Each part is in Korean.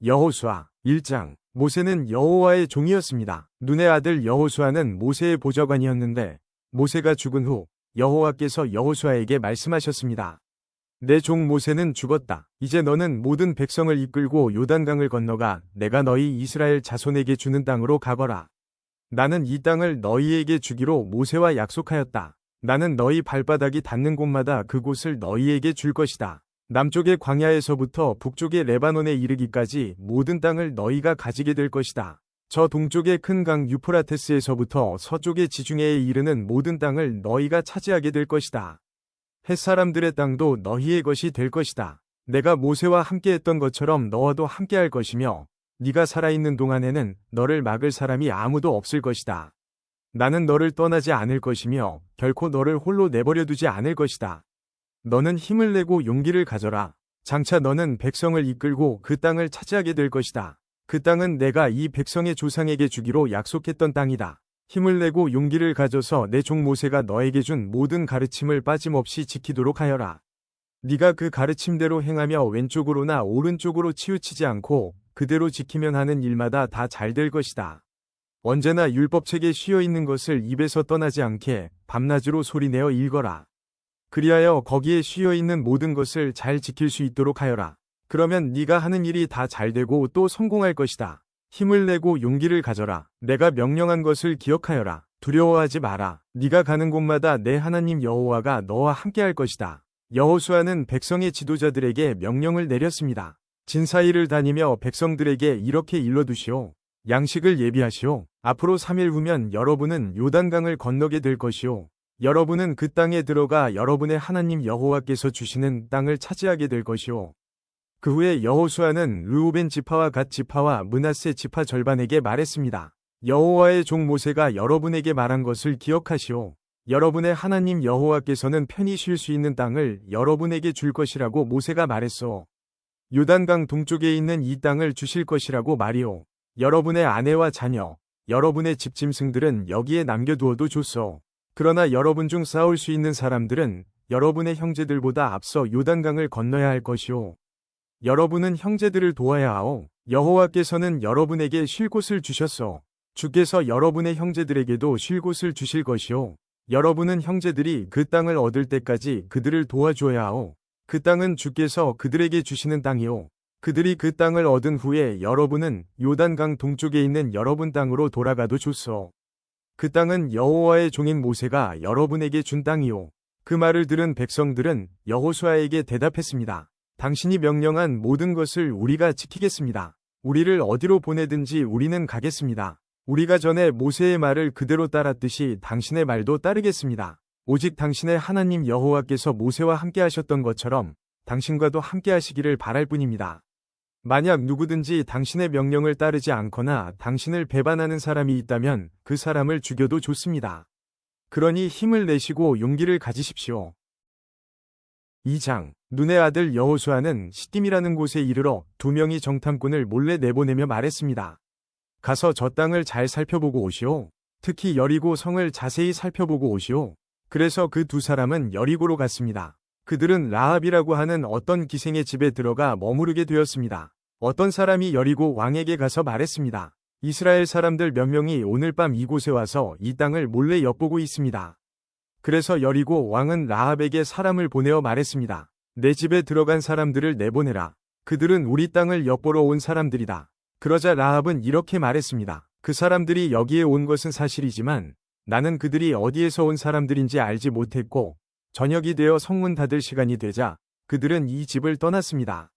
여호수아 1장. 모세는 여호와의 종이었습니다. 눈의 아들 여호수아는 모세의 보좌관이었는데 모세가 죽은 후 여호와께서 여호수아에게 말씀하셨습니다. 내 종 모세는 죽었다. 이제 너는 모든 백성을 이끌고 요단강을 건너가 내가 너희 이스라엘 자손에게 주는 땅으로 가거라. 나는 이 땅을 너희에게 주기로 모세와 약속하였다. 나는 너희 발바닥이 닿는 곳마다 그곳을 너희에게 줄 것이다. 남쪽의 광야에서부터 북쪽의 레바논에 이르기까지 모든 땅을 너희가 가지게 될 것이다. 저 동쪽의 큰 강 유프라테스에서부터 서쪽의 지중해에 이르는 모든 땅을 너희가 차지하게 될 것이다. 햇사람들의 땅도 너희의 것이 될 것이다. 내가 모세와 함께했던 것처럼 너와도 함께할 것이며 네가 살아있는 동안에는 너를 막을 사람이 아무도 없을 것이다. 나는 너를 떠나지 않을 것이며 결코 너를 홀로 내버려 두지 않을 것이다. 너는 힘을 내고 용기를 가져라. 장차 너는 백성을 이끌고 그 땅을 차지하게 될 것이다. 그 땅은 내가 이 백성의 조상에게 주기로 약속했던 땅이다. 힘을 내고 용기를 가져서 내 종 모세가 너에게 준 모든 가르침을 빠짐없이 지키도록 하여라. 네가 그 가르침대로 행하며 왼쪽으로나 오른쪽으로 치우치지 않고 그대로 지키면 하는 일마다 다 잘 될 것이다. 언제나 율법책에 쉬어 있는 것을 입에서 떠나지 않게 밤낮으로 소리내어 읽어라. 그리하여 거기에 쉬어 있는 모든 것을 잘 지킬 수 있도록 하여라. 그러면 네가 하는 일이 다 잘되고 또 성공할 것이다. 힘을 내고 용기를 가져라. 내가 명령한 것을 기억하여라. 두려워하지 마라. 네가 가는 곳마다 내 하나님 여호와가 너와 함께할 것이다. 여호수아는 백성의 지도자들에게 명령을 내렸습니다. 진사이를 다니며 백성들에게 이렇게 일러두시오. 양식을 예비하시오. 앞으로 3일 후면 여러분은 요단강을 건너게 될 것이오. 여러분은 그 땅에 들어가 여러분의 하나님 여호와께서 주시는 땅을 차지하게 될 것이오. 그 후에 여호수아는 르우벤 지파와 갓 지파와 므낫세 지파 절반에게 말했습니다. 여호와의 종 모세가 여러분에게 말한 것을 기억하시오. 여러분의 하나님 여호와께서는 편히 쉴 수 있는 땅을 여러분에게 줄 것이라고 모세가 말했소. 요단강 동쪽에 있는 이 땅을 주실 것이라고 말이오. 여러분의 아내와 자녀, 여러분의 집짐승들은 여기에 남겨두어도 좋소. 그러나 여러분 중 싸울 수 있는 사람들은 여러분의 형제들보다 앞서 요단강을 건너야 할 것이오. 여러분은 형제들을 도와야 하오. 여호와께서는 여러분에게 쉴 곳을 주셨소. 주께서 여러분의 형제들에게도 쉴 곳을 주실 것이오. 여러분은 형제들이 그 땅을 얻을 때까지 그들을 도와줘야 하오. 그 땅은 주께서 그들에게 주시는 땅이오. 그들이 그 땅을 얻은 후에 여러분은 요단강 동쪽에 있는 여러분 땅으로 돌아가도 좋소. 그 땅은 여호와의 종인 모세가 여러분에게 준 땅이오. 그 말을 들은 백성들은 여호수아에게 대답했습니다. 당신이 명령한 모든 것을 우리가 지키겠습니다. 우리를 어디로 보내든지 우리는 가겠습니다. 우리가 전에 모세의 말을 그대로 따랐듯이 당신의 말도 따르겠습니다. 오직 당신의 하나님 여호와께서 모세와 함께 하셨던 것처럼 당신과도 함께 하시기를 바랄 뿐입니다. 만약 누구든지 당신의 명령을 따르지 않거나 당신을 배반하는 사람이 있다면 그 사람을 죽여도 좋습니다. 그러니 힘을 내시고 용기를 가지십시오. 2장. 눈의 아들 여호수아는 시딤이라는 곳에 이르러 2명의 정탐꾼을 몰래 내보내며 말했습니다. 가서 저 땅을 잘 살펴보고 오시오. 특히 여리고 성을 자세히 살펴보고 오시오. 그래서 그 2사람은 여리고로 갔습니다. 그들은 라합이라고 하는 어떤 기생의 집에 들어가 머무르게 되었습니다. 어떤 사람이 여리고 왕에게 가서 말했습니다. 이스라엘 사람들 몇 명이 오늘 밤 이곳에 와서 이 땅을 몰래 엿보고 있습니다. 그래서 여리고 왕은 라합에게 사람을 보내어 말했습니다. 내 집에 들어간 사람들을 내보내라. 그들은 우리 땅을 엿보러 온 사람들이다. 그러자 라합은 이렇게 말했습니다. 그 사람들이 여기에 온 것은 사실이지만 나는 그들이 어디에서 온 사람들인지 알지 못했고 저녁이 되어 성문 닫을 시간이 되자 그들은 이 집을 떠났습니다.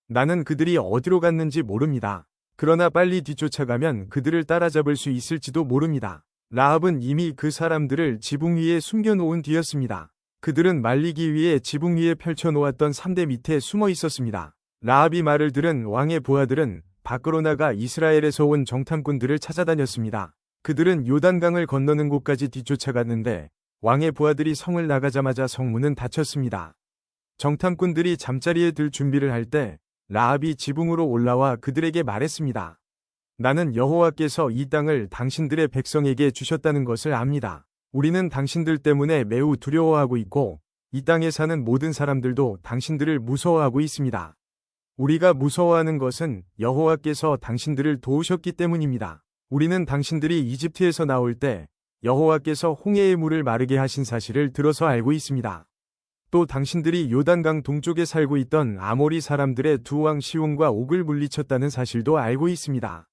나는 그들이 어디로 갔는지 모릅니다. 그러나 빨리 뒤쫓아가면 그들을 따라잡을 수 있을지도 모릅니다. 라합은 이미 그 사람들을 지붕 위에 숨겨놓은 뒤였습니다. 그들은 말리기 위해 지붕 위에 펼쳐놓았던 삼대 밑에 숨어 있었습니다. 라합이 말을 들은 왕의 부하들은 밖으로 나가 이스라엘에서 온 정탐꾼들을 찾아다녔습니다. 그들은 요단강을 건너는 곳까지 뒤쫓아갔는데 왕의 부하들이 성을 나가자마자 성문은 닫혔습니다. 정탐꾼들이 잠자리에 들 준비를 할 때 라합이 지붕으로 올라와 그들에게 말했습니다. 나는 여호와께서 이 땅을 당신들의 백성에게 주셨다는 것을 압니다. 우리는 당신들 때문에 매우 두려워하고 있고 이 땅에 사는 모든 사람들도 당신들을 무서워하고 있습니다. 우리가 무서워하는 것은 여호와께서 당신들을 도우셨기 때문입니다. 우리는 당신들이 이집트에서 나올 때 여호와께서 홍해의 물을 마르게 하신 사실을 들어서 알고 있습니다. 또 당신들이 요단강 동쪽에 살고 있던 아모리 사람들의 두 왕 시온과 옥을 물리쳤다는 사실도 알고 있습니다.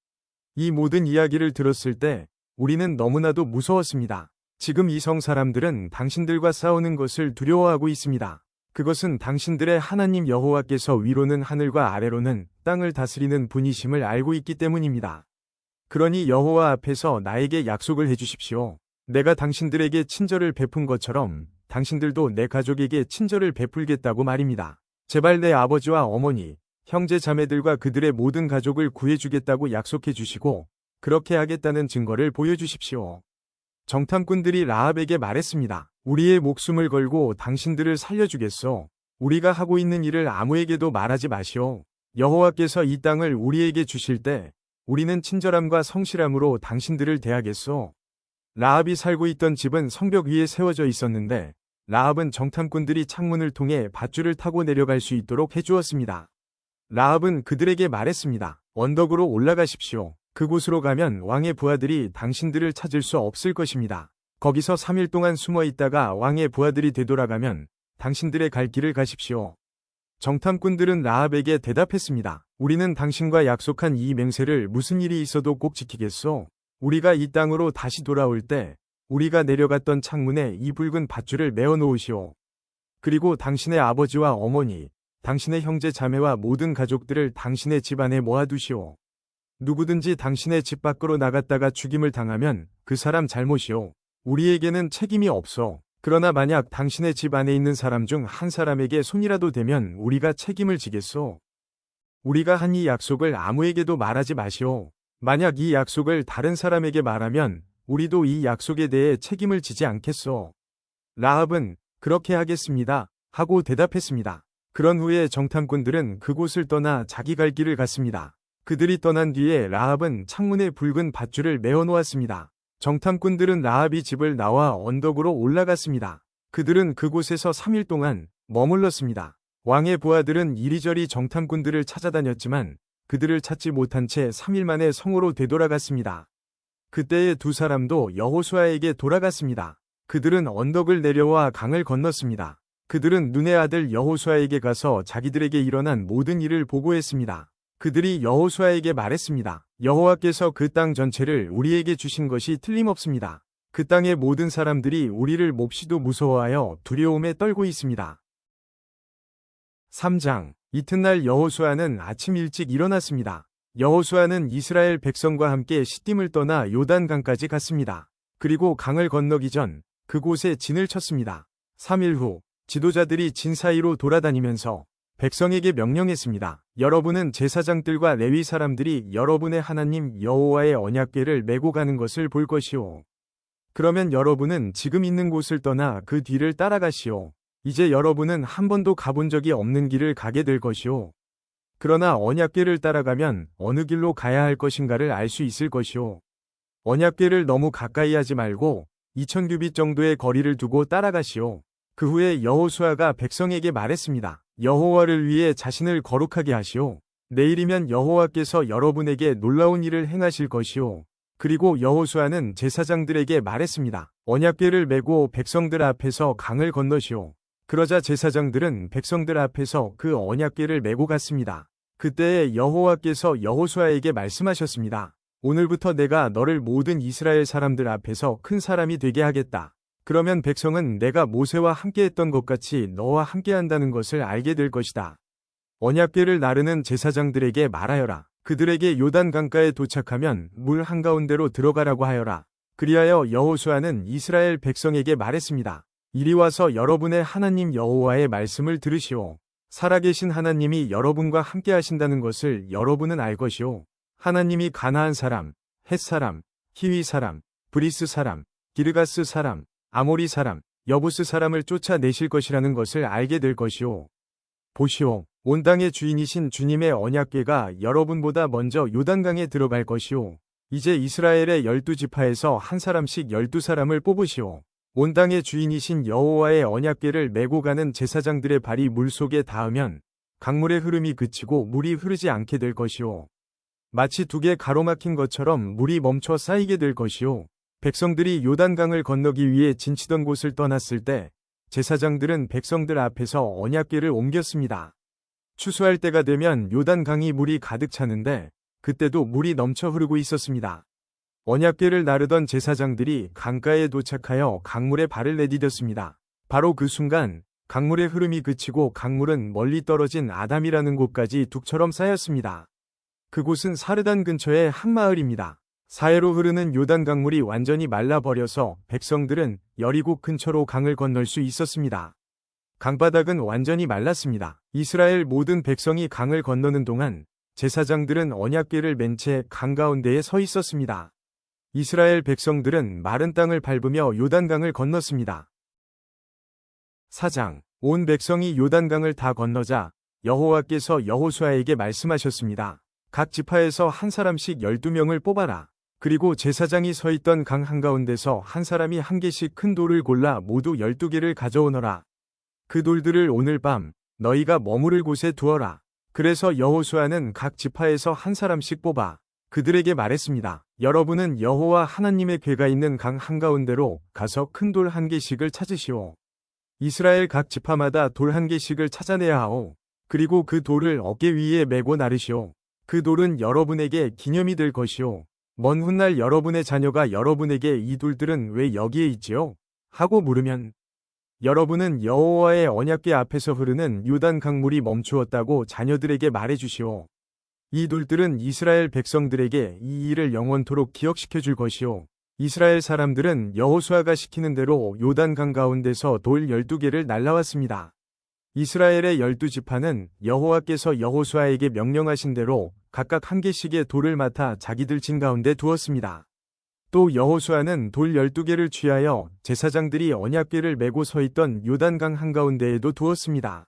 이 모든 이야기를 들었을 때 우리는 너무나도 무서웠습니다. 지금 이성 사람들은 당신들과 싸우는 것을 두려워하고 있습니다. 그것은 당신들의 하나님 여호와께서 위로는 하늘과 아래로는 땅을 다스리는 분이심을 알고 있기 때문입니다. 그러니 여호와 앞에서 나에게 약속을 해주십시오. 내가 당신들에게 친절을 베푼 것처럼 당신들도 내 가족에게 친절을 베풀겠다고 말입니다. 제발 내 아버지와 어머니, 형제 자매들과 그들의 모든 가족을 구해주겠다고 약속해 주시고 그렇게 하겠다는 증거를 보여주십시오. 정탐꾼들이 라합에게 말했습니다. 우리의 목숨을 걸고 당신들을 살려주겠소. 우리가 하고 있는 일을 아무에게도 말하지 마시오. 여호와께서 이 땅을 우리에게 주실 때 우리는 친절함과 성실함으로 당신들을 대하겠소. 라합이 살고 있던 집은 성벽 위에 세워져 있었는데 라합은 정탐꾼들이 창문을 통해 밧줄을 타고 내려갈 수 있도록 해주었습니다. 라합은 그들에게 말했습니다. 언덕으로 올라가십시오. 그곳으로 가면 왕의 부하들이 당신들을 찾을 수 없을 것입니다. 거기서 3일 동안 숨어 있다가 왕의 부하들이 되돌아가면 당신들의 갈 길을 가십시오. 정탐꾼들은 라합에게 대답했습니다. 우리는 당신과 약속한 이 맹세를 무슨 일이 있어도 꼭 지키겠소. 우리가 이 땅으로 다시 돌아올 때 우리가 내려갔던 창문에 이 붉은 밧줄을 메어 놓으시오. 그리고 당신의 아버지와 어머니, 당신의 형제 자매와 모든 가족들을 당신의 집 안에 모아두시오. 누구든지 당신의 집 밖으로 나갔다가 죽임을 당하면 그 사람 잘못이오. 우리에게는 책임이 없어. 그러나 만약 당신의 집 안에 있는 사람 중 한 사람에게 손이라도 대면 우리가 책임을 지겠소. 우리가 한 이 약속을 아무에게도 말하지 마시오. 만약 이 약속을 다른 사람에게 말하면 우리도 이 약속에 대해 책임을 지지 않겠소. 라합은 그렇게 하겠습니다. 하고 대답했습니다. 그런 후에 정탐꾼들은 그곳을 떠나 자기 갈 길을 갔습니다. 그들이 떠난 뒤에 라합은 창문에 붉은 밧줄을 메어 놓았습니다. 정탐꾼들은 라합이 집을 나와 언덕으로 올라갔습니다. 그들은 그곳에서 3일 동안 머물렀습니다. 왕의 부하들은 이리저리 정탐꾼들을 찾아다녔지만 그들을 찾지 못한 채 3일 만에 성으로 되돌아갔습니다. 그때의 두 사람도 여호수아에게 돌아갔습니다. 그들은 언덕을 내려와 강을 건넜습니다. 그들은 눈의 아들 여호수아에게 가서 자기들에게 일어난 모든 일을 보고했습니다. 그들이 여호수아에게 말했습니다. 여호와께서 그 땅 전체를 우리에게 주신 것이 틀림없습니다. 그 땅의 모든 사람들이 우리를 몹시도 무서워하여 두려움에 떨고 있습니다. 3장. 이튿날 여호수아는 아침 일찍 일어났습니다. 여호수아는 이스라엘 백성과 함께 시딤을 떠나 요단강까지 갔습니다. 그리고 강을 건너기 전 그곳에 진을 쳤습니다. 3일 후 지도자들이 진 사이로 돌아다니면서 백성에게 명령했습니다. 여러분은 제사장들과 레위 사람들이 여러분의 하나님 여호와의 언약궤를 메고 가는 것을 볼 것이오. 그러면 여러분은 지금 있는 곳을 떠나 그 뒤를 따라가시오. 이제 여러분은 한 번도 가본 적이 없는 길을 가게 될 것이오. 그러나 언약궤를 따라가면 어느 길로 가야 할 것인가를 알 수 있을 것이오. 언약궤를 너무 가까이 하지 말고 2000규빗 정도의 거리를 두고 따라가시오. 그 후에 여호수아가 백성에게 말했습니다. 여호와를 위해 자신을 거룩하게 하시오. 내일이면 여호와께서 여러분에게 놀라운 일을 행하실 것이오. 그리고 여호수아는 제사장들에게 말했습니다. 언약궤를 메고 백성들 앞에서 강을 건너시오. 그러자 제사장들은 백성들 앞에서 그 언약궤를 메고 갔습니다. 그때에 여호와께서 여호수아에게 말씀하셨습니다. 오늘부터 내가 너를 모든 이스라엘 사람들 앞에서 큰 사람이 되게 하겠다. 그러면 백성은 내가 모세와 함께했던 것 같이 너와 함께한다는 것을 알게 될 것이다. 언약궤를 나르는 제사장들에게 말하여라. 그들에게 요단 강가에 도착하면 물 한가운데로 들어가라고 하여라. 그리하여 여호수아는 이스라엘 백성에게 말했습니다. 이리 와서 여러분의 하나님 여호와의 말씀을 들으시오. 살아계신 하나님이 여러분과 함께 하신다는 것을 여러분은 알 것이오. 하나님이 가나안 사람, 헷 사람, 히위 사람, 브리스 사람, 기르가스 사람, 아모리 사람, 여부스 사람을 쫓아내실 것이라는 것을 알게 될 것이오. 보시오. 온 땅의 주인이신 주님의 언약궤가 여러분보다 먼저 요단강에 들어갈 것이오. 이제 이스라엘의 12지파에서 한 사람씩 12사람을 뽑으시오. 온 땅의 주인이신 여호와의 언약궤를 메고 가는 제사장들의 발이 물속에 닿으면 강물의 흐름이 그치고 물이 흐르지 않게 될 것이요. 마치 두 개 가로막힌 것처럼 물이 멈춰 쌓이게 될 것이요. 백성들이 요단강을 건너기 위해 진치던 곳을 떠났을 때 제사장들은 백성들 앞에서 언약궤를 옮겼습니다. 추수할 때가 되면 요단강이 물이 가득 차는데 그때도 물이 넘쳐 흐르고 있었습니다. 언약궤를 나르던 제사장들이 강가에 도착하여 강물에 발을 내디뎠습니다. 바로 그 순간 강물의 흐름이 그치고 강물은 멀리 떨어진 아담이라는 곳까지 둑처럼 쌓였습니다. 그곳은 사르단 근처의 한 마을입니다. 사해로 흐르는 요단 강물이 완전히 말라버려서 백성들은 여리고 근처로 강을 건널 수 있었습니다. 강바닥은 완전히 말랐습니다. 이스라엘 모든 백성이 강을 건너는 동안 제사장들은 언약궤를 맨 채 강 가운데에 서 있었습니다. 이스라엘 백성들은 마른 땅을 밟으며 요단강을 건넜습니다. 4장. 온 백성이 요단강을 다 건너자 여호와께서 여호수아에게 말씀하셨습니다. 각 지파에서 한 사람씩 12명을 뽑아라. 그리고 제사장이 서 있던 강 한가운데서 한 사람이 한 개씩 큰 돌을 골라 모두 12개를 가져오너라. 그 돌들을 오늘 밤 너희가 머무를 곳에 두어라. 그래서 여호수아는 각 지파에서 한 사람씩 뽑아 그들에게 말했습니다. 여러분은 여호와 하나님의 궤가 있는 강 한가운데로 가서 큰 돌 한 개씩을 찾으시오. 이스라엘 각 지파마다 돌 한 개씩을 찾아내야 하오. 그리고 그 돌을 어깨 위에 메고 나르시오. 그 돌은 여러분에게 기념이 될 것이오. 먼 훗날 여러분의 자녀가 여러분에게 이 돌들은 왜 여기에 있지요? 하고 물으면 여러분은 여호와의 언약궤 앞에서 흐르는 요단 강물이 멈추었다고 자녀들에게 말해주시오. 이 돌들은 이스라엘 백성들에게 이 일을 영원토록 기억시켜 줄 것이오. 이스라엘 사람들은 여호수아가 시키는 대로 요단강 가운데서 돌 12개를 날라왔습니다. 이스라엘의 12지파는 여호와께서 여호수아에게 명령하신 대로 각각 한 개씩의 돌을 맡아 자기들 진 가운데 두었습니다. 또 여호수아는 돌 12개를 취하여 제사장들이 언약궤를 메고 서 있던 요단강 한가운데에도 두었습니다.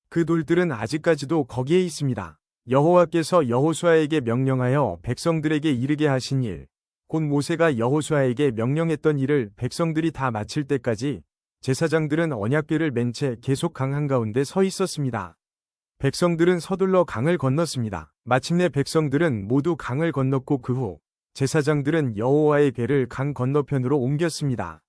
그 돌들은 아직까지도 거기에 있습니다. 여호와께서 여호수아에게 명령하여 백성들에게 이르게 하신 일, 곧 모세가 여호수아에게 명령했던 일을 백성들이 다 마칠 때까지 제사장들은 언약궤를 맨 채 계속 강 한가운데 서 있었습니다. 백성들은 서둘러 강을 건넜습니다. 마침내 백성들은 모두 강을 건넜고 그 후 제사장들은 여호와의 궤를 강 건너편으로 옮겼습니다.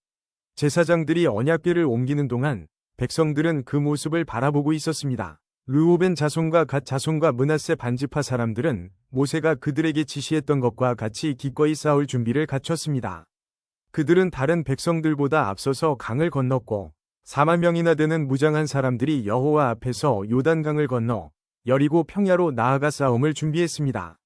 제사장들이 언약궤를 옮기는 동안 백성들은 그 모습을 바라보고 있었습니다. 르우벤 자손과 갓 자손과 므낫세 반지파 사람들은 모세가 그들에게 지시했던 것과 같이 기꺼이 싸울 준비를 갖췄습니다. 그들은 다른 백성들보다 앞서서 강을 건넜고 4만 명이나 되는 무장한 사람들이 여호와 앞에서 요단강을 건너 여리고 평야로 나아가 싸움을 준비했습니다.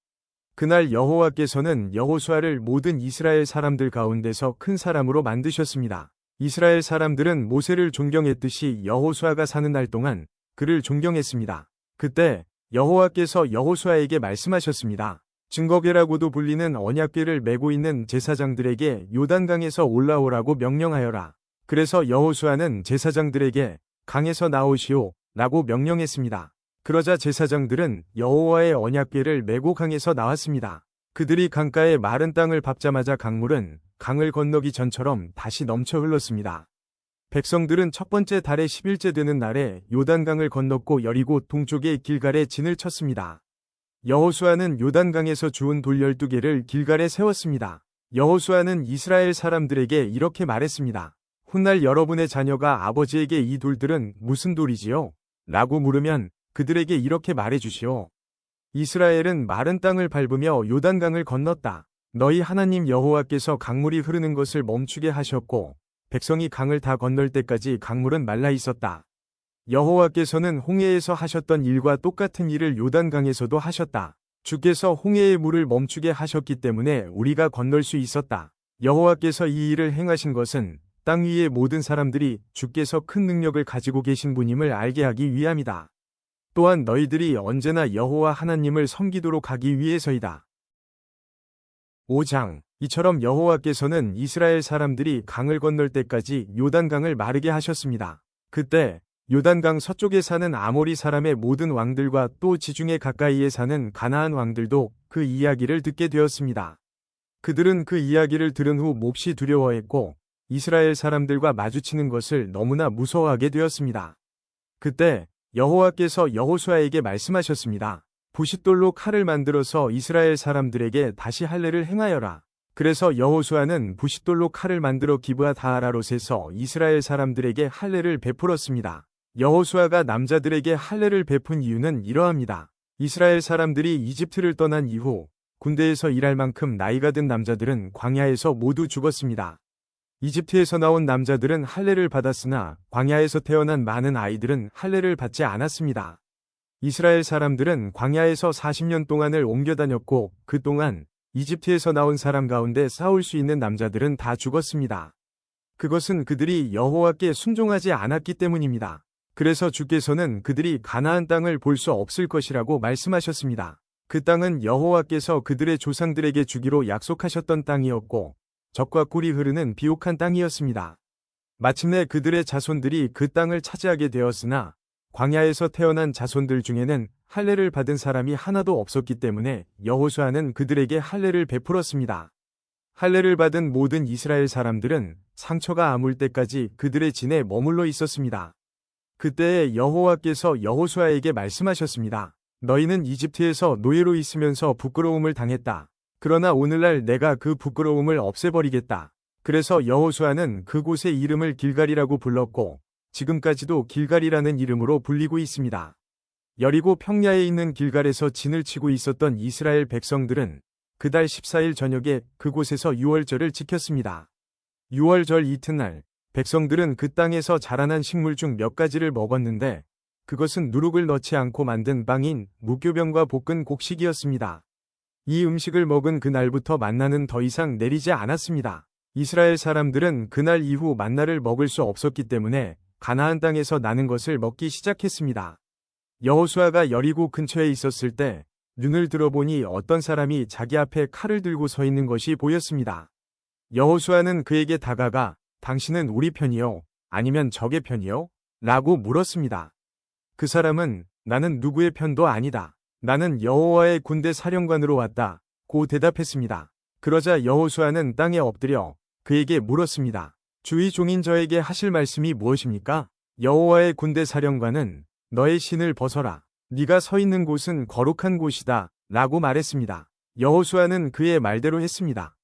그날 여호와께서는 여호수아를 모든 이스라엘 사람들 가운데서 큰 사람으로 만드셨습니다. 이스라엘 사람들은 모세를 존경했듯이 여호수아가 사는 날 동안 그를 존경했습니다. 그때 여호와께서 여호수아에게 말씀하셨습니다. 증거궤라고도 불리는 언약궤를 메고 있는 제사장들에게 요단강에서 올라오라고 명령하여라. 그래서 여호수아는 제사장들에게 강에서 나오시오 라고 명령했습니다. 그러자 제사장들은 여호와의 언약궤를 메고 강에서 나왔습니다. 그들이 강가의 마른 땅을 밟자마자 강물은 강을 건너기 전처럼 다시 넘쳐 흘렀습니다. 백성들은 첫 번째 달의 10일째 되는 날에 요단강을 건넜고 여리고 동쪽의 길갈에 진을 쳤습니다. 여호수아는 요단강에서 주운 돌 12개를 길갈에 세웠습니다. 여호수아는 이스라엘 사람들에게 이렇게 말했습니다. 훗날 여러분의 자녀가 아버지에게 이 돌들은 무슨 돌이지요? 라고 물으면 그들에게 이렇게 말해주시오. 이스라엘은 마른 땅을 밟으며 요단강을 건넜다. 너희 하나님 여호와께서 강물이 흐르는 것을 멈추게 하셨고 백성이 강을 다 건널 때까지 강물은 말라 있었다. 여호와께서는 홍해에서 하셨던 일과 똑같은 일을 요단강에서도 하셨다. 주께서 홍해의 물을 멈추게 하셨기 때문에 우리가 건널 수 있었다. 여호와께서 이 일을 행하신 것은 땅 위의 모든 사람들이 주께서 큰 능력을 가지고 계신 분임을 알게 하기 위함이다. 또한 너희들이 언제나 여호와 하나님을 섬기도록 하기 위해서이다. 5장. 이처럼 여호와께서는 이스라엘 사람들이 강을 건널 때까지 요단강을 마르게 하셨습니다. 그때 요단강 서쪽에 사는 아모리 사람의 모든 왕들과 또 지중해 가까이에 사는 가나안 왕들도 그 이야기를 듣게 되었습니다. 그들은 그 이야기를 들은 후 몹시 두려워했고 이스라엘 사람들과 마주치는 것을 너무나 무서워하게 되었습니다. 그때 여호와께서 여호수아에게 말씀하셨습니다. 부싯돌로 칼을 만들어서 이스라엘 사람들에게 다시 할례를 행하여라. 그래서 여호수아는 부싯돌로 칼을 만들어 기브아 다하라롯에서 이스라엘 사람들에게 할례를 베풀었습니다. 여호수아가 남자들에게 할례를 베푼 이유는 이러합니다. 이스라엘 사람들이 이집트를 떠난 이후 군대에서 일할 만큼 나이가 든 남자들은 광야에서 모두 죽었습니다. 이집트에서 나온 남자들은 할례를 받았으나 광야에서 태어난 많은 아이들은 할례를 받지 않았습니다. 이스라엘 사람들은 광야에서 40년 동안을 옮겨 다녔고 그동안 이집트에서 나온 사람 가운데 싸울 수 있는 남자들은 다 죽었습니다. 그것은 그들이 여호와께 순종하지 않았기 때문입니다. 그래서 주께서는 그들이 가나안 땅을 볼 수 없을 것이라고 말씀하셨습니다. 그 땅은 여호와께서 그들의 조상들에게 주기로 약속하셨던 땅이었고 젖과 꿀이 흐르는 비옥한 땅이었습니다. 마침내 그들의 자손들이 그 땅을 차지하게 되었으나 광야에서 태어난 자손들 중에는 할례를 받은 사람이 하나도 없었기 때문에 여호수아는 그들에게 할례를 베풀었습니다. 할례를 받은 모든 이스라엘 사람들은 상처가 아물 때까지 그들의 진에 머물러 있었습니다. 그때에 여호와께서 여호수아에게 말씀하셨습니다. 너희는 이집트에서 노예로 있으면서 부끄러움을 당했다. 그러나 오늘날 내가 그 부끄러움을 없애버리겠다. 그래서 여호수아는 그곳의 이름을 길갈이라고 불렀고 지금까지도 길갈이라는 이름으로 불리고 있습니다. 여리고 평야에 있는 길갈에서 진을 치고 있었던 이스라엘 백성들은 그달 14일 저녁에 그곳에서 유월절을 지켰습니다. 유월절 이튿날 백성들은 그 땅에서 자라난 식물 중 몇 가지를 먹었는데 그것은 누룩을 넣지 않고 만든 빵인 무교병과 볶은 곡식이었습니다. 이 음식을 먹은 그날부터 만나는 더 이상 내리지 않았습니다. 이스라엘 사람들은 그날 이후 만나를 먹을 수 없었기 때문에 가나안 땅에서 나는 것을 먹기 시작했습니다. 여호수아가 여리고 근처에 있었을 때 눈을 들어보니 어떤 사람이 자기 앞에 칼을 들고 서 있는 것이 보였습니다. 여호수아는 그에게 다가가 당신은 우리 편이요? 아니면 적의 편이요? 라고 물었습니다. 그 사람은 나는 누구의 편도 아니다. 나는 여호와의 군대 사령관으로 왔다. 고 대답했습니다. 그러자 여호수아는 땅에 엎드려 그에게 물었습니다. 주의 종인 저에게 하실 말씀이 무엇입니까? 여호와의 군대 사령관은 너의 신을 벗어라. 네가 서 있는 곳은 거룩한 곳이다. 라고 말했습니다. 여호수아는 그의 말대로 했습니다.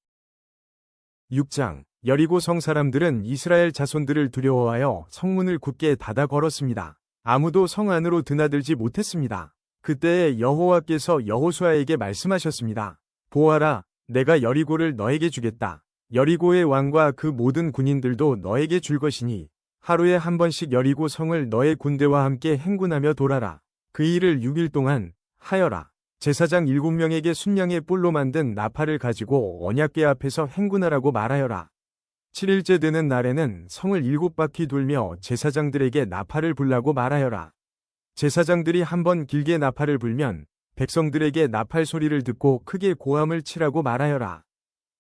6장 여리고 성 사람들은 이스라엘 자손들을 두려워하여 성문을 굳게 닫아 걸었습니다. 아무도 성 안으로 드나들지 못했습니다. 그때에 여호와께서 여호수아에게 말씀하셨습니다. 보아라, 내가 여리고를 너에게 주겠다. 여리고의 왕과 그 모든 군인들도 너에게 줄 것이니 하루에 한 번씩 여리고 성을 너의 군대와 함께 행군하며 돌아라. 그 일을 6일 동안 하여라. 제사장 7명에게 순양의 뿔로 만든 나팔을 가지고 언약궤 앞에서 행군하라고 말하여라. 7일째 되는 날에는 성을 7바퀴 돌며 제사장들에게 나팔을 불라고 말하여라. 제사장들이 한번 길게 나팔을 불면 백성들에게 나팔 소리를 듣고 크게 고함을 치라고 말하여라.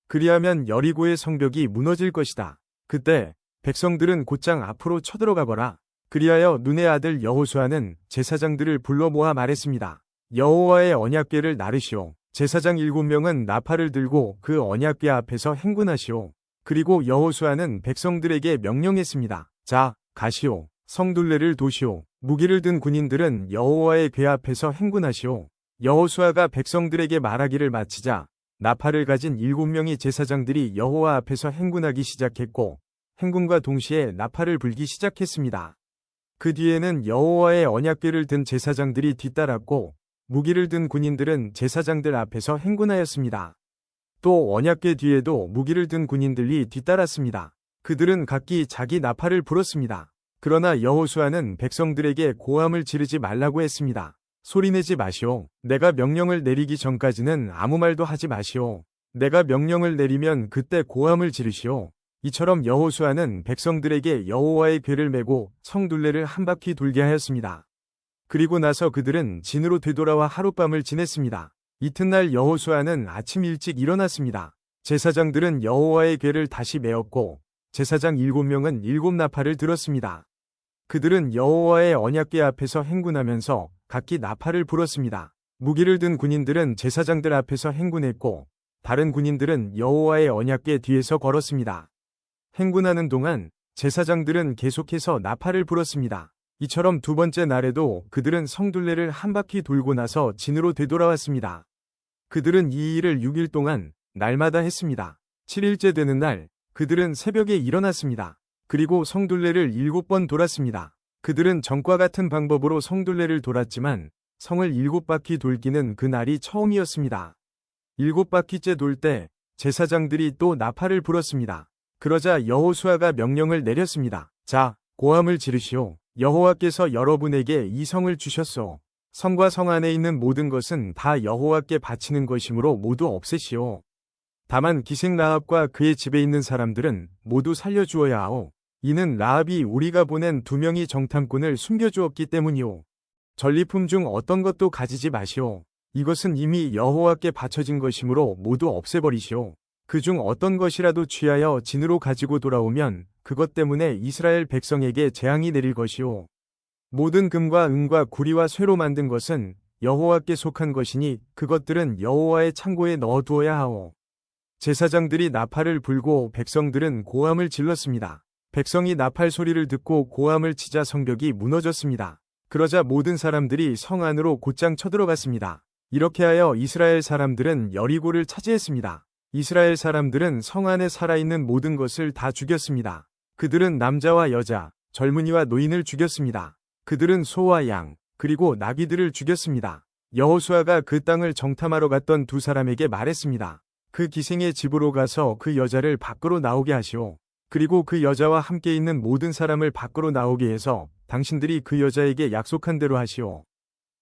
그리하면 여리고의 성벽이 무너질 것이다. 그때 백성들은 곧장 앞으로 쳐들어가거라. 그리하여 눈의 아들 여호수아는 제사장들을 불러 모아 말했습니다. 여호와의 언약궤를 나르시오. 제사장 7명은 나팔을 들고 그 언약궤 앞에서 행군하시오. 그리고 여호수아는 백성들에게 명령했습니다. 자, 가시오. 성둘레를 도시오. 무기를 든 군인들은 여호와의 궤 앞에서 행군하시오. 여호수아가 백성들에게 말하기를 마치자 나팔을 가진 7명의 제사장들이 여호와 앞에서 행군하기 시작했고 행군과 동시에 나팔을 불기 시작했습니다. 그 뒤에는 여호와의 언약궤를 든 제사장들이 뒤따랐고 무기를 든 군인들은 제사장들 앞에서 행군하였습니다. 또 언약궤 뒤에도 무기를 든 군인들이 뒤따랐습니다. 그들은 각기 자기 나팔을 불었습니다. 그러나 여호수아는 백성들에게 고함을 지르지 말라고 했습니다. 소리내지 마시오. 내가 명령을 내리기 전까지는 아무 말도 하지 마시오. 내가 명령을 내리면 그때 고함을 지르시오. 이처럼 여호수아는 백성들에게 여호와의 궤를 메고 성둘레를 한 바퀴 돌게 하였습니다. 그리고 나서 그들은 진으로 되돌아와 하룻밤을 지냈습니다. 이튿날 여호수아는 아침 일찍 일어났습니다. 제사장들은 여호와의 궤를 다시 메었고 제사장 7명은 7나팔을 들었습니다. 그들은 여호와의 언약궤 앞에서 행군하면서 각기 나팔을 불었습니다. 무기를 든 군인들은 제사장들 앞에서 행군했고 다른 군인들은 여호와의 언약궤 뒤에서 걸었습니다. 행군하는 동안 제사장들은 계속해서 나팔을 불었습니다. 이처럼 두 번째 날에도 그들은 성둘레를 한 바퀴 돌고 나서 진으로 되돌아왔습니다. 그들은 이 일을 6일 동안 날마다 했습니다. 7일째 되는 날, 그들은 새벽에 일어났습니다. 그리고 성둘레를 7번 돌았습니다. 그들은 전과 같은 방법으로 성둘레를 돌았지만 성을 7바퀴 돌기는 그날이 처음이었습니다. 7바퀴째 돌 때 제사장들이 또 나팔을 불었습니다. 그러자 여호수아가 명령을 내렸습니다. 자, 고함을 지르시오. 여호와께서 여러분에게 이 성을 주셨소. 성과 성 안에 있는 모든 것은 다 여호와께 바치는 것이므로 모두 없애시오. 다만 기생 라합과 그의 집에 있는 사람들은 모두 살려주어야 하오. 이는 라합이 우리가 보낸 2명이 정탐꾼을 숨겨주었기 때문이오. 전리품 중 어떤 것도 가지지 마시오. 이것은 이미 여호와께 바쳐진 것이므로 모두 없애버리시오. 그중 어떤 것이라도 취하여 진으로 가지고 돌아오면 그것 때문에 이스라엘 백성에게 재앙이 내릴 것이오. 모든 금과 은과 구리와 쇠로 만든 것은 여호와께 속한 것이니 그것들은 여호와의 창고에 넣어두어야 하오. 제사장들이 나팔을 불고 백성들은 고함을 질렀습니다. 백성이 나팔 소리를 듣고 고함을 치자 성벽이 무너졌습니다. 그러자 모든 사람들이 성 안으로 곧장 쳐들어갔습니다. 이렇게 하여 이스라엘 사람들은 여리고를 차지했습니다. 이스라엘 사람들은 성 안에 살아있는 모든 것을 다 죽였습니다. 그들은 남자와 여자, 젊은이와 노인을 죽였습니다. 그들은 소와 양, 그리고 나귀들을 죽였습니다. 여호수아가 그 땅을 정탐하러 갔던 두 사람에게 말했습니다. 그 기생의 집으로 가서 그 여자를 밖으로 나오게 하시오. 그리고 그 여자와 함께 있는 모든 사람을 밖으로 나오게 해서 당신들이 그 여자에게 약속한 대로 하시오.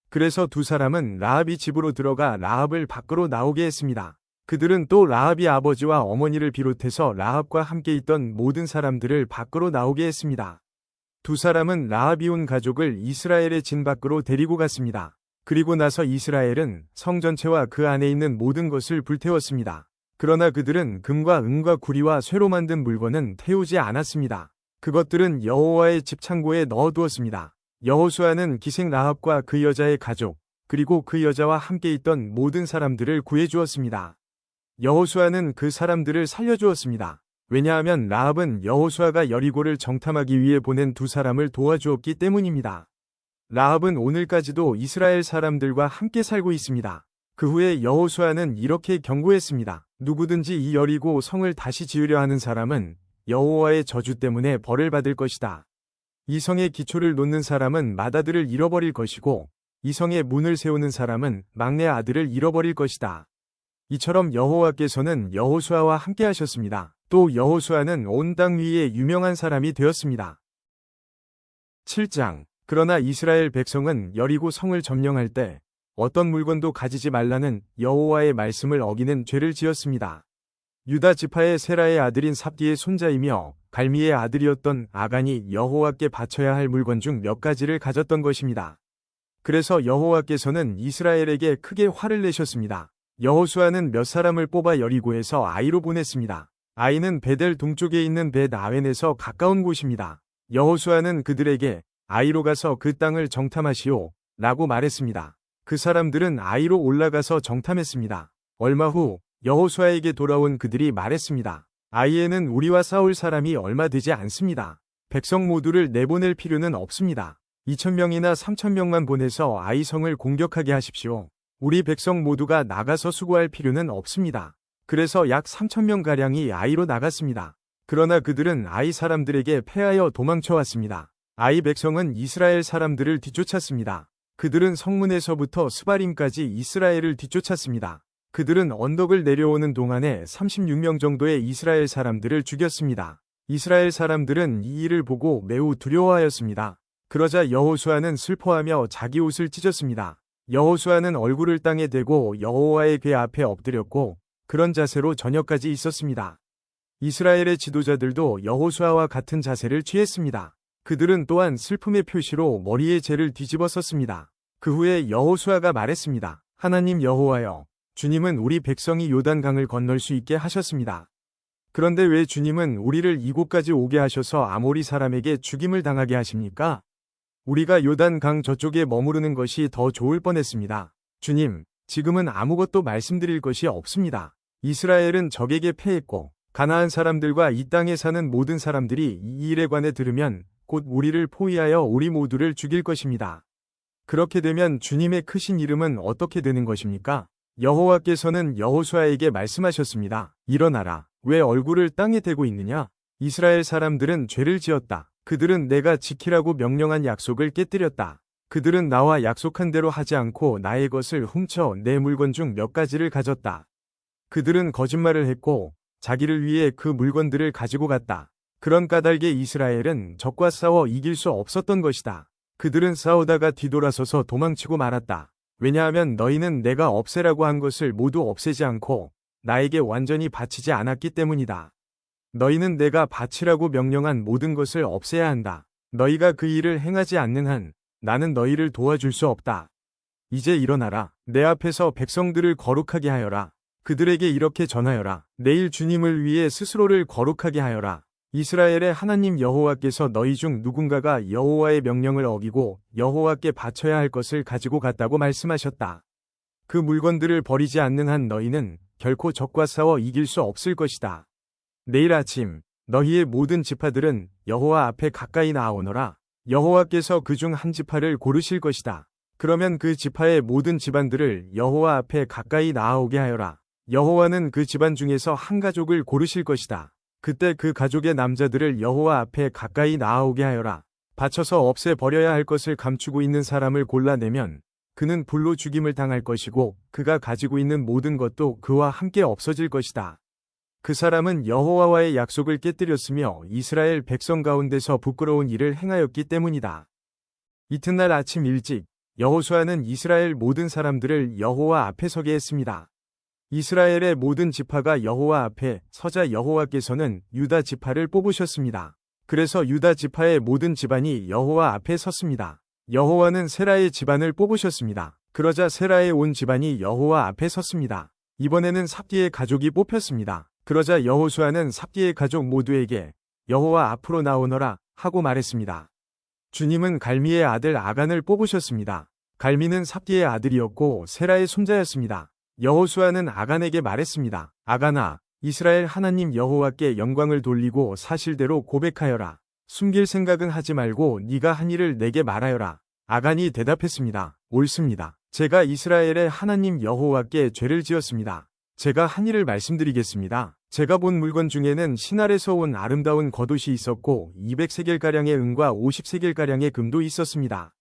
그래서 두 사람은 라합이 집으로 들어가 라합을 밖으로 나오게 했습니다. 그들은 또 라합이 아버지와 어머니를 비롯해서 라합과 함께 있던 모든 사람들을 밖으로 나오게 했습니다. 두 사람은 라합이 온 가족을 이스라엘의 진 밖으로 데리고 갔습니다. 그리고 나서 이스라엘은 성 전체와 그 안에 있는 모든 것을 불태웠습니다. 그러나 그들은 금과 은과 구리와 쇠로 만든 물건은 태우지 않았습니다. 그것들은 여호와의 집 창고에 넣어두었습니다. 여호수아는 기생 라합과 그 여자의 가족, 그리고 그 여자와 함께 있던 모든 사람들을 구해주었습니다. 여호수아는 그 사람들을 살려주었습니다. 왜냐하면 라합은 여호수아가 여리고를 정탐하기 위해 보낸 두 사람을 도와주었기 때문입니다. 라합은 오늘까지도 이스라엘 사람들과 함께 살고 있습니다. 그 후에 여호수아는 이렇게 경고했습니다. 누구든지 이 여리고 성을 다시 지으려 하는 사람은 여호와의 저주 때문에 벌을 받을 것이다. 이 성의 기초를 놓는 사람은 맏아들을 잃어버릴 것이고 이 성의 문을 세우는 사람은 막내 아들을 잃어버릴 것이다. 이처럼 여호와께서는 여호수아와 함께 하셨습니다. 또 여호수아는 온 땅 위에 유명한 사람이 되었습니다. 7장. 그러나 이스라엘 백성은 여리고 성을 점령할 때 어떤 물건도 가지지 말라는 여호와의 말씀을 어기는 죄를 지었습니다. 유다 지파의 세라의 아들인 삽디의 손자이며 갈미의 아들이었던 아간이 여호와께 바쳐야 할 물건 중 몇 가지를 가졌던 것입니다. 그래서 여호와께서는 이스라엘에게 크게 화를 내셨습니다. 여호수아는 몇 사람을 뽑아 여리고에서 아이로 보냈습니다. 아이는 베델 동쪽에 있는 벳 아웬에서 가까운 곳입니다. 여호수아는 그들에게 아이로 가서 그 땅을 정탐하시오 라고 말했습니다. 그 사람들은 아이로 올라가서 정탐했습니다. 얼마 후 여호수아에게 돌아온 그들이 말했습니다. 아이에는 우리와 싸울 사람이 얼마 되지 않습니다. 백성 모두를 내보낼 필요는 없습니다. 2,000명이나 3,000명만 보내서 아이 성을 공격하게 하십시오. 우리 백성 모두가 나가서 수고할 필요는 없습니다. 그래서 약 3,000명가량이 아이로 나갔습니다. 그러나 그들은 아이 사람들에게 패하여 도망쳐왔습니다. 아이 백성은 이스라엘 사람들을 뒤쫓았습니다. 그들은 성문에서부터 스바림까지 이스라엘을 뒤쫓았습니다. 그들은 언덕을 내려오는 동안에 36명 정도의 이스라엘 사람들을 죽였습니다. 이스라엘 사람들은 이 일을 보고 매우 두려워하였습니다. 그러자 여호수아는 슬퍼하며 자기 옷을 찢었습니다. 여호수아는 얼굴을 땅에 대고 여호와의 궤 앞에 엎드렸고 그런 자세로 저녁까지 있었습니다. 이스라엘의 지도자들도 여호수아와 같은 자세를 취했습니다. 그들은 또한 슬픔의 표시로 머리에 재를 뒤집어 썼습니다. 그 후에 여호수아가 말했습니다. 하나님 여호와여, 주님은 우리 백성이 요단강을 건널 수 있게 하셨습니다. 그런데 왜 주님은 우리를 이곳까지 오게 하셔서 아모리 사람에게 죽임을 당하게 하십니까? 우리가 요단강 저쪽에 머무르는 것이 더 좋을 뻔했습니다. 주님, 지금은 아무것도 말씀드릴 것이 없습니다. 이스라엘은 적에게 패했고 가나안 사람들과 이 땅에 사는 모든 사람들이 이 일에 관해 들으면 곧 우리를 포위하여 우리 모두를 죽일 것입니다. 그렇게 되면 주님의 크신 이름은 어떻게 되는 것입니까? 여호와께서는 여호수아에게 말씀하셨습니다. 일어나라. 왜 얼굴을 땅에 대고 있느냐? 이스라엘 사람들은 죄를 지었다. 그들은 내가 지키라고 명령한 약속을 깨뜨렸다. 그들은 나와 약속한 대로 하지 않고 나의 것을 훔쳐 내 물건 중 몇 가지를 가졌다. 그들은 거짓말을 했고 자기를 위해 그 물건들을 가지고 갔다. 그런 까닭에 이스라엘은 적과 싸워 이길 수 없었던 것이다. 그들은 싸우다가 뒤돌아서서 도망치고 말았다. 왜냐하면 너희는 내가 없애라고 한 것을 모두 없애지 않고 나에게 완전히 바치지 않았기 때문이다. 너희는 내가 바치라고 명령한 모든 것을 없애야 한다. 너희가 그 일을 행하지 않는 한 나는 너희를 도와줄 수 없다. 이제 일어나라. 내 앞에서 백성들을 거룩하게 하여라. 그들에게 이렇게 전하여라. 내일 주님을 위해 스스로를 거룩하게 하여라. 이스라엘의 하나님 여호와께서 너희 중 누군가가 여호와의 명령을 어기고 여호와께 바쳐야 할 것을 가지고 갔다고 말씀하셨다. 그 물건들을 버리지 않는 한 너희는 결코 적과 싸워 이길 수 없을 것이다. 내일 아침 너희의 모든 지파들은 여호와 앞에 가까이 나아오너라. 여호와께서 그 중 한 지파를 고르실 것이다. 그러면 그 지파의 모든 집안들을 여호와 앞에 가까이 나아오게 하여라. 여호와는 그 집안 중에서 한 가족을 고르실 것이다. 그때 그 가족의 남자들을 여호와 앞에 가까이 나아오게 하여라. 바쳐서 없애버려야 할 것을 감추고 있는 사람을 골라내면 그는 불로 죽임을 당할 것이고 그가 가지고 있는 모든 것도 그와 함께 없어질 것이다. 그 사람은 여호와와의 약속을 깨뜨렸으며 이스라엘 백성 가운데서 부끄러운 일을 행하였기 때문이다. 이튿날 아침 일찍 여호수아는 이스라엘 모든 사람들을 여호와 앞에 서게 했습니다. 이스라엘의 모든 지파가 여호와 앞에 서자 여호와께서는 유다 지파를 뽑으셨습니다. 그래서 유다 지파의 모든 집안이 여호와 앞에 섰습니다. 여호와는 세라의 집안을 뽑으셨습니다. 그러자 세라의 온 집안이 여호와 앞에 섰습니다. 이번에는 삽디의 가족이 뽑혔습니다. 그러자 여호수아는 삽디의 가족 모두에게 여호와 앞으로 나오너라 하고 말했습니다. 주님은 갈미의 아들 아간을 뽑으셨습니다. 갈미는 삽디의 아들이었고 세라의 손자였습니다. 여호수아는 아간에게 말했습니다. 아간아, 이스라엘 하나님 여호와께 영광을 돌리고 사실대로 고백하여라. 숨길 생각은 하지 말고 네가 한 일을 내게 말하여라. 아간이 대답했습니다. 옳습니다. 제가 이스라엘의 하나님 여호와께 죄를 지었습니다. 제가 한 일을 말씀드리겠습니다. 제가 본 물건 중에는 신할에서 온 아름다운 겉옷이 있었고 200세겔가량의 은과 50세겔가량의 금도 있었습니다.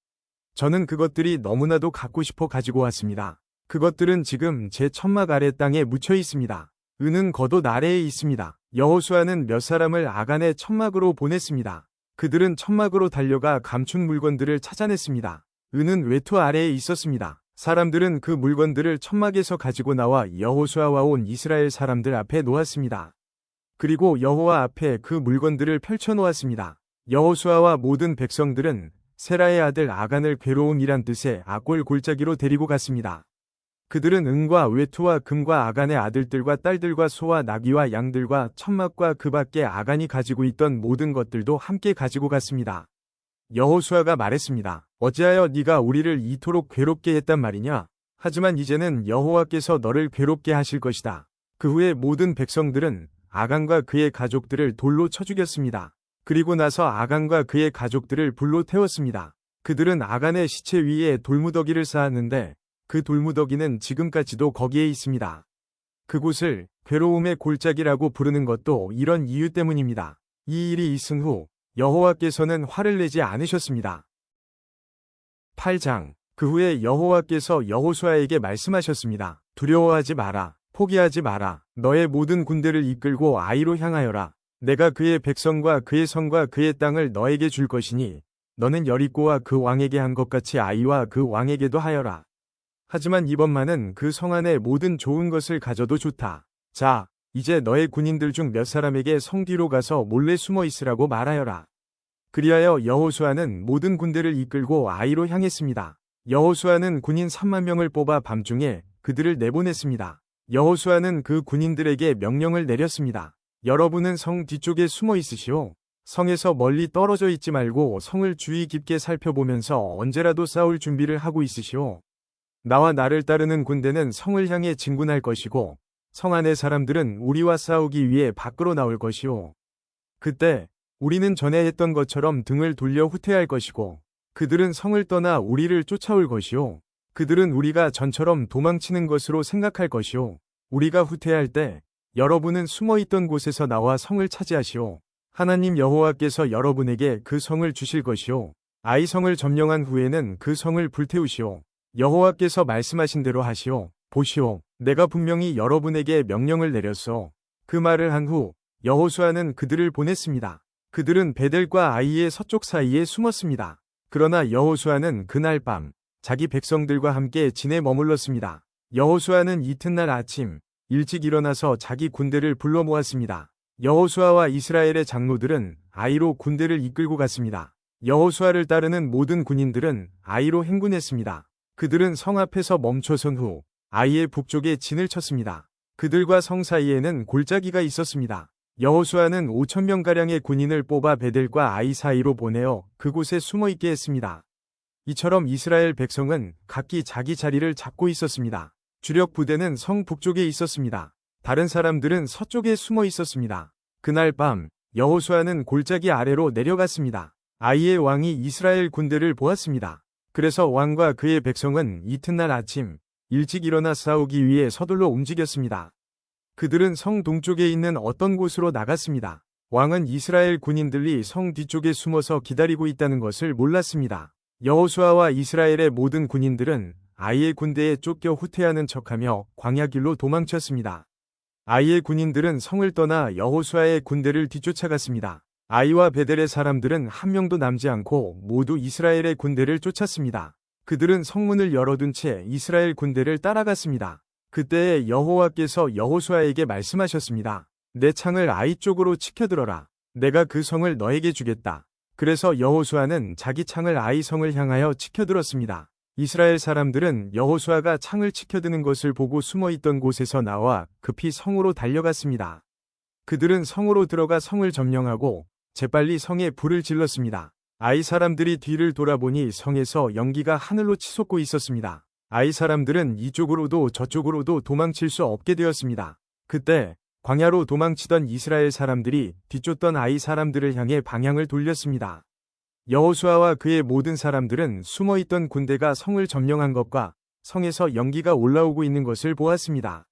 저는 그것들이 너무나도 갖고 싶어 가지고 왔습니다. 그것들은 지금 제 천막 아래 땅에 묻혀 있습니다. 은은 겉옷 아래에 있습니다. 여호수아는 몇 사람을 아간의 천막으로 보냈습니다. 그들은 천막으로 달려가 감춘 물건들을 찾아냈습니다. 은은 외투 아래에 있었습니다. 사람들은 그 물건들을 천막에서 가지고 나와 여호수아와 온 이스라엘 사람들 앞에 놓았습니다. 그리고 여호와 앞에 그 물건들을 펼쳐 놓았습니다. 여호수아와 모든 백성들은 세라의 아들 아간을 괴로움이란 뜻의 악골 골짜기로 데리고 갔습니다. 그들은 은과 외투와 금과 아간의 아들들과 딸들과 소와 나귀와 양들과 천막과 그 밖에 아간이 가지고 있던 모든 것들도 함께 가지고 갔습니다. 여호수아가 말했습니다. 어찌하여 네가 우리를 이토록 괴롭게 했단 말이냐? 하지만 이제는 여호와께서 너를 괴롭게 하실 것이다. 그 후에 모든 백성들은 아간과 그의 가족들을 돌로 쳐 죽였습니다. 그리고 나서 아간과 그의 가족들을 불로 태웠습니다. 그들은 아간의 시체 위에 돌무더기를 쌓았는데 그 돌무더기는 지금까지도 거기에 있습니다. 그곳을 괴로움의 골짜기라고 부르는 것도 이런 이유 때문입니다. 이 일이 있은 후 여호와께서는 화를 내지 않으셨습니다. 8장. 그 후에 여호와께서 여호수아에게 말씀하셨습니다. 두려워하지 마라. 포기하지 마라. 너의 모든 군대를 이끌고 아이로 향하여라. 내가 그의 백성과 그의 성과 그의 땅을 너에게 줄 것이니 너는 여리고와 그 왕에게 한 것 같이 아이와 그 왕에게도 하여라. 하지만 이번만은 그 성 안에 모든 좋은 것을 가져도 좋다. 자, 이제 너의 군인들 중 몇 사람에게 성 뒤로 가서 몰래 숨어 있으라고 말하여라. 그리하여 여호수아는 모든 군대를 이끌고 아이로 향했습니다. 여호수아는 군인 3만 명을 뽑아 밤중에 그들을 내보냈습니다. 여호수아는 그 군인들에게 명령을 내렸습니다. 여러분은 성 뒤쪽에 숨어 있으시오. 성에서 멀리 떨어져 있지 말고 성을 주의 깊게 살펴보면서 언제라도 싸울 준비를 하고 있으시오. 나와 나를 따르는 군대는 성을 향해 진군할 것이고 성 안의 사람들은 우리와 싸우기 위해 밖으로 나올 것이오. 그때 우리는 전에 했던 것처럼 등을 돌려 후퇴할 것이고 그들은 성을 떠나 우리를 쫓아올 것이요. 그들은 우리가 전처럼 도망치는 것으로 생각할 것이요. 우리가 후퇴할 때 여러분은 숨어있던 곳에서 나와 성을 차지하시오. 하나님 여호와께서 여러분에게 그 성을 주실 것이요. 아이 성을 점령한 후에는 그 성을 불태우시오. 여호와께서 말씀하신 대로 하시오. 보시오. 내가 분명히 여러분에게 명령을 내렸소. 그 말을 한 후 여호수아는 그들을 보냈습니다. 그들은 베델과 아이의 서쪽 사이에 숨었습니다. 그러나 여호수아는 그날 밤 자기 백성들과 함께 진에 머물렀습니다. 여호수아는 이튿날 아침 일찍 일어나서 자기 군대를 불러 모았습니다. 여호수아와 이스라엘의 장로들은 아이로 군대를 이끌고 갔습니다. 여호수아를 따르는 모든 군인들은 아이로 행군했습니다. 그들은 성 앞에서 멈춰선 후 아이의 북쪽에 진을 쳤습니다. 그들과 성 사이에는 골짜기가 있었습니다. 여호수아는 5,000명가량의 군인을 뽑아 베델과 아이 사이로 보내어 그곳에 숨어있게 했습니다. 이처럼 이스라엘 백성은 각기 자기 자리를 잡고 있었습니다. 주력 부대는 성 북쪽에 있었습니다. 다른 사람들은 서쪽에 숨어 있었습니다. 그날 밤 여호수아는 골짜기 아래로 내려갔습니다. 아이의 왕이 이스라엘 군대를 보았습니다. 그래서 왕과 그의 백성은 이튿날 아침 일찍 일어나 싸우기 위해 서둘러 움직였습니다. 그들은 성 동쪽에 있는 어떤 곳으로 나갔습니다. 왕은 이스라엘 군인들이 성 뒤쪽에 숨어서 기다리고 있다는 것을 몰랐습니다. 여호수아와 이스라엘의 모든 군인들은 아이의 군대에 쫓겨 후퇴하는 척하며 광야길로 도망쳤습니다. 아이의 군인들은 성을 떠나 여호수아의 군대를 뒤쫓아갔습니다. 아이와 베델의 사람들은 한 명도 남지 않고 모두 이스라엘의 군대를 쫓았습니다. 그들은 성문을 열어둔 채 이스라엘 군대를 따라갔습니다. 그때에 여호와께서 여호수아에게 말씀하셨습니다. 내 창을 아이 쪽으로 치켜들어라. 내가 그 성을 너에게 주겠다. 그래서 여호수아는 자기 창을 아이 성을 향하여 치켜들었습니다. 이스라엘 사람들은 여호수아가 창을 치켜드는 것을 보고 숨어있던 곳에서 나와 급히 성으로 달려갔습니다. 그들은 성으로 들어가 성을 점령하고 재빨리 성에 불을 질렀습니다. 아이 사람들이 뒤를 돌아보니 성에서 연기가 하늘로 치솟고 있었습니다. 아이 사람들은 이쪽으로도 저쪽으로도 도망칠 수 없게 되었습니다. 그때 광야로 도망치던 이스라엘 사람들이 뒤쫓던 아이 사람들을 향해 방향을 돌렸습니다. 여호수아와 그의 모든 사람들은 숨어있던 군대가 성을 점령한 것과 성에서 연기가 올라오고 있는 것을 보았습니다.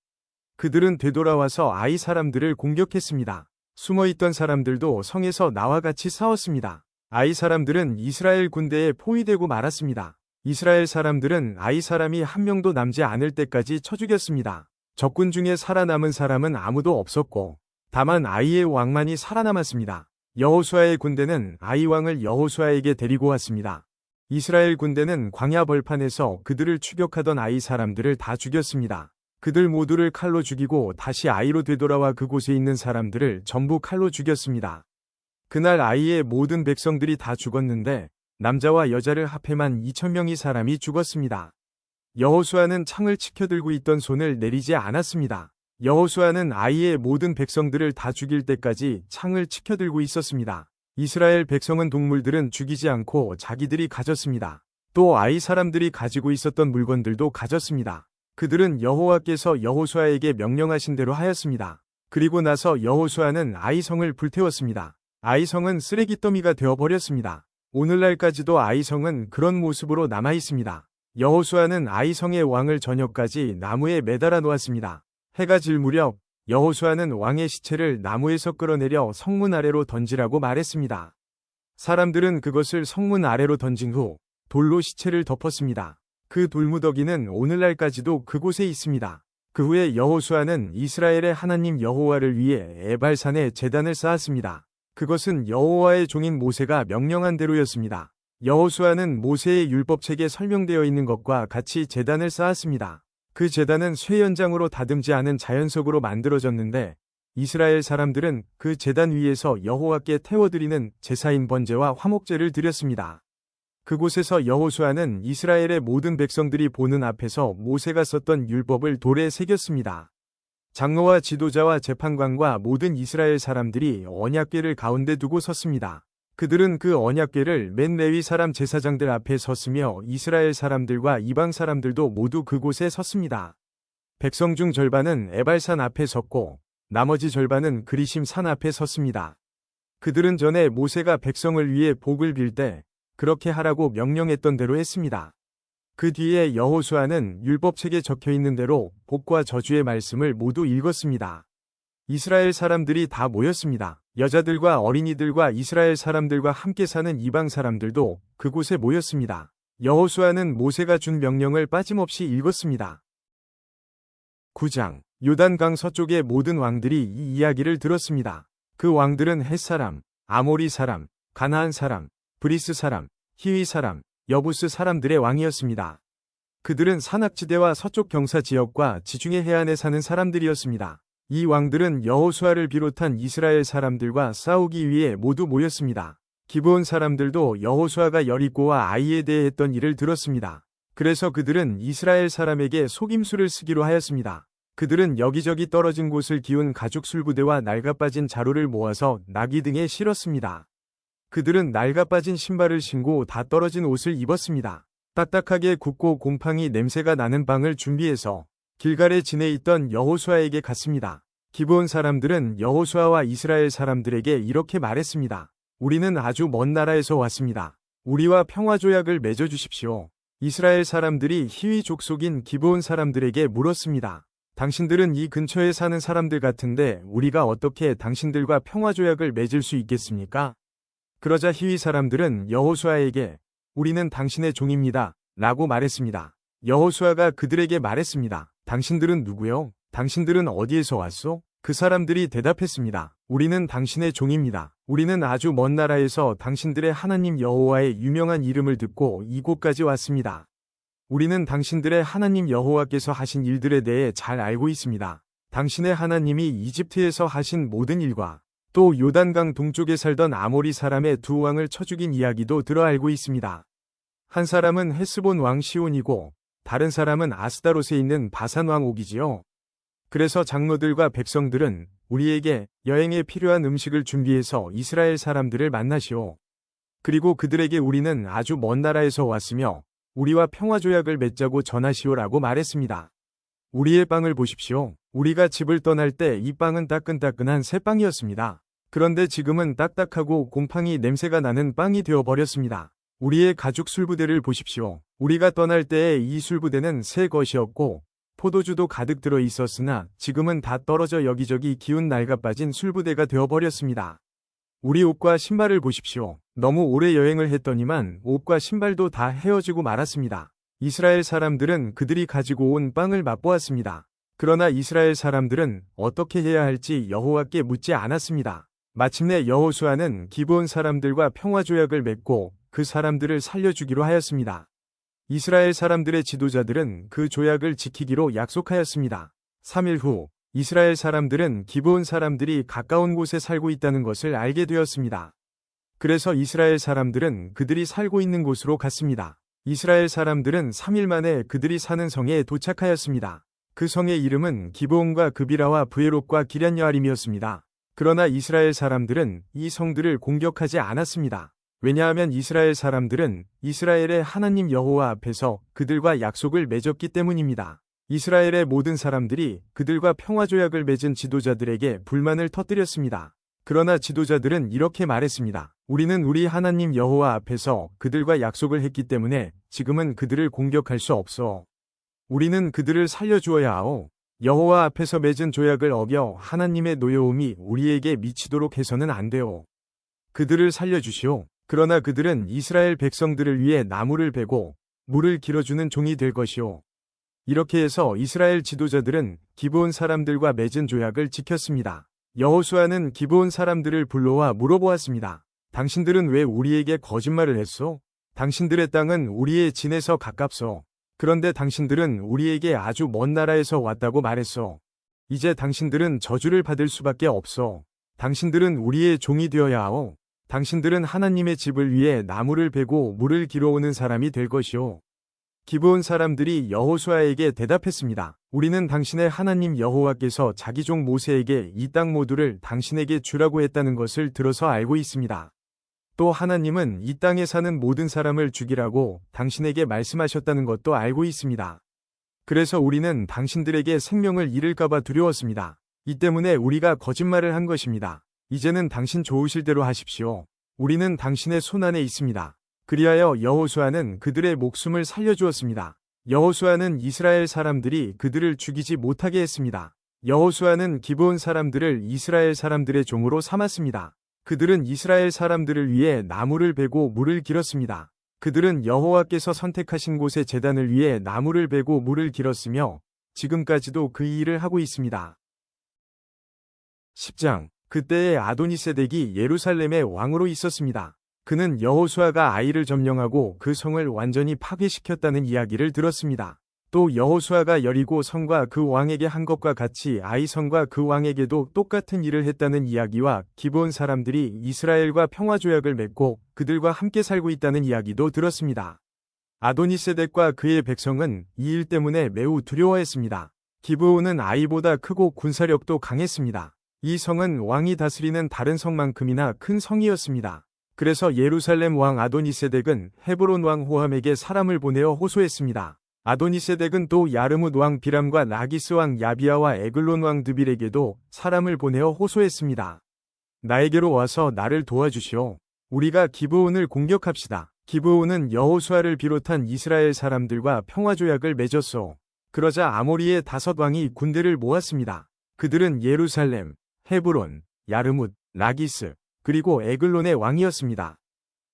그들은 되돌아와서 아이 사람들을 공격했습니다. 숨어있던 사람들도 성에서 나와 같이 싸웠습니다. 아이 사람들은 이스라엘 군대에 포위되고 말았습니다. 이스라엘 사람들은 아이 사람이 한 명도 남지 않을 때까지 쳐 죽였습니다. 적군 중에 살아남은 사람은 아무도 없었고 다만 아이의 왕만이 살아남았습니다. 여호수아의 군대는 아이 왕을 여호수아에게 데리고 왔습니다. 이스라엘 군대는 광야 벌판에서 그들을 추격하던 아이 사람들을 다 죽였습니다. 그들 모두를 칼로 죽이고 다시 아이로 되돌아와 그곳에 있는 사람들을 전부 칼로 죽였습니다. 그날 아이의 모든 백성들이 다 죽었는데 남자와 여자를 합해만 2,000명의 사람이 죽었습니다. 여호수아는 창을 치켜들고 있던 손을 내리지 않았습니다. 여호수아는 아이의 모든 백성들을 다 죽일 때까지 창을 치켜들고 있었습니다. 이스라엘 백성은 동물들은 죽이지 않고 자기들이 가졌습니다. 또 아이 사람들이 가지고 있었던 물건들도 가졌습니다. 그들은 여호와께서 여호수아에게 명령하신 대로 하였습니다. 그리고 나서 여호수아는 아이 성을 불태웠습니다. 아이 성은 쓰레기 더미가 되어버렸습니다. 오늘날까지도 아이 성은 그런 모습으로 남아 있습니다. 여호수아는 아이 성의 왕을 저녁까지 나무에 매달아 놓았습니다. 해가 질 무렵 여호수아는 왕의 시체를 나무에서 끌어내려 성문 아래로 던지라고 말했습니다. 사람들은 그것을 성문 아래로 던진 후 돌로 시체를 덮었습니다. 그 돌무더기는 오늘날까지도 그곳에 있습니다. 그 후에 여호수아는 이스라엘의 하나님 여호와를 위해 에발산에 제단을 쌓았습니다. 그것은 여호와의 종인 모세가 명령한 대로였습니다. 여호수아는 모세의 율법책에 설명되어 있는 것과 같이 제단을 쌓았습니다. 그 제단은 쇠 연장으로 다듬지 않은 자연석으로 만들어졌는데 이스라엘 사람들은 그 제단 위에서 여호와께 태워드리는 제사인 번제와 화목제를 드렸습니다. 그곳에서 여호수아는 이스라엘의 모든 백성들이 보는 앞에서 모세가 썼던 율법을 돌에 새겼습니다. 장로와 지도자와 재판관과 모든 이스라엘 사람들이 언약궤를 가운데 두고 섰습니다. 그들은 그 언약궤를 맨 레위 사람 제사장들 앞에 섰으며 이스라엘 사람들과 이방 사람들도 모두 그곳에 섰습니다. 백성 중 절반은 에발산 앞에 섰고 나머지 절반은 그리심 산 앞에 섰습니다. 그들은 전에 모세가 백성을 위해 복을 빌 때 그렇게 하라고 명령했던 대로 했습니다. 그 뒤에 여호수아는 율법책에 적혀 있는 대로 복과 저주의 말씀을 모두 읽었습니다. 이스라엘 사람들이 다 모였습니다. 여자들과 어린이들과 이스라엘 사람들과 함께 사는 이방 사람들도 그곳에 모였습니다. 여호수아는 모세가 준 명령을 빠짐없이 읽었습니다. 9장 요단강 서쪽의 모든 왕들이 이 이야기를 들었습니다. 그 왕들은 헷 사람, 아모리 사람, 가나안 사람, 브리스 사람, 히위 사람, 여부스 사람들의 왕이었습니다. 그들은 산악지대와 서쪽 경사 지역과 지중해 해안에 사는 사람들이었습니다. 이 왕들은 여호수아를 비롯한 이스라엘 사람들과 싸우기 위해 모두 모였습니다. 기브온 사람들도 여호수아가 여리고와 아이에 대해 했던 일을 들었습니다. 그래서 그들은 이스라엘 사람에게 속임수를 쓰기로 하였습니다. 그들은 여기저기 떨어진 곳을 기운 가죽 술부대와 낡아빠진 자루를 모아서 나귀 등에 실었습니다. 그들은 낡아빠진 신발을 신고 다 떨어진 옷을 입었습니다. 딱딱하게 굽고 곰팡이 냄새가 나는 빵을 준비해서 길갈에 지내 있던 여호수아에게 갔습니다. 기브온 사람들은 여호수아와 이스라엘 사람들에게 이렇게 말했습니다. 우리는 아주 먼 나라에서 왔습니다. 우리와 평화조약을 맺어주십시오. 이스라엘 사람들이 히위 족속인 기브온 사람들에게 물었습니다. 당신들은 이 근처에 사는 사람들 같은데 우리가 어떻게 당신들과 평화조약을 맺을 수 있겠습니까? 그러자 히위 사람들은 여호수아에게 우리는 당신의 종입니다. 라고 말했습니다. 여호수아가 그들에게 말했습니다. 당신들은 누구요? 당신들은 어디에서 왔소? 그 사람들이 대답했습니다. 우리는 당신의 종입니다. 우리는 아주 먼 나라에서 당신들의 하나님 여호와의 유명한 이름을 듣고 이곳까지 왔습니다. 우리는 당신들의 하나님 여호와께서 하신 일들에 대해 잘 알고 있습니다. 당신의 하나님이 이집트에서 하신 모든 일과 또 요단강 동쪽에 살던 아모리 사람의 두 왕을 쳐 죽인 이야기도 들어 알고 있습니다. 한 사람은 헤스본 왕 시온이고 다른 사람은 아스다롯에 있는 바산 왕 옥이지요. 그래서 장로들과 백성들은 우리에게 여행에 필요한 음식을 준비해서 이스라엘 사람들을 만나시오. 그리고 그들에게 우리는 아주 먼 나라에서 왔으며 우리와 평화조약을 맺자고 전하시오라고 말했습니다. 우리의 빵을 보십시오. 우리가 집을 떠날 때 이 빵은 따끈따끈한 새 빵이었습니다. 그런데 지금은 딱딱하고 곰팡이 냄새가 나는 빵이 되어버렸습니다. 우리의 가죽 술부대를 보십시오. 우리가 떠날 때의 이 술부대는 새 것이었고 포도주도 가득 들어 있었으나 지금은 다 떨어져 여기저기 기운 낡아빠진 술부대가 되어버렸습니다. 우리 옷과 신발을 보십시오. 너무 오래 여행을 했더니만 옷과 신발도 다 헤어지고 말았습니다. 이스라엘 사람들은 그들이 가지고 온 빵을 맛보았습니다. 그러나 이스라엘 사람들은 어떻게 해야 할지 여호와께 묻지 않았습니다. 마침내 여호수아는 기브온 사람들과 평화조약을 맺고 그 사람들을 살려주기로 하였습니다. 이스라엘 사람들의 지도자들은 그 조약을 지키기로 약속하였습니다. 3일 후 이스라엘 사람들은 기브온 사람들이 가까운 곳에 살고 있다는 것을 알게 되었습니다. 그래서 이스라엘 사람들은 그들이 살고 있는 곳으로 갔습니다. 이스라엘 사람들은 3일 만에 그들이 사는 성에 도착하였습니다. 그 성의 이름은 기브온과 그비라와 브에롯과 기럇여아림이었습니다. 그러나 이스라엘 사람들은 이 성들을 공격하지 않았습니다. 왜냐하면 이스라엘 사람들은 이스라엘의 하나님 여호와 앞에서 그들과 약속을 맺었기 때문입니다. 이스라엘의 모든 사람들이 그들과 평화조약을 맺은 지도자들에게 불만을 터뜨렸습니다. 그러나 지도자들은 이렇게 말했습니다. 우리는 우리 하나님 여호와 앞에서 그들과 약속을 했기 때문에 지금은 그들을 공격할 수 없어. 우리는 그들을 살려주어야 하오. 여호와 앞에서 맺은 조약을 어겨 하나님의 노여움이 우리에게 미치도록 해서는 안 돼요. 그들을 살려주시오. 그러나 그들은 이스라엘 백성들을 위해 나무를 베고 물을 길어주는 종이 될 것이오. 이렇게 해서 이스라엘 지도자들은 기브온 사람들과 맺은 조약을 지켰습니다. 여호수아는 기브온 사람들을 불러와 물어보았습니다. 당신들은 왜 우리에게 거짓말을 했소? 당신들의 땅은 우리의 진에서 가깝소. 그런데 당신들은 우리에게 아주 먼 나라에서 왔다고 말했소. 이제 당신들은 저주를 받을 수밖에 없소. 당신들은 우리의 종이 되어야 하오. 당신들은 하나님의 집을 위해 나무를 베고 물을 길어오는 사람이 될 것이오. 기브온 사람들이 여호수아에게 대답했습니다. 우리는 당신의 하나님 여호와께서 자기 종 모세에게 이 땅 모두를 당신에게 주라고 했다는 것을 들어서 알고 있습니다. 또 하나님은 이 땅에 사는 모든 사람을 죽이라고 당신에게 말씀하셨다는 것도 알고 있습니다. 그래서 우리는 당신들에게 생명을 잃을까봐 두려웠습니다. 이 때문에 우리가 거짓말을 한 것입니다. 이제는 당신 좋으실 대로 하십시오. 우리는 당신의 손안에 있습니다. 그리하여 여호수아는 그들의 목숨을 살려주었습니다. 여호수아는 이스라엘 사람들이 그들을 죽이지 못하게 했습니다. 여호수아는 기브온 사람들을 이스라엘 사람들의 종으로 삼았습니다. 그들은 이스라엘 사람들을 위해 나무를 베고 물을 길었습니다. 그들은 여호와께서 선택하신 곳에 제단을 위해 나무를 베고 물을 길었으며 지금까지도 그 일을 하고 있습니다. 10장. 그때의 아도니세덱이 예루살렘의 왕으로 있었습니다. 그는 여호수아가 아이를 점령하고 그 성을 완전히 파괴시켰다는 이야기를 들었습니다. 또 여호수아가 여리고 성과 그 왕에게 한 것과 같이 아이 성과 그 왕에게도 똑같은 일을 했다는 이야기와 기브온 사람들이 이스라엘과 평화조약을 맺고 그들과 함께 살고 있다는 이야기도 들었습니다. 아도니세덱과 그의 백성은 이 일 때문에 매우 두려워했습니다. 기브온은 아이보다 크고 군사력도 강했습니다. 이 성은 왕이 다스리는 다른 성만큼이나 큰 성이었습니다. 그래서 예루살렘 왕 아도니세덱은 헤브론 왕 호함에게 사람을 보내어 호소했습니다. 아도니세덱은 또 야르뭇 왕 비람과 라기스 왕 야비아와 에글론 왕 드빌에게도 사람을 보내어 호소했습니다. 나에게로 와서 나를 도와주시오. 우리가 기브온을 공격합시다. 기브온은 여호수아를 비롯한 이스라엘 사람들과 평화조약을 맺었소. 그러자 아모리의 5왕이 군대를 모았습니다. 그들은 예루살렘, 헤브론, 야르뭇, 라기스, 그리고 에글론의 왕이었습니다.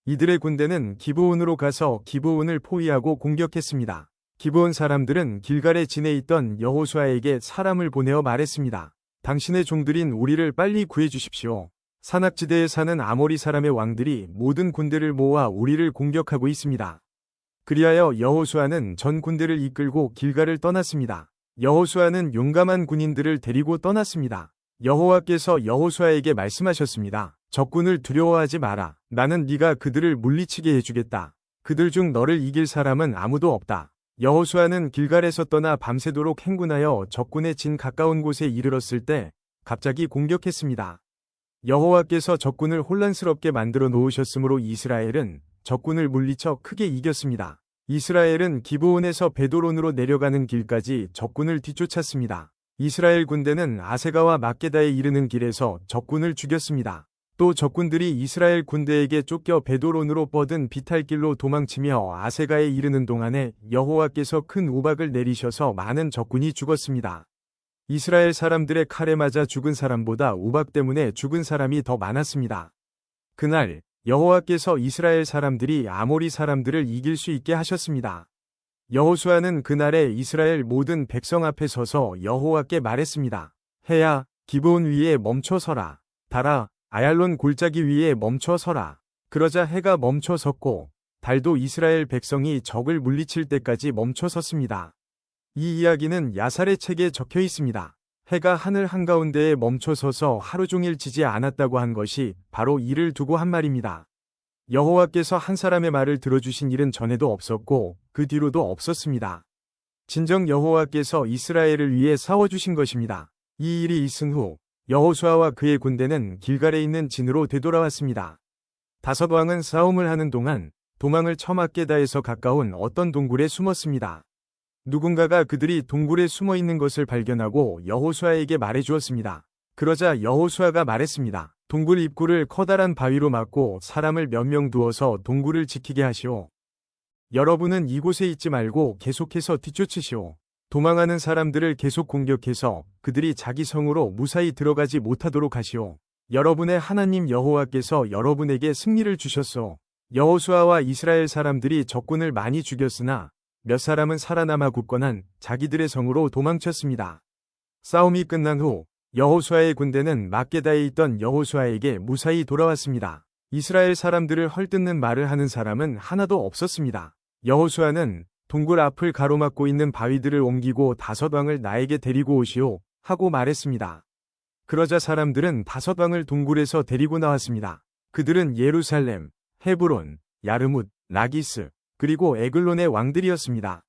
이들의 군대는 기브온으로 가서 기브온을 포위하고 공격했습니다. 기브온 사람들은 길갈에 지내 있던 여호수아에게 사람을 보내어 말했습니다. 당신의 종들인 우리를 빨리 구해주십시오. 산악지대에 사는 아모리 사람의 왕들이 모든 군대를 모아 우리를 공격하고 있습니다. 그리하여 여호수아는 전 군대를 이끌고 길갈을 떠났습니다. 여호수아는 용감한 군인들을 데리고 떠났습니다. 여호와께서 여호수아에게 말씀하셨습니다. 적군을 두려워하지 마라. 나는 네가 그들을 물리치게 해주겠다. 그들 중 너를 이길 사람은 아무도 없다. 여호수아는 길갈에서 떠나 밤새도록 행군하여 적군의 진 가까운 곳에 이르렀을 때 갑자기 공격했습니다. 여호와께서 적군을 혼란스럽게 만들어 놓으셨으므로 이스라엘은 적군을 물리쳐 크게 이겼습니다. 이스라엘은 기브온에서 베도론으로 내려가는 길까지 적군을 뒤쫓았습니다. 이스라엘 군대는 아세가와 막게다에 이르는 길에서 적군을 죽였습니다. 또 적군들이 이스라엘 군대에게 쫓겨 베도론으로 뻗은 비탈길로 도망치며 아세가에 이르는 동안에 여호와께서 큰 우박을 내리셔서 많은 적군이 죽었습니다. 이스라엘 사람들의 칼에 맞아 죽은 사람보다 우박 때문에 죽은 사람이 더 많았습니다. 그날 여호와께서 이스라엘 사람들이 아모리 사람들을 이길 수 있게 하셨습니다. 여호수아는 그날에 이스라엘 모든 백성 앞에 서서 여호와께 말했습니다. 해야 기브온 위에 멈춰 서라. 달아 아얄론 골짜기 위에 멈춰 서라. 그러자 해가 멈춰 섰고 달도 이스라엘 백성이 적을 물리칠 때까지 멈춰 섰습니다. 이 이야기는 야살의 책에 적혀 있습니다. 해가 하늘 한가운데에 멈춰 서서 하루 종일 지지 않았다고 한 것이 바로 이를 두고 한 말입니다. 여호와께서 한 사람의 말을 들어주신 일은 전에도 없었고 그 뒤로도 없었습니다. 진정 여호와께서 이스라엘을 위해 싸워주신 것입니다. 이 일이 있은 후 여호수아와 그의 군대는 길갈에 있는 진으로 되돌아왔습니다. 5왕은 싸움을 하는 동안 도망을 처 막게다에서 가까운 어떤 동굴에 숨었습니다. 누군가가 그들이 동굴에 숨어 있는 것을 발견하고 여호수아에게 말해주었습니다. 그러자 여호수아가 말했습니다. 동굴 입구를 커다란 바위로 막고 사람을 몇 명 두어서 동굴을 지키게 하시오. 여러분은 이곳에 있지 말고 계속해서 뒤쫓으시오. 도망하는 사람들을 계속 공격해서 그들이 자기 성으로 무사히 들어가지 못하도록 하시오. 여러분의 하나님 여호와께서 여러분에게 승리를 주셨소. 여호수아와 이스라엘 사람들이 적군을 많이 죽였으나 몇 사람은 살아남아 굳건한 자기들의 성으로 도망쳤습니다. 싸움이 끝난 후 여호수아의 군대는 막게다에 있던 여호수아에게 무사히 돌아왔습니다. 이스라엘 사람들을 헐뜯는 말을 하는 사람은 하나도 없었습니다. 여호수아는 동굴 앞을 가로막고 있는 바위들을 옮기고 5왕을 나에게 데리고 오시오 하고 말했습니다. 그러자 사람들은 5왕을 동굴에서 데리고 나왔습니다. 그들은 예루살렘, 헤브론, 야르뭇, 라기스, 그리고 에글론의 왕들이었습니다.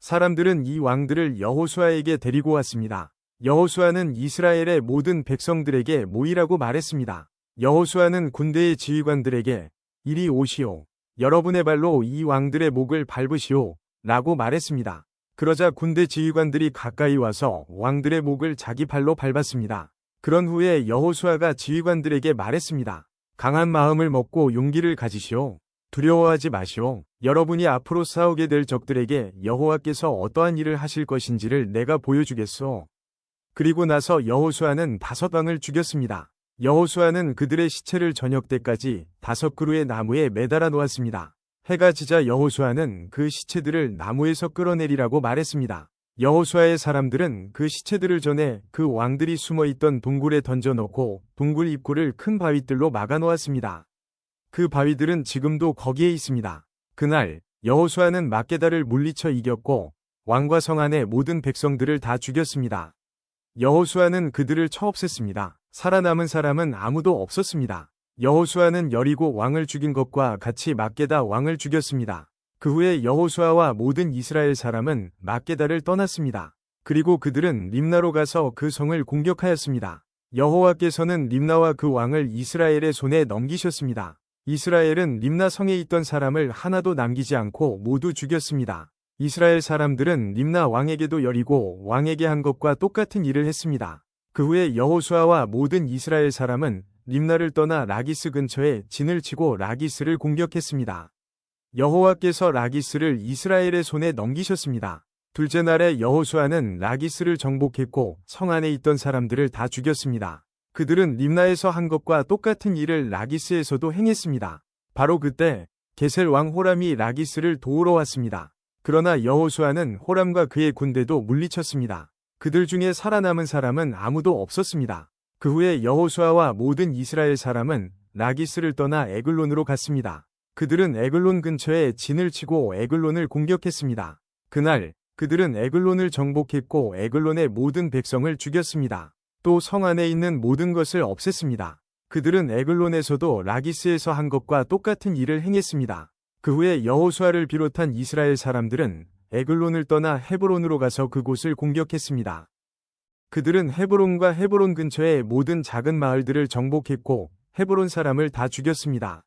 사람들은 이 왕들을 여호수아에게 데리고 왔습니다. 여호수아는 이스라엘의 모든 백성들에게 모이라고 말했습니다. 여호수아는 군대의 지휘관들에게 이리 오시오. 여러분의 발로 이 왕들의 목을 밟으시오. 라고 말했습니다. 그러자 군대 지휘관들이 가까이 와서 왕들의 목을 자기 발로 밟았습니다. 그런 후에 여호수아가 지휘관들에게 말했습니다. 강한 마음을 먹고 용기를 가지시오. 두려워하지 마시오. 여러분이 앞으로 싸우게 될 적들에게 여호와께서 어떠한 일을 하실 것인지를 내가 보여주겠소. 그리고 나서 여호수아는 5왕을 죽였습니다. 여호수아는 그들의 시체를 저녁 때까지 5그루의 나무에 매달아 놓았습니다. 해가 지자 여호수아는 그 시체들을 나무에서 끌어내리라고 말했습니다. 여호수아의 사람들은 그 시체들을 전에 그 왕들이 숨어있던 동굴에 던져놓고 동굴 입구를 큰 바위들로 막아 놓았습니다. 그 바위들은 지금도 거기에 있습니다. 그날 여호수아는 막게다를 물리쳐 이겼고 왕과 성 안의 모든 백성들을 다 죽였습니다. 여호수아는 그들을 쳐 없앴습니다. 살아남은 사람은 아무도 없었습니다. 여호수아는 여리고 왕을 죽인 것과 같이 막게다 왕을 죽였습니다. 그 후에 여호수아와 모든 이스라엘 사람은 막게다를 떠났습니다. 그리고 그들은 림나로 가서 그 성을 공격하였습니다. 여호와께서는 림나와 그 왕을 이스라엘의 손에 넘기셨습니다. 이스라엘은 림나 성에 있던 사람을 하나도 남기지 않고 모두 죽였습니다. 이스라엘 사람들은 림나 왕에게도 여리고 왕에게 한 것과 똑같은 일을 했습니다. 그 후에 여호수아와 모든 이스라엘 사람은 림나를 떠나 라기스 근처에 진을 치고 라기스를 공격했습니다. 여호와께서 라기스를 이스라엘의 손에 넘기셨습니다. 둘째 날에 여호수아는 라기스를 정복했고 성 안에 있던 사람들을 다 죽였습니다. 그들은 림나에서 한 것과 똑같은 일을 라기스에서도 행했습니다. 바로 그때 게셀 왕 호람이 라기스를 도우러 왔습니다. 그러나 여호수아는 호람과 그의 군대도 물리쳤습니다. 그들 중에 살아남은 사람은 아무도 없었습니다. 그 후에 여호수아와 모든 이스라엘 사람은 라기스를 떠나 에글론으로 갔습니다. 그들은 에글론 근처에 진을 치고 에글론을 공격했습니다. 그날 그들은 에글론을 정복했고 에글론의 모든 백성을 죽였습니다. 또 성 안에 있는 모든 것을 없앴습니다. 그들은 에글론에서도 라기스에서 한 것과 똑같은 일을 행했습니다. 그 후에 여호수아를 비롯한 이스라엘 사람들은 에글론을 떠나 헤브론으로 가서 그곳을 공격했습니다. 그들은 헤브론과 헤브론 근처의 모든 작은 마을들을 정복했고 헤브론 사람을 다 죽였습니다.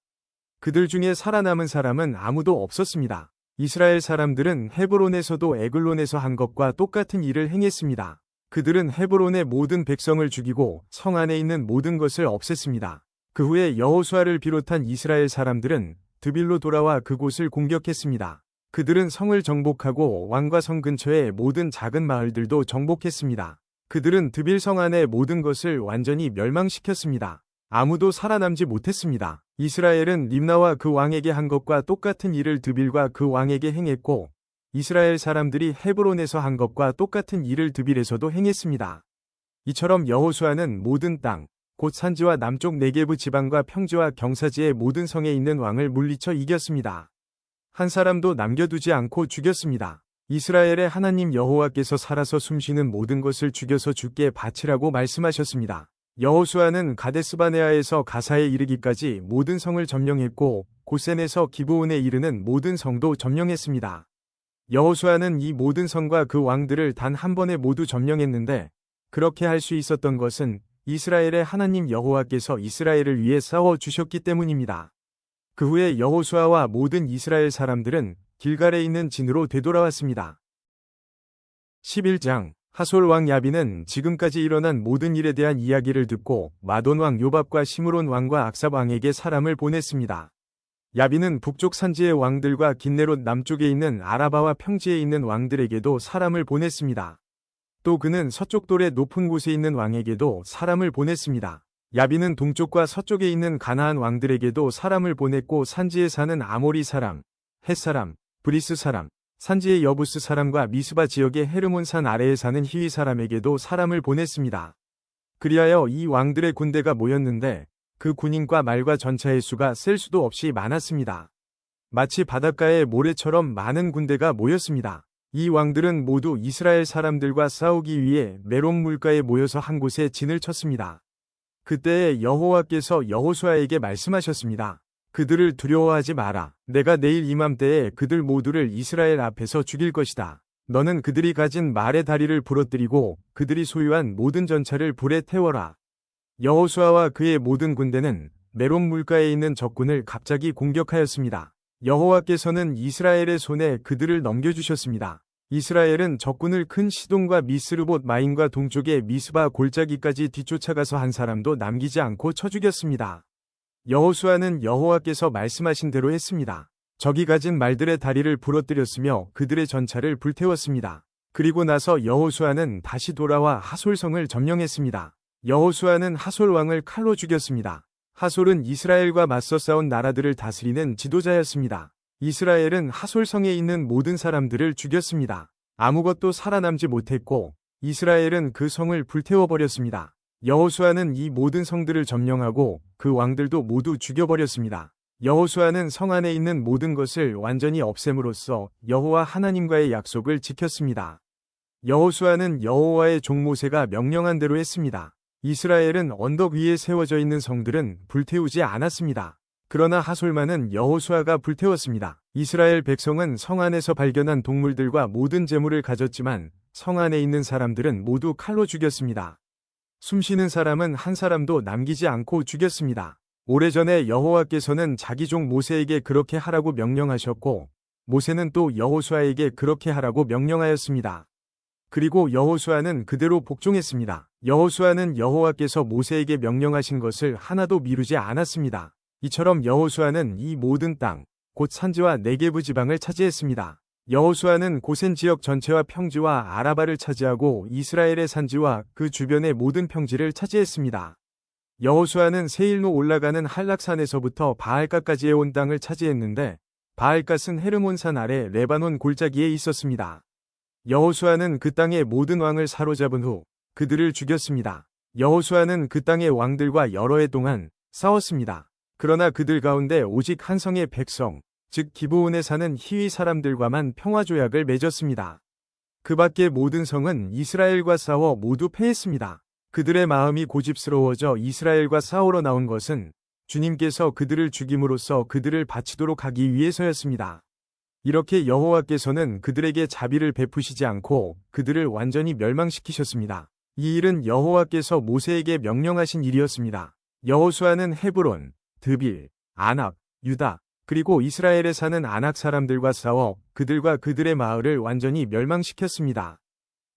그들 중에 살아남은 사람은 아무도 없었습니다. 이스라엘 사람들은 헤브론에서도 에글론에서 한 것과 똑같은 일을 행했습니다. 그들은 헤브론의 모든 백성을 죽이고 성 안에 있는 모든 것을 없앴습니다. 그 후에 여호수아를 비롯한 이스라엘 사람들은 드빌로 돌아와 그곳을 공격했습니다. 그들은 성을 정복하고 왕과 성 근처의 모든 작은 마을들도 정복했습니다. 그들은 드빌 성 안의 모든 것을 완전히 멸망시켰습니다. 아무도 살아남지 못했습니다. 이스라엘은 림나와 그 왕에게 한 것과 똑같은 일을 드빌과 그 왕에게 행했고 이스라엘 사람들이 헤브론에서 한 것과 똑같은 일을 드빌에서도 행했습니다. 이처럼 여호수아는 모든 땅, 곧 산지와 남쪽 네게브 지방과 평지와 경사지의 모든 성에 있는 왕을 물리쳐 이겼습니다. 한 사람도 남겨두지 않고 죽였습니다. 이스라엘의 하나님 여호와께서 살아서 숨쉬는 모든 것을 죽여서 주께 바치라고 말씀하셨습니다. 여호수아는 가데스바네아에서 가사에 이르기까지 모든 성을 점령했고 고센에서 기브온에 이르는 모든 성도 점령했습니다. 여호수아는 이 모든 성과 그 왕들을 단 한 번에 모두 점령했는데 그렇게 할 수 있었던 것은 이스라엘의 하나님 여호와께서 이스라엘을 위해 싸워 주셨기 때문입니다. 그 후에 여호수아와 모든 이스라엘 사람들은 길갈에 있는 진으로 되돌아왔습니다. 11장 하솔 왕 야빈은 지금까지 일어난 모든 일에 대한 이야기를 듣고 마돈 왕 요밥과 시므론 왕과 악삽 왕에게 사람을 보냈습니다. 야빈은 북쪽 산지의 왕들과 긴네롯 남쪽에 있는 아라바와 평지에 있는 왕들에게도 사람을 보냈습니다. 또 그는 서쪽 돌의 높은 곳에 있는 왕에게도 사람을 보냈습니다. 야빈은 동쪽과 서쪽에 있는 가나안 왕들에게도 사람을 보냈고 산지에 사는 아모리 사람, 헷 사람, 브리스 사람, 산지의 여부스 사람과 미스바 지역의 헤르몬 산 아래에 사는 히위 사람에게도 사람을 보냈습니다. 그리하여 이 왕들의 군대가 모였는데 그 군인과 말과 전차의 수가 셀 수도 없이 많았습니다. 마치 바닷가의 모래처럼 많은 군대가 모였습니다. 이 왕들은 모두 이스라엘 사람들과 싸우기 위해 메론 물가에 모여서 한 곳에 진을 쳤습니다. 그때에 여호와께서 여호수아에게 말씀하셨습니다. 그들을 두려워하지 마라. 내가 내일 이맘때에 그들 모두를 이스라엘 앞에서 죽일 것이다. 너는 그들이 가진 말의 다리를 부러뜨리고 그들이 소유한 모든 전차를 불에 태워라. 여호수아와 그의 모든 군대는 메론 물가에 있는 적군을 갑자기 공격하였습니다. 여호와께서는 이스라엘의 손에 그들을 넘겨주셨습니다. 이스라엘은 적군을 큰 시돈과 미스르봇 마임과 동쪽의 미스바 골짜기까지 뒤쫓아가서 한 사람도 남기지 않고 쳐 죽였습니다. 여호수아는 여호와께서 말씀하신 대로 했습니다. 적이 가진 말들의 다리를 부러뜨렸으며 그들의 전차를 불태웠습니다. 그리고 나서 여호수아는 다시 돌아와 하솔성을 점령했습니다. 여호수아는 하솔 왕을 칼로 죽였습니다. 하솔은 이스라엘과 맞서 싸운 나라들을 다스리는 지도자였습니다. 이스라엘은 하솔성에 있는 모든 사람들을 죽였습니다. 아무것도 살아남지 못했고 이스라엘은 그 성을 불태워버렸습니다. 여호수아는 이 모든 성들을 점령하고 그 왕들도 모두 죽여버렸습니다. 여호수아는 성 안에 있는 모든 것을 완전히 없앰으로써 여호와 하나님과의 약속을 지켰습니다. 여호수아는 여호와의 종 모세가 명령한 대로 했습니다. 이스라엘은 언덕 위에 세워져 있는 성들은 불태우지 않았습니다. 그러나 하솔만은 여호수아가 불태웠습니다. 이스라엘 백성은 성 안에서 발견한 동물들과 모든 재물을 가졌지만 성 안에 있는 사람들은 모두 칼로 죽였습니다. 숨쉬는 사람은 한 사람도 남기지 않고 죽였습니다. 오래전에 여호와께서는 자기 종 모세에게 그렇게 하라고 명령하셨고 모세는 또 여호수아에게 그렇게 하라고 명령하였습니다. 그리고 여호수아는 그대로 복종했습니다. 여호수아는 여호와께서 모세에게 명령하신 것을 하나도 미루지 않았습니다. 이처럼 여호수아는 이 모든 땅, 곧 산지와 네게브 지방을 차지했습니다. 여호수아는 고센 지역 전체와 평지와 아라바를 차지하고 이스라엘의 산지와 그 주변의 모든 평지를 차지했습니다. 여호수아는 세일로 올라가는 한락산에서부터 바알갓까지의 온 땅을 차지했는데 바알갓은 헤르몬산 아래 레바논 골짜기에 있었습니다. 여호수아는 그 땅의 모든 왕을 사로잡은 후 그들을 죽였습니다. 여호수아는 그 땅의 왕들과 여러 해 동안 싸웠습니다. 그러나 그들 가운데 오직 한 성의 백성, 즉 기브온에 사는 히위 사람들과만 평화조약을 맺었습니다. 그 밖의 모든 성은 이스라엘과 싸워 모두 패했습니다. 그들의 마음이 고집스러워져 이스라엘과 싸우러 나온 것은 주님께서 그들을 죽임으로써 그들을 바치도록 하기 위해서였습니다. 이렇게 여호와께서는 그들에게 자비를 베푸시지 않고 그들을 완전히 멸망시키셨습니다. 이 일은 여호와께서 모세에게 명령하신 일이었습니다. 여호수아는 헤브론, 드빌, 아낙, 유다, 그리고 이스라엘에 사는 아낙 사람들과 싸워 그들과 그들의 마을을 완전히 멸망시켰습니다.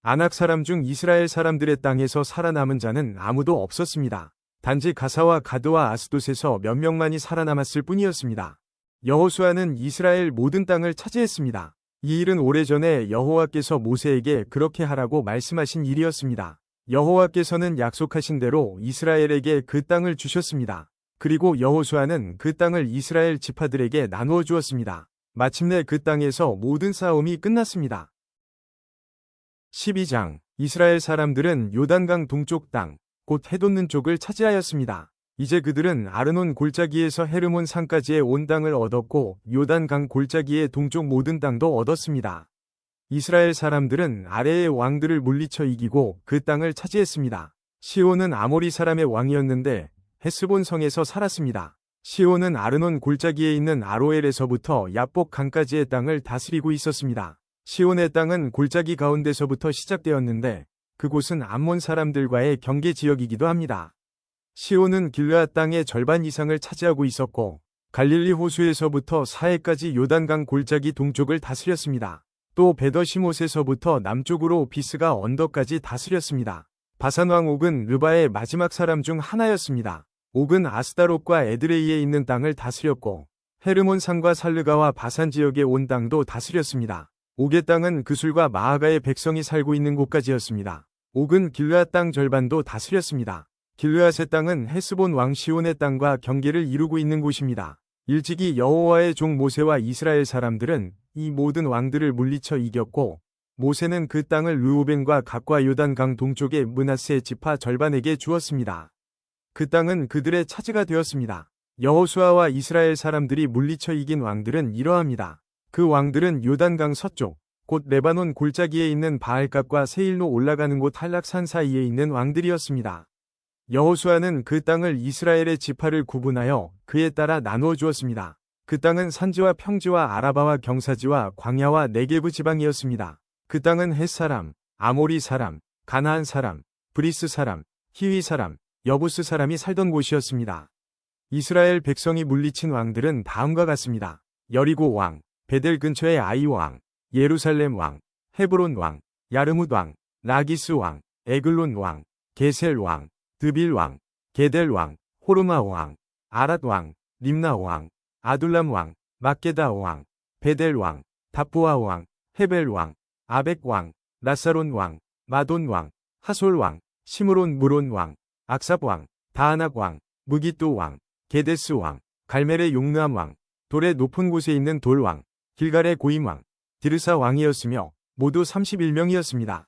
아낙 사람 중 이스라엘 사람들의 땅에서 살아남은 자는 아무도 없었습니다. 단지 가사와 가드와 아스돗에서 몇 명만이 살아남았을 뿐이었습니다. 여호수아는 이스라엘 모든 땅을 차지했습니다. 이 일은 오래전에 여호와께서 모세에게 그렇게 하라고 말씀하신 일이었습니다. 여호와께서는 약속하신 대로 이스라엘에게 그 땅을 주셨습니다. 그리고 여호수아는 그 땅을 이스라엘 지파들에게 나누어 주었습니다. 마침내 그 땅에서 모든 싸움이 끝났습니다. 12장 이스라엘 사람들은 요단강 동쪽 땅, 곧 해돋는 쪽을 차지하였습니다. 이제 그들은 아르논 골짜기에서 헤르몬 산까지의 온 땅을 얻었고 요단강 골짜기의 동쪽 모든 땅도 얻었습니다. 이스라엘 사람들은 아래의 왕들을 물리쳐 이기고 그 땅을 차지했습니다. 시온은 아모리 사람의 왕이었는데 헤스본 성에서 살았습니다. 시온은 아르논 골짜기에 있는 아로엘에서부터 야복 강까지의 땅을 다스리고 있었습니다. 시온의 땅은 골짜기 가운데서부터 시작되었는데 그곳은 암몬 사람들과의 경계 지역이기도 합니다. 시온은 길르앗 땅의 절반 이상을 차지하고 있었고 갈릴리 호수에서부터 사해까지 요단강 골짜기 동쪽을 다스렸습니다. 또 베더시못에서부터 남쪽으로 비스가 언덕까지 다스렸습니다. 바산왕 옥은 르바의 마지막 사람 중 하나였습니다. 옥은 아스다롯과 에드레이에 있는 땅을 다스렸고 헤르몬 산과 살르가와 바산 지역의 온 땅도 다스렸습니다. 옥의 땅은 그술과 마아가의 백성이 살고 있는 곳까지였습니다. 옥은 길르앗 땅 절반도 다스렸습니다. 길르앗의 땅은 헤스본 왕 시온의 땅과 경계를 이루고 있는 곳입니다. 일찍이 여호와의 종 모세와 이스라엘 사람들은 이 모든 왕들을 물리쳐 이겼고 모세는 그 땅을 르우벤과 갓과 요단강 동쪽의 므낫세 지파 절반에게 주었습니다. 그 땅은 그들의 차지가 되었습니다. 여호수아와 이스라엘 사람들이 물리쳐 이긴 왕들은 이러합니다. 그 왕들은 요단강 서쪽, 곧 레바논 골짜기에 있는 바알갓과 세일로 올라가는 곳 한락산 사이에 있는 왕들이었습니다. 여호수아는 그 땅을 이스라엘의 지파를 구분하여 그에 따라 나누어 주었습니다. 그 땅은 산지와 평지와 아라바와 경사지와 광야와 네게브 지방이었습니다. 그 땅은 헷 사람, 아모리 사람, 가나안 사람, 브리스 사람, 히위 사람, 여부스 사람이 살던 곳이었습니다. 이스라엘 백성이 물리친 왕들은 다음과 같습니다. 여리고 왕, 베델 근처의 아이 왕, 예루살렘 왕, 헤브론 왕, 야르뭇 왕, 라기스 왕, 에글론 왕, 게셀 왕, 드빌 왕, 게델 왕, 호르마 왕, 아랏 왕, 림나 왕, 아둘람 왕, 막게다 왕, 베델 왕, 답부아 왕, 헤벨 왕, 아벡 왕, 라사론 왕, 마돈 왕, 하솔 왕, 시므론 무론 왕, 악삽 왕, 다아낙 왕, 무기또 왕, 게데스 왕, 갈멜의 용르암 왕, 돌의 높은 곳에 있는 돌 왕, 길갈의 고임 왕, 디르사 왕이었으며 모두 31명이었습니다.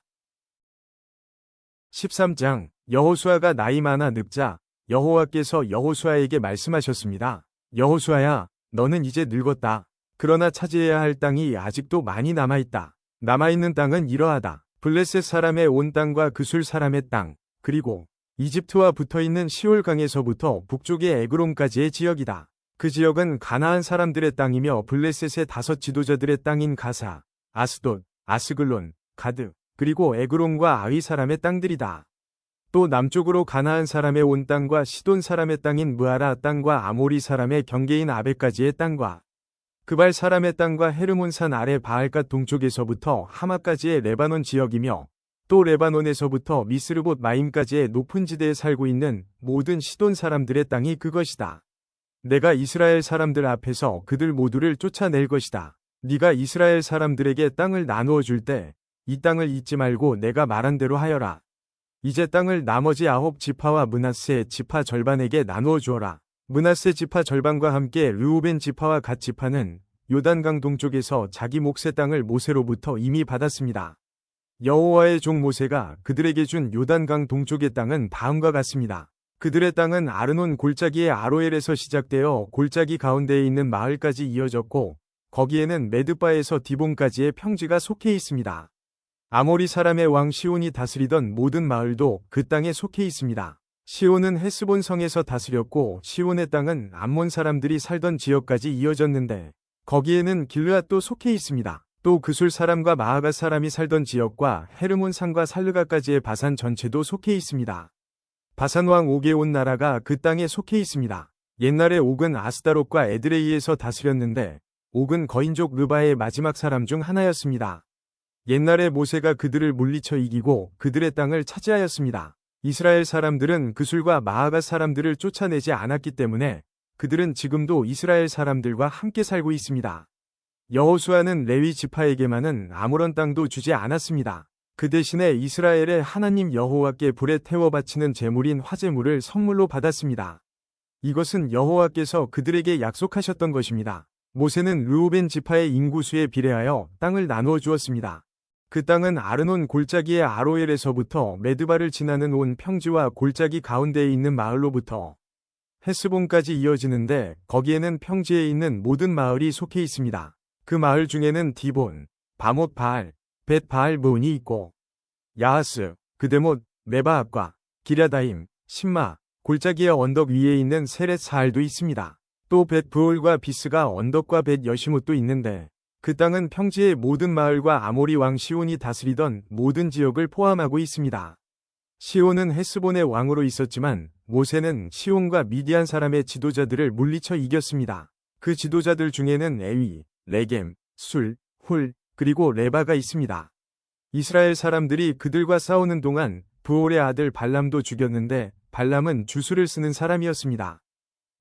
13장 여호수아가 나이 많아 늙자 여호와께서 여호수아에게 말씀하셨습니다. 여호수아야, 너는 이제 늙었다. 그러나 차지해야 할 땅이 아직도 많이 남아있다. 남아있는 땅은 이러하다. 블레셋 사람의 온 땅과 그술 사람의 땅, 그리고 이집트와 붙어있는 시올강에서부터 북쪽의 에그론까지의 지역이다. 그 지역은 가나안 사람들의 땅이며 블레셋의 5 지도자들의 땅인 가사, 아스돗, 아스글론, 가드, 그리고 에그론과 아위 사람의 땅들이다. 또 남쪽으로 가나안 사람의 온 땅과 시돈 사람의 땅인 무아라 땅과 아모리 사람의 경계인 아베까지의 땅과 그발 사람의 땅과 헤르몬산 아래 바알갓 동쪽에서부터 하마까지의 레바논 지역이며 또 레바논에서부터 미스르봇 마임까지의 높은 지대에 살고 있는 모든 시돈 사람들의 땅이 그것이다. 내가 이스라엘 사람들 앞에서 그들 모두를 쫓아낼 것이다. 네가 이스라엘 사람들에게 땅을 나누어 줄 때 이 땅을 잊지 말고 내가 말한 대로 하여라. 이제 땅을 나머지 9 지파와 므낫세 지파 절반에게 나누어 주어라. 므낫세 지파 절반과 함께 르우벤 지파와 갓 지파는 요단강 동쪽에서 자기 몫의 땅을 모세로부터 이미 받았습니다. 여호와의 종 모세가 그들에게 준 요단강 동쪽의 땅은 다음과 같습니다. 그들의 땅은 아르논 골짜기의 아로엘에서 시작되어 골짜기 가운데에 있는 마을까지 이어졌고 거기에는 메드바에서 디본까지의 평지가 속해 있습니다. 아모리 사람의 왕 시온이 다스리던 모든 마을도 그 땅에 속해 있습니다. 시온은 헤스본 성에서 다스렸고 시온의 땅은 암몬 사람들이 살던 지역까지 이어졌는데 거기에는 길르앗도 속해 있습니다. 또 그술 사람과 마아가 사람이 살던 지역과 헤르몬 산과 살르가까지의 바산 전체도 속해 있습니다. 바산 왕 옥의 온 나라가 그 땅에 속해 있습니다. 옛날에 옥은 아스다롯과 에드레이에서 다스렸는데 옥은 거인족 르바의 마지막 사람 중 하나였습니다. 옛날에 모세가 그들을 물리쳐 이기고 그들의 땅을 차지하였습니다. 이스라엘 사람들은 그술과 마아가 사람들을 쫓아내지 않았기 때문에 그들은 지금도 이스라엘 사람들과 함께 살고 있습니다. 여호수아는 레위 지파에게만은 아무런 땅도 주지 않았습니다. 그 대신에 이스라엘의 하나님 여호와께 불에 태워 바치는 제물인 화제물을 선물로 받았습니다. 이것은 여호와께서 그들에게 약속하셨던 것입니다. 모세는 르우벤 지파의 인구수에 비례하여 땅을 나누어 주었습니다. 그 땅은 아르논 골짜기의 아로엘에서부터 메드바를 지나는 온 평지와 골짜기 가운데에 있는 마을로부터 헤스본까지 이어지는데 거기에는 평지에 있는 모든 마을이 속해 있습니다. 그 마을 중에는 디본, 바못 바알, 벳 바알 무온이 있고 야하스, 그데못, 메바압과 기랴다임, 신마, 골짜기의 언덕 위에 있는 세렛 사알도 있습니다. 또 벳 브올과 비스가 언덕과 벳 여시못도 있는데 그 땅은 평지의 모든 마을과 아모리 왕 시온이 다스리던 모든 지역을 포함하고 있습니다. 시온은 헤스본의 왕으로 있었지만 모세는 시온과 미디안 사람의 지도자들을 물리쳐 이겼습니다. 그 지도자들 중에는 에위, 레겜, 술, 훌, 그리고 레바가 있습니다. 이스라엘 사람들이 그들과 싸우는 동안 브올의 아들 발람도 죽였는데 발람은 주술을 쓰는 사람이었습니다.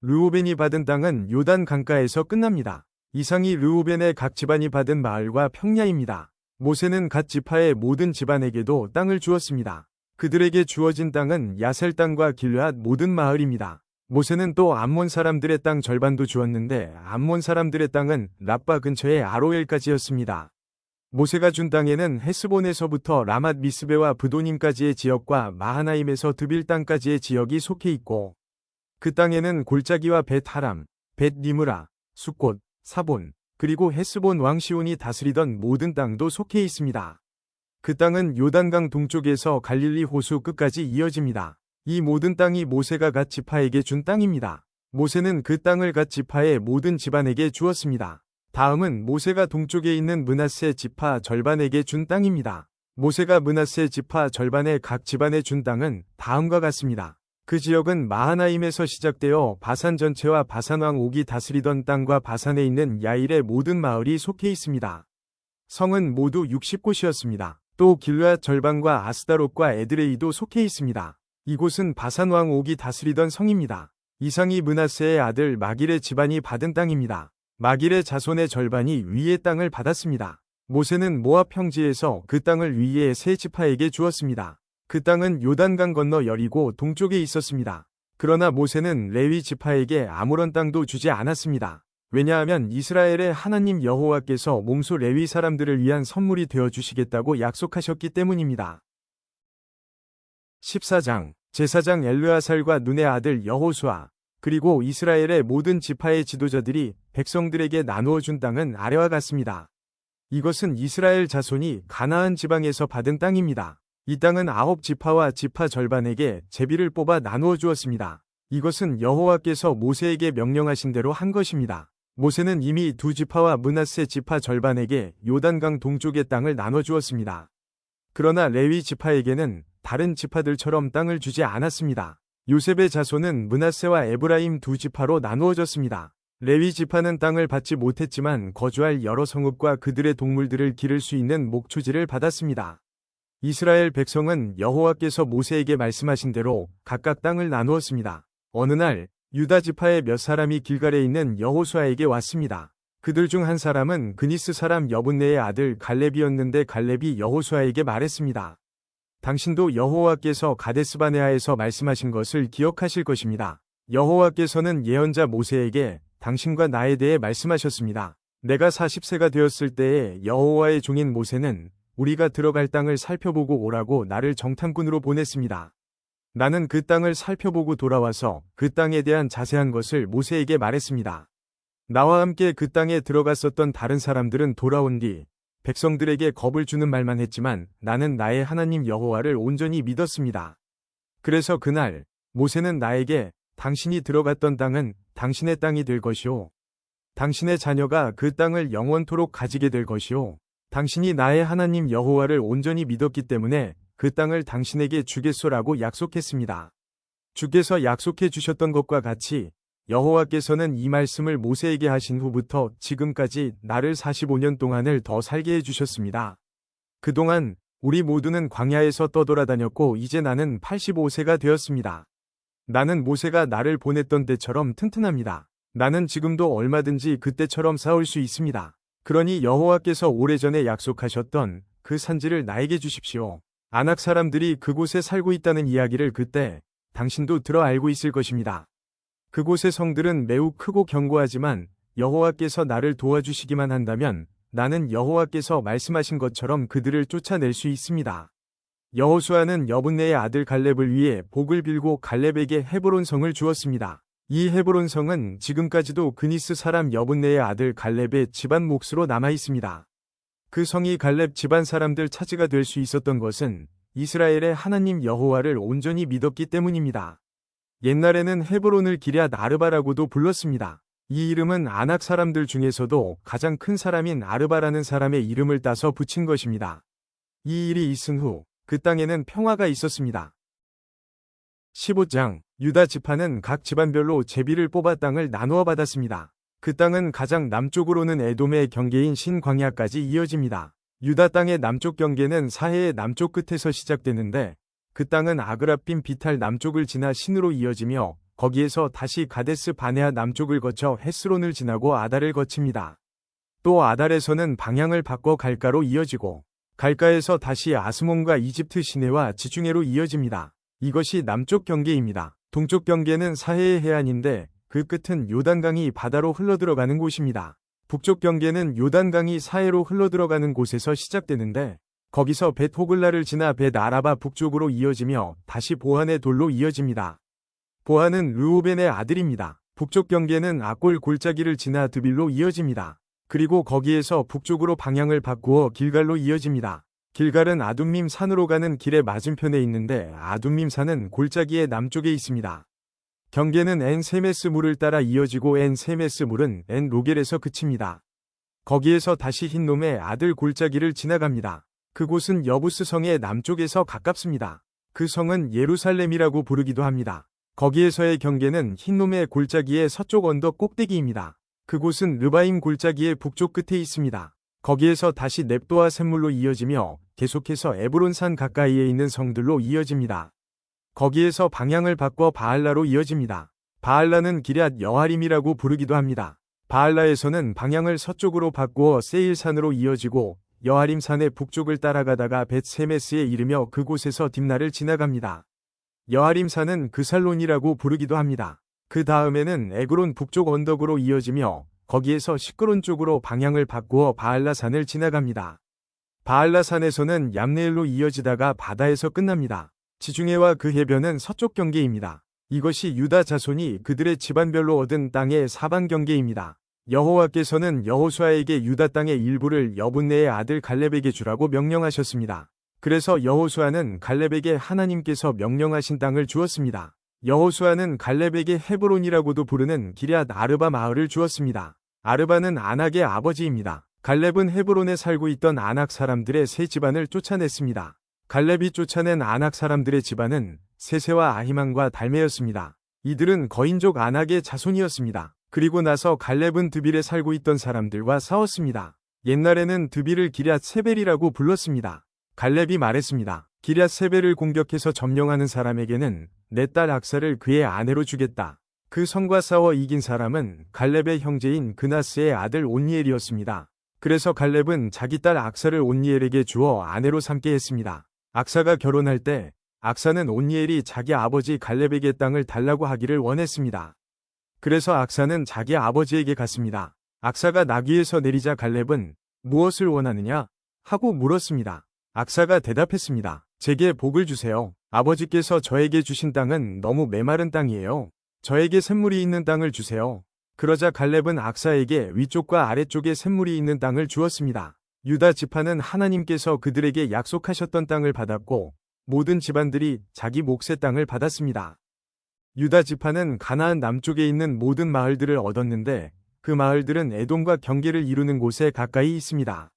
르우벤이 받은 땅은 요단 강가에서 끝납니다. 이상이 르우벤의 각 집안이 받은 마을과 평야입니다. 모세는 각 지파의 모든 집안에게도 땅을 주었습니다. 그들에게 주어진 땅은 야셀 땅과 길르앗 모든 마을입니다. 모세는 또 암몬 사람들의 땅 절반도 주었는데 암몬 사람들의 땅은 랍바 근처의 아로엘까지였습니다. 모세가 준 땅에는 헤스본에서부터 라맛 미스베와 브도님까지의 지역과 마하나임에서 드빌 땅까지의 지역이 속해 있고 그 땅에는 골짜기와 벳 하람, 벳 니므라, 숫곳, 사본, 그리고 헤스본 왕 시온이 다스리던 모든 땅도 속해 있습니다. 그 땅은 요단강 동쪽에서 갈릴리 호수 끝까지 이어집니다. 이 모든 땅이 모세가 갓 지파에게 준 땅입니다. 모세는 그 땅을 갓 지파의 모든 집안에게 주었습니다. 다음은 모세가 동쪽에 있는 므낫세 지파 절반에게 준 땅입니다. 모세가 므낫세 지파 절반의 각 집안에 준 땅은 다음과 같습니다. 그 지역은 마하나임에서 시작되어 바산 전체와 바산 왕 옥이 다스리던 땅과 바산에 있는 야일의 모든 마을이 속해 있습니다. 성은 모두 60곳이었습니다. 또 길르앗 절반과 아스다롯과 에드레이도 속해 있습니다. 이곳은 바산 왕 옥이 다스리던 성입니다. 이상이 므낫세의 아들 마길의 집안이 받은 땅입니다. 마길의 자손의 절반이 위의 땅을 받았습니다. 모세는 모압 평지에서 그 땅을 위의 세 지파에게 주었습니다. 그 땅은 요단강 건너 여리고 동쪽에 있었습니다. 그러나 모세는 레위 지파에게 아무런 땅도 주지 않았습니다. 왜냐하면 이스라엘의 하나님 여호와께서 몸소 레위 사람들을 위한 선물이 되어 주시겠다고 약속하셨기 때문입니다. 14장 제사장 엘르아살과 눈의 아들 여호수아 그리고 이스라엘의 모든 지파의 지도자들이 백성들에게 나누어 준 땅은 아래와 같습니다. 이것은 이스라엘 자손이 가나안 지방에서 받은 땅입니다. 이 땅은 9지파와 지파 절반에게 제비를 뽑아 나누어 주었습니다. 이것은 여호와께서 모세에게 명령하신 대로 한 것입니다. 모세는 이미 2지파와 므낫세 지파 절반에게 요단강 동쪽의 땅을 나눠 주었습니다. 그러나 레위 지파에게는 다른 지파들처럼 땅을 주지 않았습니다. 요셉의 자손은 므낫세와 에브라임 2지파로 나누어졌습니다. 레위 지파는 땅을 받지 못했지만 거주할 여러 성읍과 그들의 동물들을 기를 수 있는 목초지를 받았습니다. 이스라엘 백성은 여호와께서 모세에게 말씀하신 대로 각각 땅을 나누었습니다. 어느 날 유다 지파의 몇 사람이 길갈에 있는 여호수아에게 왔습니다. 그들 중 한 사람은 그니스 사람 여분네의 아들 갈렙이었는데 갈렙이 여호수아에게 말했습니다. 당신도 여호와께서 가데스바네아에서 말씀하신 것을 기억하실 것입니다. 여호와께서는 예언자 모세에게 당신과 나에 대해 말씀하셨습니다. 내가 40세가 되었을 때에 여호와의 종인 모세는 우리가 들어갈 땅을 살펴보고 오라고 나를 정탐꾼으로 보냈습니다. 나는 그 땅을 살펴보고 돌아와서 그 땅에 대한 자세한 것을 모세에게 말했습니다. 나와 함께 그 땅에 들어갔었던 다른 사람들은 돌아온 뒤 백성들에게 겁을 주는 말만 했지만 나는 나의 하나님 여호와를 온전히 믿었습니다. 그래서 그날 모세는 나에게 당신이 들어갔던 땅은 당신의 땅이 될 것이요. 당신의 자녀가 그 땅을 영원토록 가지게 될 것이요. 당신이 나의 하나님 여호와를 온전히 믿었기 때문에 그 땅을 당신에게 주겠소라고 약속했습니다. 주께서 약속해 주셨던 것과 같이 여호와께서는 이 말씀을 모세에게 하신 후부터 지금까지 나를 45년 동안을 더 살게 해주셨습니다. 그동안 우리 모두는 광야에서 떠돌아다녔고 이제 나는 85세가 되었습니다. 나는 모세가 나를 보냈던 때처럼 튼튼합니다. 나는 지금도 얼마든지 그때처럼 싸울 수 있습니다. 그러니 여호와께서 오래전에 약속하셨던 그 산지를 나에게 주십시오. 아낙 사람들이 그곳에 살고 있다는 이야기를 그때 당신도 들어 알고 있을 것입니다. 그곳의 성들은 매우 크고 견고하지만 여호와께서 나를 도와주시기만 한다면 나는 여호와께서 말씀하신 것처럼 그들을 쫓아낼 수 있습니다. 여호수아는 여분네의 아들 갈렙을 위해 복을 빌고 갈렙에게 헤브론 성을 주었습니다. 이 헤브론 성은 지금까지도 그니스 사람 여분네의 아들 갈렙의 집안 몫으로 남아 있습니다. 그 성이 갈렙 집안 사람들 차지가 될 수 있었던 것은 이스라엘의 하나님 여호와를 온전히 믿었기 때문입니다. 옛날에는 헤브론을 기럇 아르바라고도 불렀습니다. 이 이름은 아낙 사람들 중에서도 가장 큰 사람인 아르바라는 사람의 이름을 따서 붙인 것입니다. 이 일이 있은 후 그 땅에는 평화가 있었습니다. 15장 유다 지파는 각 집안별로 제비를 뽑아 땅을 나누어 받았습니다. 그 땅은 가장 남쪽으로는 에돔의 경계인 신광야까지 이어집니다. 유다 땅의 남쪽 경계는 사해의 남쪽 끝에서 시작되는데 그 땅은 아그라빔 비탈 남쪽을 지나 신으로 이어지며 거기에서 다시 가데스 바네아 남쪽을 거쳐 헤스론을 지나고 아달을 거칩니다. 또 아달에서는 방향을 바꿔 갈가로 이어지고 갈가에서 다시 아스몬과 이집트 시내와 지중해로 이어집니다. 이것이 남쪽 경계입니다. 동쪽 경계는 사해의 해안인데 그 끝은 요단강이 바다로 흘러들어가는 곳입니다. 북쪽 경계는 요단강이 사해로 흘러들어가는 곳에서 시작되는데 거기서 벳 호글라를 지나 벳 아라바 북쪽으로 이어지며 다시 보한의 돌로 이어집니다. 보한은 르우벤의 아들입니다. 북쪽 경계는 악골 골짜기를 지나 드빌로 이어집니다. 그리고 거기에서 북쪽으로 방향을 바꾸어 길갈로 이어집니다. 길갈은 아둠밈 산으로 가는 길의 맞은편에 있는데 아둠밈 산은 골짜기의 남쪽에 있습니다. 경계는 엔 세메스 물을 따라 이어지고 엔 세메스 물은 엔 로겔에서 그칩니다. 거기에서 다시 흰놈의 아들 골짜기를 지나갑니다. 그곳은 여부스 성의 남쪽에서 가깝습니다. 그 성은 예루살렘이라고 부르기도 합니다. 거기에서의 경계는 흰놈의 골짜기의 서쪽 언덕 꼭대기입니다. 그곳은 르바임 골짜기의 북쪽 끝에 있습니다. 거기에서 다시 넵도와 샘물로 이어지며 계속해서 에브론산 가까이에 있는 성들로 이어집니다. 거기에서 방향을 바꿔 바알라로 이어집니다. 바알라는 기럇 여아림이라고 부르기도 합니다. 바알라에서는 방향을 서쪽으로 바꾸어 세일산으로 이어지고 여아림산의 북쪽을 따라가다가 벳세메스에 이르며 그곳에서 딥나를 지나갑니다. 여아림산은 그살론이라고 부르기도 합니다. 그 다음에는 에그론 북쪽 언덕으로 이어지며 거기에서 시끄론 쪽으로 방향을 바꾸어 바알라산을 지나갑니다. 바알라산에서는 얌네엘로 이어지다가 바다에서 끝납니다. 지중해와 그 해변은 서쪽 경계입니다. 이것이 유다 자손이 그들의 집안별로 얻은 땅의 사방 경계입니다. 여호와께서는 여호수아에게 유다 땅의 일부를 여분네의 아들 갈렙에게 주라고 명령하셨습니다. 그래서 여호수아는 갈렙에게 하나님께서 명령하신 땅을 주었습니다. 여호수아는 갈렙에게 헤브론이라고도 부르는 기럇 아르바 마을을 주었습니다. 아르바는 아낙의 아버지입니다. 갈렙은 헤브론에 살고 있던 아낙 사람들의 세 집안을 쫓아냈습니다. 갈렙이 쫓아낸 아낙 사람들의 집안은 세세와 아히만과 달메였습니다. 이들은 거인족 아낙의 자손이었습니다. 그리고 나서 갈렙은 드빌에 살고 있던 사람들과 싸웠습니다. 옛날에는 드빌을 기럇 세벨이라고 불렀습니다. 갈렙이 말했습니다. 기럇 세벨을 공격해서 점령하는 사람에게는 내 딸 악사를 그의 아내로 주겠다. 그 성과 싸워 이긴 사람은 갈렙의 형제인 그나스의 아들 온니엘이었습니다. 그래서 갈렙은 자기 딸 악사를 온니엘에게 주어 아내로 삼게 했습니다. 악사가 결혼할 때 악사는 온니엘이 자기 아버지 갈렙에게 땅을 달라고 하기를 원했습니다. 그래서 악사는 자기 아버지에게 갔습니다. 악사가 나귀에서 내리자 갈렙은 무엇을 원하느냐? 하고 물었습니다. 악사가 대답했습니다. 제게 복을 주세요. 아버지께서 저에게 주신 땅은 너무 메마른 땅이에요. 저에게 샘물이 있는 땅을 주세요. 그러자 갈렙은 악사에게 위쪽과 아래쪽에 샘물이 있는 땅을 주었습니다. 유다 지파는 하나님께서 그들에게 약속하셨던 땅을 받았고 모든 집안들이 자기 몫의 땅을 받았습니다. 유다 지파는 가나안 남쪽에 있는 모든 마을들을 얻었는데 그 마을들은 에돔과 경계를 이루는 곳에 가까이 있습니다.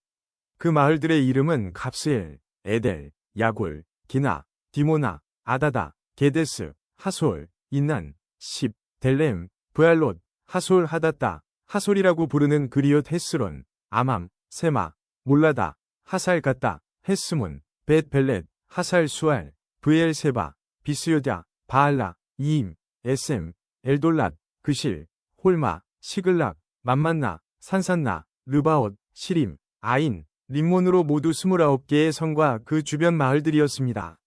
그 마을들의 이름은 갑스엘, 에델, 야골, 기나, 디모나, 아다다, 게데스, 하솔, 인난, 십, 델렘, 브알롯, 하솔 하닷다, 하솔이라고 부르는 그리옷 헤스론, 아맘, 세마, 몰라다, 하살갓다, 헤스문, 벳벨렛, 하살 수알, 브엘세바, 비스요다, 바알라, 이임, 에셈, 엘돌랏, 그실, 홀마, 시글락, 맘만나, 산산나, 르바옷, 시림, 아인, 림몬으로 모두 29개의 성과 그 주변 마을들이었습니다.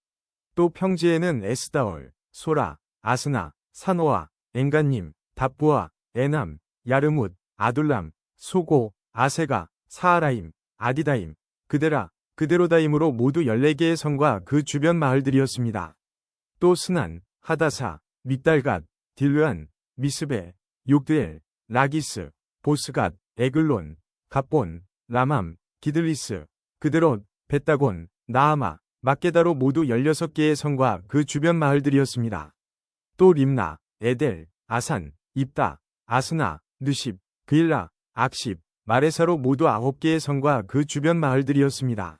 또 평지에는 에스다올, 소라, 아스나, 사노아, 엔간님, 답부아, 에남, 야르뭇, 아둘람, 소고, 아세가, 사하라임, 아디다임, 그데라, 그데로다임으로 모두 14개의 성과 그 주변 마을들이었습니다. 또 스난, 하다사, 믹달갓, 딜르안, 미스베, 욕드엘, 라기스, 보스갓, 에글론, 갑본, 라맘, 기들리스, 그드롯, 벳다곤, 나아마, 막게다로 모두 16개의 성과 그 주변 마을들이었습니다. 또 림나, 에델, 아산, 입다, 아스나, 느십, 그일라, 악십, 마레사로 모두 9개의 성과 그 주변 마을들이었습니다.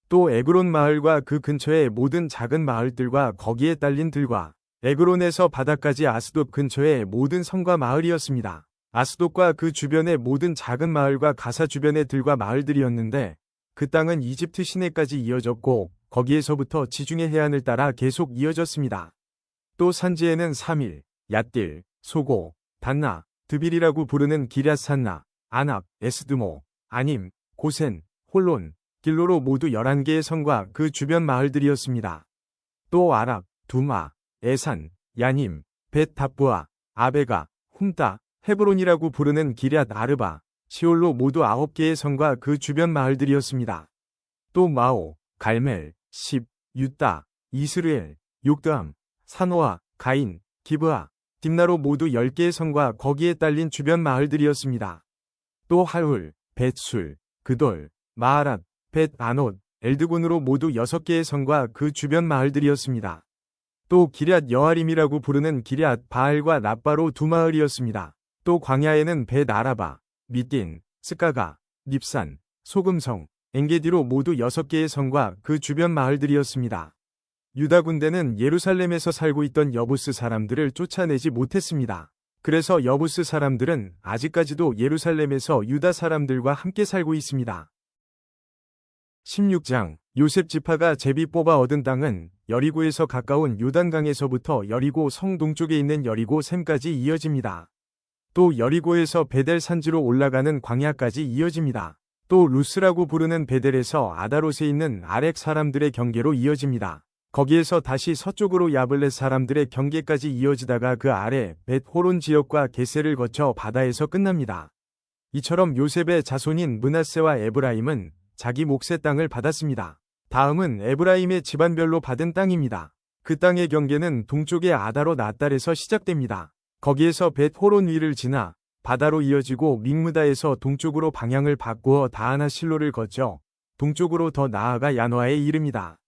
또 에그론 마을과 그 근처의 모든 작은 마을들과 거기에 딸린 들과 에그론에서 바다까지 아스돗 근처의 모든 성과 마을이었습니다. 아스돗과 그 주변의 모든 작은 마을과 가사 주변의 들과 마을들이었는데 그 땅은 이집트 시내까지 이어졌고 거기에서부터 지중해 해안을 따라 계속 이어졌습니다. 또 산지에는 사밀, 얏딜, 소고, 단나, 드빌이라고 부르는 기럇 산나, 아낙, 에스드모, 아님, 고센, 홀론, 길로로 모두 11개의 성과 그 주변 마을들이었습니다. 또 아락, 두마, 에산, 야님, 벳 답부아, 아베가, 훔따, 헤브론이라고 부르는 기럇 아르바, 시올로 모두 9개의 성과 그 주변 마을들이었습니다. 또 마오, 갈멜, 십, 유따, 이스르엘, 욕드암, 사노아, 가인, 기브아, 딥나로 모두 10개의 성과 거기에 딸린 주변 마을들이었습니다. 또 할훌, 벳술, 그돌, 마하랏, 벳 아논, 엘드곤으로 모두 6개의 성과 그 주변 마을들이었습니다. 또 기럇 여아림이라고 부르는 기럇 바알과 납바로 2마을이었습니다. 또 광야에는 벳 아라바, 미딘, 스가가, 닙산, 소금성, 엔게디로 모두 6개의 성과 그 주변 마을들이었습니다. 유다 군대는 예루살렘에서 살고 있던 여부스 사람들을 쫓아내지 못했습니다. 그래서 여부스 사람들은 아직까지도 예루살렘에서 유다 사람들과 함께 살고 있습니다. 16장 요셉 지파가 제비 뽑아 얻은 땅은 여리고에서 가까운 요단강에서부터 여리고 성 동쪽에 있는 여리고 샘까지 이어집니다. 또 여리고에서 베델 산지로 올라가는 광야까지 이어집니다. 또 루스라고 부르는 베델에서 아다롯에 있는 아렉 사람들의 경계로 이어집니다. 거기에서 다시 서쪽으로 야블렛 사람들의 경계까지 이어지다가 그 아래 벳호론 지역과 게셀을 거쳐 바다에서 끝납니다. 이처럼 요셉의 자손인 므낫세와 에브라임은 자기 몫의 땅을 받았습니다. 다음은 에브라임의 집안별로 받은 땅입니다. 그 땅의 경계는 동쪽의 아다롯 앗달에서 시작됩니다. 거기에서 벳호론 위를 지나 바다로 이어지고 믹므다에서 동쪽으로 방향을 바꾸어 다하나 실로를 거쳐 동쪽으로 더 나아가 야노아에 이릅니다.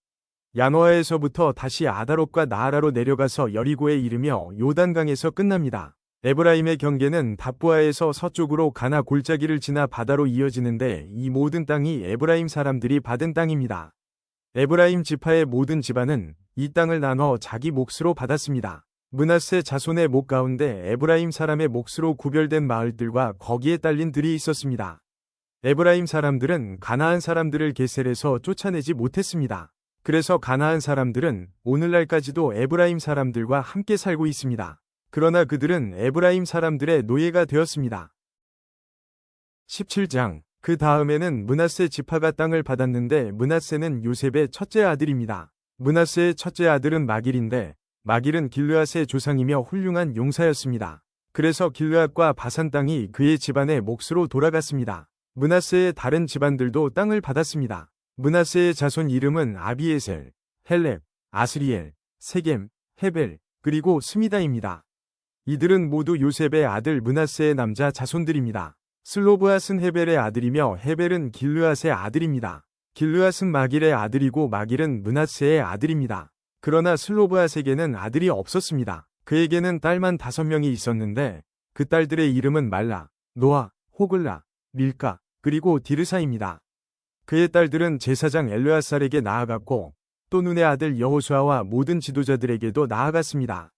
야노아에서부터 다시 아다롯과 나아라로 내려가서 여리고에 이르며 요단강에서 끝납니다. 에브라임의 경계는 답부아에서 서쪽으로 가나 골짜기를 지나 바다로 이어지는데 이 모든 땅이 에브라임 사람들이 받은 땅입니다. 에브라임 지파의 모든 집안은 이 땅을 나눠 자기 몫으로 받았습니다. 므낫세 자손의 목 가운데 에브라임 사람의 몫으로 구별된 마을들과 거기에 딸린 들이 있었습니다. 에브라임 사람들은 가나안 사람들을 게셀에서 쫓아내지 못했습니다. 그래서 가나안 사람들은 오늘날까지도 에브라임 사람들과 함께 살고 있습니다. 그러나 그들은 에브라임 사람들의 노예가 되었습니다. 17장 그 다음에는 므낫세 지파가 땅을 받았는데 므낫세는 요셉의 첫째 아들입니다. 므낫세의 첫째 아들은 마길인데 마길은 길르앗의 조상이며 훌륭한 용사였습니다. 그래서 길르앗과 바산 땅이 그의 집안의 몫으로 돌아갔습니다. 므낫세의 다른 집안들도 땅을 받았습니다. 므낫세의 자손 이름은 아비에셀, 헬렙, 아스리엘, 세겜, 헤벨, 그리고 스미다입니다. 이들은 모두 요셉의 아들 므낫세의 남자 자손들입니다. 슬로브앗은 헤벨의 아들이며 헤벨은 길르앗의 아들입니다. 길르앗은 마길의 아들이고 마길은 므낫세의 아들입니다. 그러나 슬로브앗에게는 아들이 없었습니다. 그에게는 딸만 5명이 있었는데 그 딸들의 이름은 말라, 노아, 호글라, 밀카, 그리고 디르사입니다. 그의 딸들은 제사장 엘르아살에게 나아갔고 또 눈의 아들 여호수아와 모든 지도자들에게도 나아갔습니다.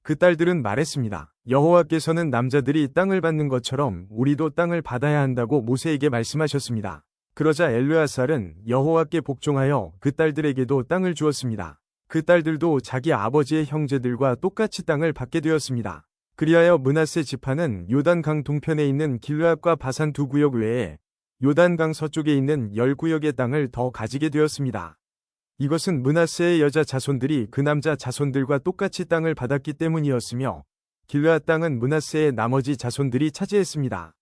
그 딸들은 말했습니다. 여호와께서는 남자들이 땅을 받는 것처럼 우리도 땅을 받아야 한다고 모세에게 말씀하셨습니다. 그러자 엘르아살은 여호와께 복종하여 그 딸들에게도 땅을 주었습니다. 그 딸들도 자기 아버지의 형제들과 똑같이 땅을 받게 되었습니다. 그리하여 므낫세 지파는 요단강 동편에 있는 길르앗과 바산 2구역 외에 요단강 서쪽에 있는 10구역의 땅을 더 가지게 되었습니다. 이것은 므낫세의 여자 자손들이 그 남자 자손들과 똑같이 땅을 받았기 때문이었으며 길르앗 땅은 므낫세의 나머지 자손들이 차지했습니다.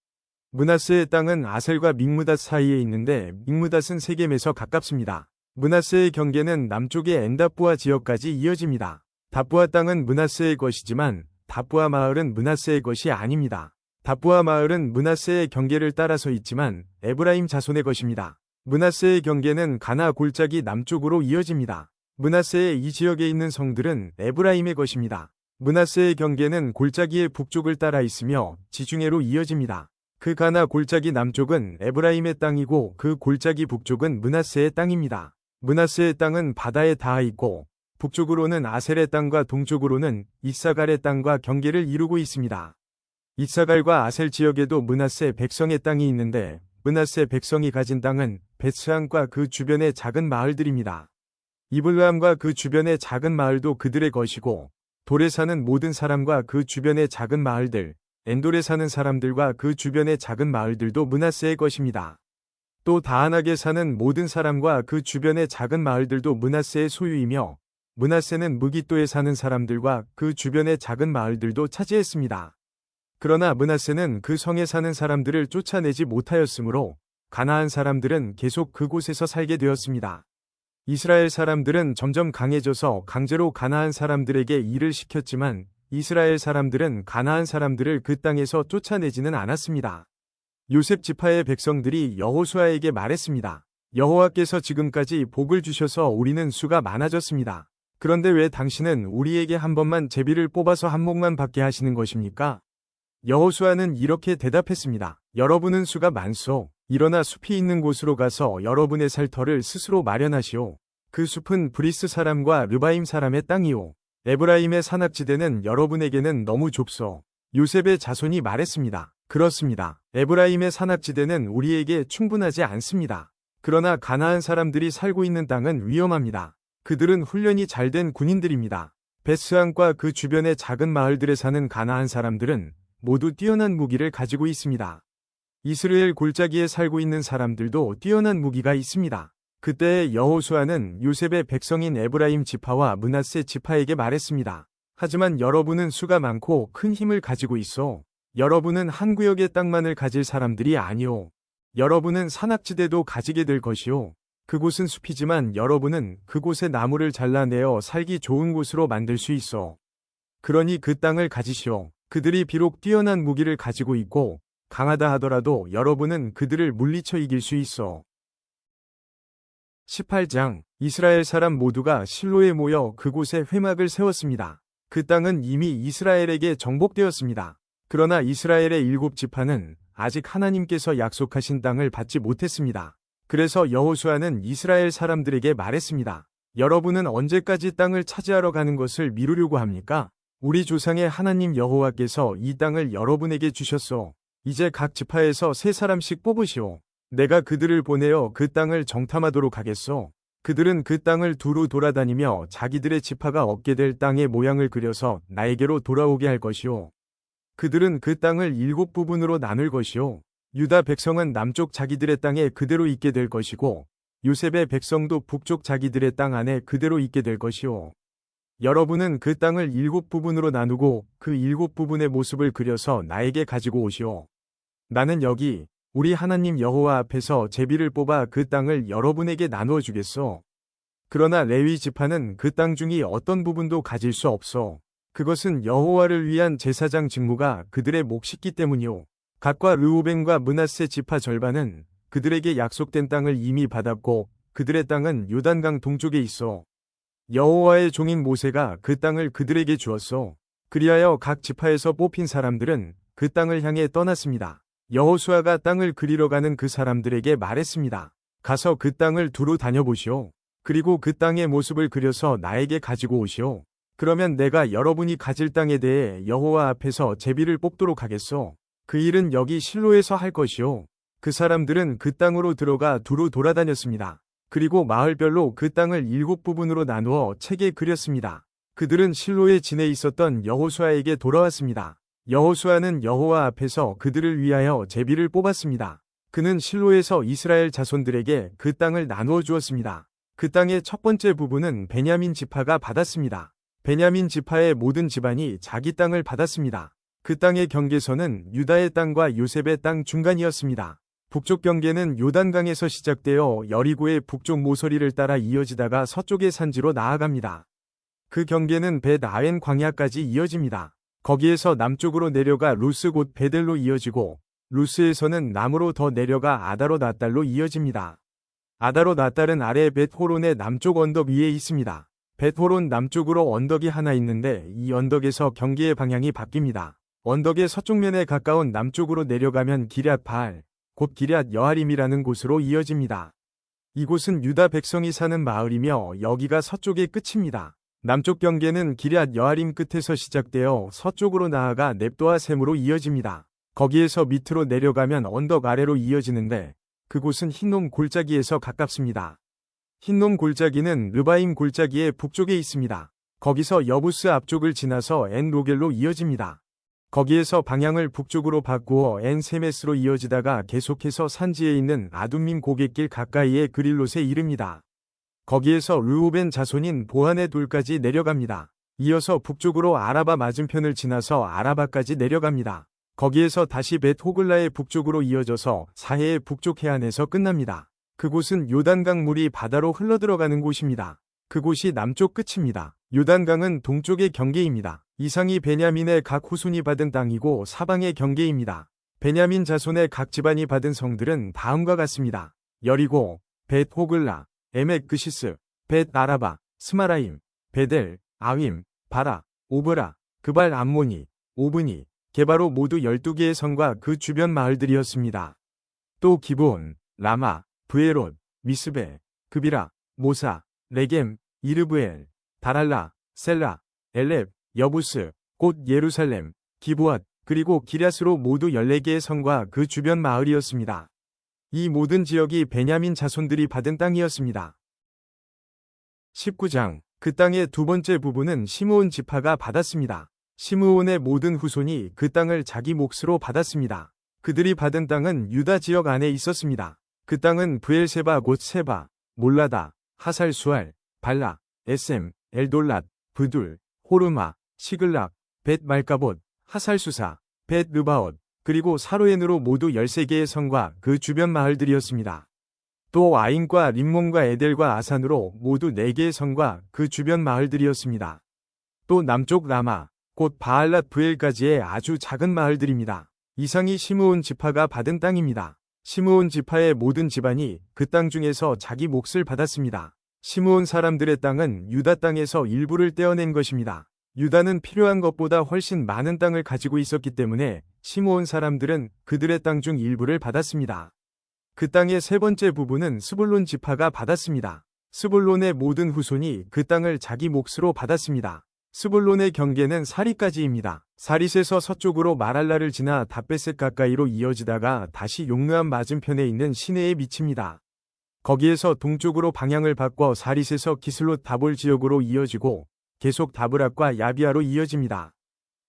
므낫세의 땅은 아셀과 믹므닷 사이에 있는데 믹므닷은 세겜에서 가깝습니다. 므낫세의 경계는 남쪽의 엔답부아 지역까지 이어집니다. 답부아 땅은 므낫세의 것이지만 답부아 마을은 므낫세의 것이 아닙니다. 답부아 마을은 므낫세의 경계를 따라서 있지만 에브라임 자손의 것입니다. 므낫세의 경계는 가나 골짜기 남쪽으로 이어집니다. 므낫세의 이 지역에 있는 성들은 에브라임의 것입니다. 므낫세의 경계는 골짜기의 북쪽을 따라 있으며 지중해로 이어집니다. 그 가나 골짜기 남쪽은 에브라임의 땅이고 그 골짜기 북쪽은 므낫세의 땅입니다. 므낫세의 땅은 바다에 닿아 있고 북쪽으로는 아셀의 땅과 동쪽으로는 이사갈의 땅과 경계를 이루고 있습니다. 이사갈과 아셀 지역에도 므낫세 백성의 땅이 있는데 므낫세 백성이 가진 땅은 베스안과 그 주변의 작은 마을들입니다. 이블람과 그 주변의 작은 마을도 그들의 것이고 돌에 사는 모든 사람과 그 주변의 작은 마을들, 엔돌에 사는 사람들과 그 주변의 작은 마을들도 므낫세의 것입니다. 또 다하낙에 사는 모든 사람과 그 주변의 작은 마을들도 므낫세의 소유이며 므낫세는 무깃도에 사는 사람들과 그 주변의 작은 마을들도 차지했습니다. 그러나 므낫세는 그 성에 사는 사람들을 쫓아내지 못하였으므로 가나안 사람들은 계속 그곳에서 살게 되었습니다. 이스라엘 사람들은 점점 강해져서 강제로 가나안 사람들에게 일을 시켰지만 이스라엘 사람들은 가나안 사람들을 그 땅에서 쫓아내지는 않았습니다. 요셉 지파의 백성들이 여호수아에게 말했습니다. 여호와께서 지금까지 복을 주셔서 우리는 수가 많아졌습니다. 그런데 왜 당신은 우리에게 한 번만 제비를 뽑아서 한 몫만 받게 하시는 것입니까? 여호수아는 이렇게 대답했습니다. 여러분은 수가 많소. 일어나 숲이 있는 곳으로 가서 여러분의 살 터를 스스로 마련하시오. 그 숲은 브리스 사람과 르바임 사람의 땅이오. 에브라임의 산악지대는 여러분에게는 너무 좁소. 요셉의 자손이 말했습니다. 그렇습니다. 에브라임의 산악지대는 우리에게 충분하지 않습니다. 그러나 가나안 사람들이 살고 있는 땅은 위험합니다. 그들은 훈련이 잘 된 군인들입니다. 베스안과 그 주변의 작은 마을들에 사는 가나안 사람들은 모두 뛰어난 무기를 가지고 있습니다. 이스라엘 골짜기에 살고 있는 사람들도 뛰어난 무기가 있습니다. 그때 여호수아는 요셉의 백성인 에브라임 지파와 므낫세 지파에게 말했습니다. 하지만 여러분은 수가 많고 큰 힘을 가지고 있어. 여러분은 한 구역의 땅만을 가질 사람들이 아니오. 여러분은 산악지대도 가지게 될 것이오. 그곳은 숲이지만 여러분은 그곳의 나무를 잘라내어 살기 좋은 곳으로 만들 수 있어. 그러니 그 땅을 가지시오. 그들이 비록 뛰어난 무기를 가지고 있고 강하다 하더라도 여러분은 그들을 물리쳐 이길 수 있어. 18장 이스라엘 사람 모두가 실로에 모여 그곳에 회막을 세웠습니다. 그 땅은 이미 이스라엘에게 정복되었습니다. 그러나 이스라엘의 7지파는 아직 하나님께서 약속하신 땅을 받지 못했습니다. 그래서 여호수아는 이스라엘 사람들에게 말했습니다. 여러분은 언제까지 땅을 차지하러 가는 것을 미루려고 합니까? 우리 조상의 하나님 여호와께서 이 땅을 여러분에게 주셨소. 이제 각 지파에서 3사람씩 뽑으시오. 내가 그들을 보내어 그 땅을 정탐하도록 하겠소. 그들은 그 땅을 두루 돌아다니며 자기들의 지파가 얻게 될 땅의 모양을 그려서 나에게로 돌아오게 할 것이오. 그들은 그 땅을 7부분으로 나눌 것이오. 유다 백성은 남쪽 자기들의 땅에 그대로 있게 될 것이고 요셉의 백성도 북쪽 자기들의 땅 안에 그대로 있게 될 것이오. 여러분은 그 땅을 7부분으로 나누고 그 7부분의 모습을 그려서 나에게 가지고 오시오. 나는 여기 우리 하나님 여호와 앞에서 제비를 뽑아 그 땅을 여러분에게 나누어 주겠소. 그러나 레위 지파는 그 땅 중의 어떤 부분도 가질 수 없소. 그것은 여호와를 위한 제사장 직무가 그들의 몫이기 때문이오. 갓과 르우벤과 므낫세 지파 절반은 그들에게 약속된 땅을 이미 받았고 그들의 땅은 요단강 동쪽에 있어. 여호와의 종인 모세가 그 땅을 그들에게 주었소. 그리하여 각 지파에서 뽑힌 사람들은 그 땅을 향해 떠났습니다. 여호수아가 땅을 그리러 가는 그 사람들에게 말했습니다. 가서 그 땅을 두루 다녀보시오. 그리고 그 땅의 모습을 그려서 나에게 가지고 오시오. 그러면 내가 여러분이 가질 땅에 대해 여호와 앞에서 제비를 뽑도록 하겠소. 그 일은 여기 실로에서 할 것이오. 그 사람들은 그 땅으로 들어가 두루 돌아다녔습니다. 그리고 마을별로 그 땅을 7부분으로 나누어 책에 그렸습니다. 그들은 실로에 지내 있었던 여호수아에게 돌아왔습니다. 여호수아는 여호와 앞에서 그들을 위하여 제비를 뽑았습니다. 그는 실로에서 이스라엘 자손들에게 그 땅을 나누어 주었습니다. 그 땅의 첫 번째 부분은 베냐민 지파가 받았습니다. 베냐민 지파의 모든 집안이 자기 땅을 받았습니다. 그 땅의 경계선은 유다의 땅과 요셉의 땅 중간이었습니다. 북쪽 경계는 요단강에서 시작되어 여리고의 북쪽 모서리를 따라 이어지다가 서쪽의 산지로 나아갑니다. 그 경계는 벳아웬 광야까지 이어집니다. 거기에서 남쪽으로 내려가 루스 곧 베델로 이어지고 루스에서는 남으로 더 내려가 아다롯 아달로 이어집니다. 아다롯 아달은 아래 벳호론의 남쪽 언덕 위에 있습니다. 벳호론 남쪽으로 언덕이 하나 있는데 이 언덕에서 경계의 방향이 바뀝니다. 언덕의 서쪽면에 가까운 남쪽으로 내려가면 기럇 바알, 곧 기럇 여아림이라는 곳으로 이어집니다. 이곳은 유다 백성이 사는 마을이며 여기가 서쪽의 끝입니다. 남쪽 경계는 기럇 여아림 끝에서 시작되어 서쪽으로 나아가 넵도아 셈으로 이어집니다. 거기에서 밑으로 내려가면 언덕 아래로 이어지는데 그곳은 흰놈 골짜기에서 가깝습니다. 흰놈 골짜기는 르바임 골짜기의 북쪽에 있습니다. 거기서 여부스 앞쪽을 지나서 엔 로겔로 이어집니다. 거기에서 방향을 북쪽으로 바꾸어 엔 세메스로 이어지다가 계속해서 산지에 있는 아둠밈 고갯길 가까이에 그릴롯에 이릅니다. 거기에서 르우벤 자손인 보한의 돌까지 내려갑니다. 이어서 북쪽으로 아라바 맞은편을 지나서 아라바까지 내려갑니다. 거기에서 다시 벳 호글라의 북쪽으로 이어져서 사해의 북쪽 해안에서 끝납니다. 그곳은 요단강 물이 바다로 흘러들어가는 곳입니다. 그곳이 남쪽 끝입니다. 요단강은 동쪽의 경계입니다. 이상이 베냐민의 각 후손이 받은 땅이고 사방의 경계입니다. 베냐민 자손의 각 집안이 받은 성들은 다음과 같습니다. 여리고, 벳 호글라, 에멕 그시스, 벳 아라바, 스마라임, 베델, 아윈, 바라, 오브라, 그발 암모니, 오브니, 게바로 모두 12개의 성과 그 주변 마을들이었습니다. 또 기브온, 라마, 브에롯, 미스베, 그비라, 모사, 레겜, 이르브엘, 다랄라, 셀라, 엘렙, 여부스, 곧 예루살렘, 기브앗, 그리고 기럇으로 모두 14개의 성과 그 주변 마을이었습니다. 이 모든 지역이 베냐민 자손들이 받은 땅이었습니다. 19장. 그 땅의 두 번째 부분은 시므온 지파가 받았습니다. 시므온의 모든 후손이 그 땅을 자기 몫으로 받았습니다. 그들이 받은 땅은 유다 지역 안에 있었습니다. 그 땅은 브엘세바 곧 세바, 몰라다, 하살수알, 발라, 에셈, 엘돌랏, 브둘, 호르마, 시글락, 벳 말가봇, 하살수사, 벳 르바옷, 그리고 사로엔으로 모두 13개의 성과 그 주변 마을들이었습니다. 또 아인과 림몬과 에델과 아산으로 모두 4개의 성과 그 주변 마을들이었습니다. 또 남쪽 라마, 곧 바알랏 브엘까지의 아주 작은 마을들입니다. 이상이 시므온 지파가 받은 땅입니다. 시므온 지파의 모든 집안이 그 땅 중에서 자기 몫을 받았습니다. 시므온 사람들의 땅은 유다 땅에서 일부를 떼어낸 것입니다. 유다는 필요한 것보다 훨씬 많은 땅을 가지고 있었기 때문에 시므온 사람들은 그들의 땅 중 일부를 받았습니다. 그 땅의 세 번째 부분은 스불론 지파가 받았습니다. 스불론의 모든 후손이 그 땅을 자기 몫으로 받았습니다. 스불론의 경계는 사릿까지입니다. 사릿에서 서쪽으로 마랄라를 지나 답베셋 가까이로 이어지다가 다시 용르암 맞은편에 있는 시내에 미칩니다. 거기에서 동쪽으로 방향을 바꿔 사릿에서 기슬롯 다볼 지역으로 이어지고 계속 다브락과 야비아로 이어집니다.